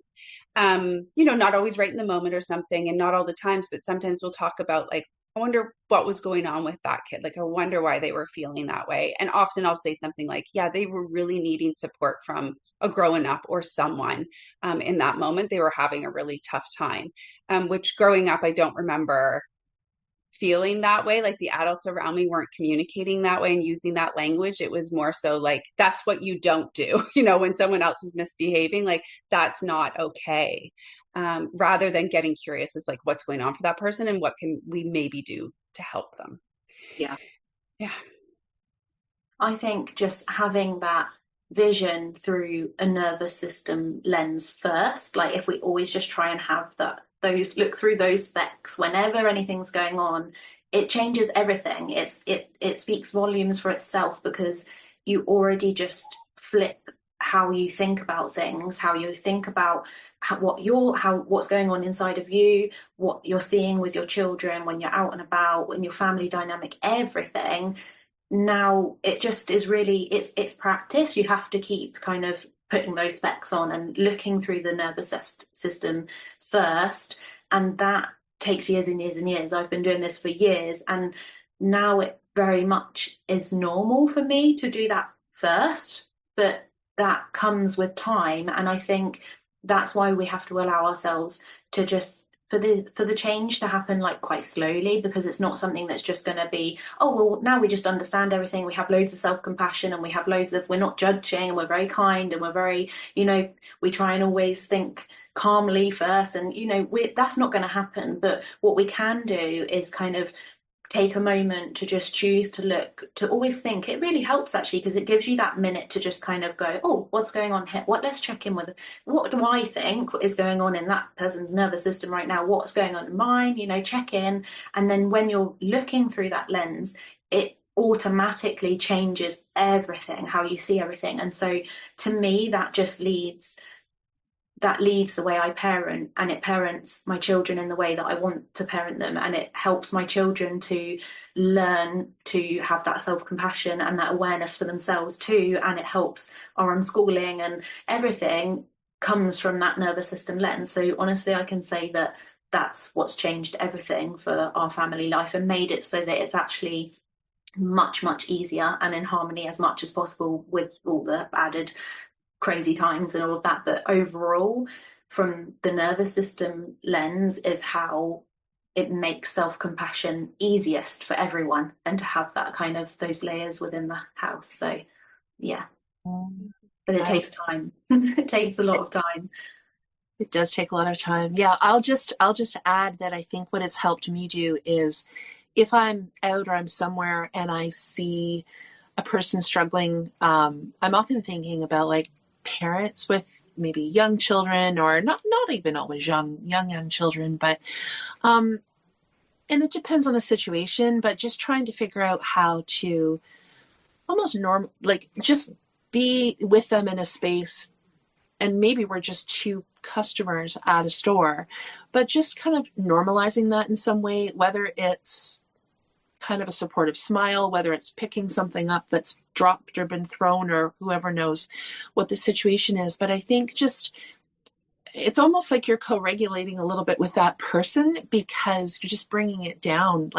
Not always right in the moment or something, and not all the times, but sometimes we'll talk about, like, I wonder what was going on with that kid. Like, I wonder why they were feeling that way. And often I'll say something like, yeah, they were really needing support from a growing up or someone in that moment. They were having a really tough time, which growing up, I don't remember feeling that way. Like, the adults around me weren't communicating that way and using that language. It was more so like, that's what you don't do. When someone else was misbehaving, like, that's not okay. Rather than getting curious as, like, what's going on for that person and what can we maybe do to help them. Yeah. I think just having that vision through a nervous system lens first, like, if we always just try and have look through those specs whenever anything's going on, it changes everything. It speaks volumes for itself, because you already just flip how you think about things, how you think about what's going on inside of you, what you're seeing with your children when you're out and about, in your family dynamic, everything. Now it just is really, it's practice. You have to keep kind of putting those specs on and looking through the nervous system first, and that takes years and years and years. I've been doing this for years, and now it very much is normal for me to do that first, but that comes with time. And I think that's why we have to allow ourselves to just for the change to happen like quite slowly, because it's not something that's just going to be, oh well, now we just understand everything, we have loads of self-compassion, and we have loads of, we're not judging, and we're very kind, and we're very, we try and always think calmly first, and that's not going to happen. But what we can do is kind of take a moment to just choose to look, to always think. It really helps actually, because it gives you that minute to just kind of go, oh, what's going on here? Let's check in with, what do I think is going on in that person's nervous system right now? What's going on in mine? Check in. And then when you're looking through that lens, it automatically changes everything, how you see everything. And so to me, that leads the way I parent, and it parents my children in the way that I want to parent them, and it helps my children to learn to have that self-compassion and that awareness for themselves too, and it helps our unschooling, and everything comes from that nervous system lens. So honestly, I can say that that's what's changed everything for our family life and made it so that it's actually much, much easier and in harmony as much as possible, with all the added crazy times and all of that. But overall, from the nervous system lens, is how it makes self-compassion easiest for everyone, and to have that kind of those layers within the house. So yeah, but it takes time. It takes a lot of time. It does take a lot of time. Yeah, I'll just add that I think what it's helped me do is, if I'm out or I'm somewhere and I see a person struggling, I'm often thinking about like parents with maybe young children, or not even always young children, but and it depends on the situation, but just trying to figure out how to almost just be with them in a space, and maybe we're just two customers at a store, but just kind of normalizing that in some way, whether it's kind of a supportive smile, whether it's picking something up that's dropped or been thrown, or whoever knows what the situation is. But I think just, it's almost like you're co-regulating a little bit with that person, because you're just bringing it down.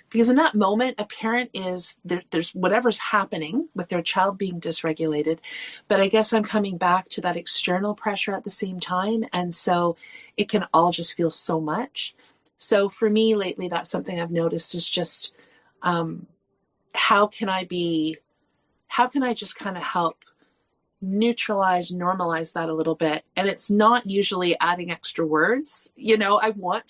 Because in that moment, a parent is, there's whatever's happening with their child being dysregulated. But I guess I'm coming back to that external pressure at the same time. And so it can all just feel so much. So for me lately, that's something I've noticed, is just how can I just kind of help neutralize, normalize that a little bit. And it's not usually adding extra words. I want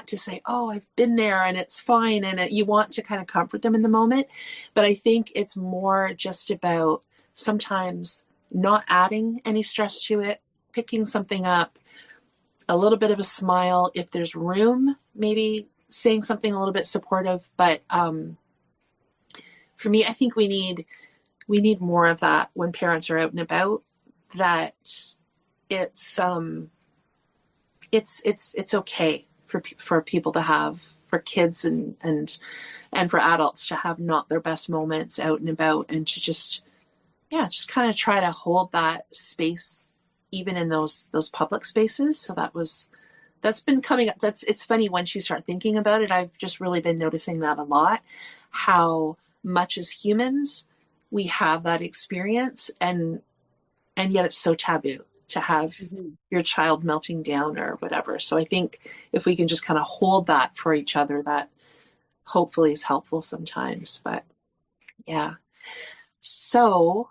to say, oh, I've been there and it's fine. And you want to kind of comfort them in the moment. But I think it's more just about sometimes not adding any stress to it, picking something up, a little bit of a smile, if there's room, maybe saying something a little bit supportive. But for me, I think we need more of that when parents are out and about, that it's okay for people to have, for kids and for adults to have not their best moments out and about, and to just kind of try to hold that space even in those public spaces. So that's been coming up. It's funny, once you start thinking about it, I've just really been noticing that a lot, how much as humans we have that experience, and yet it's so taboo to have your child melting down or whatever. So I think if we can just kind of hold that for each other, that hopefully is helpful sometimes. But yeah. So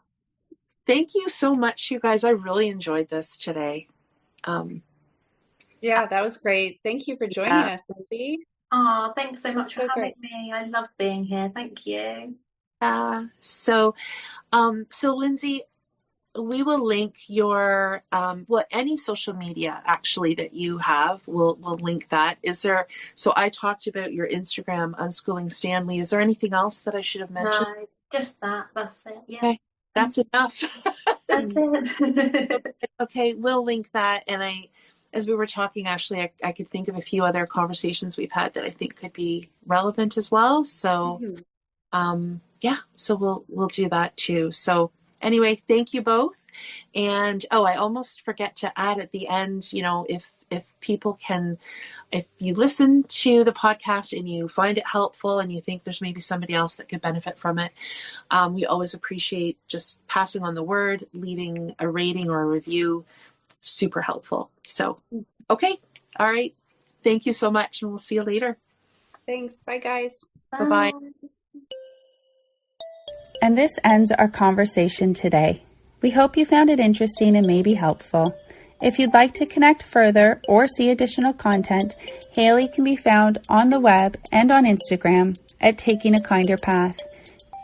thank you so much, you guys. I really enjoyed this today. Yeah, that was great. Thank you for joining us, Linsey. Oh, thanks so much for having me. I love being here. Thank you. So Linsey, we will link your any social media actually that you have. We'll link that. So I talked about your Instagram, Unschooling Stanley. Is there anything else that I should have mentioned? No, just that. That's it. Yeah. Okay. That's enough. That's it. Okay, we'll link that. And as we were talking, actually, I could think of a few other conversations we've had that I think could be relevant as well. So, so we'll do that too. So anyway, thank you both. And I almost forget to add at the end, if people can if you listen to the podcast and you find it helpful and you think there's maybe somebody else that could benefit from it, we always appreciate just passing on the word, leaving a rating or a review. Super helpful. So, okay. All right. Thank you so much, and we'll see you later. Thanks. Bye, guys. Bye-bye. And this ends our conversation today. We hope you found it interesting and maybe helpful. If you'd like to connect further or see additional content, Hayley can be found on the web and on Instagram at Taking a Kinder Path.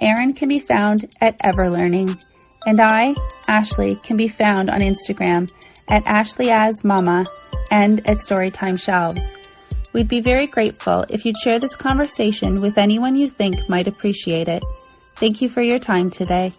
Erin can be found at Everlearning. And I, Ashley, can be found on Instagram at AshleyAsMama and at Storytime Shelves. We'd be very grateful if you'd share this conversation with anyone you think might appreciate it. Thank you for your time today.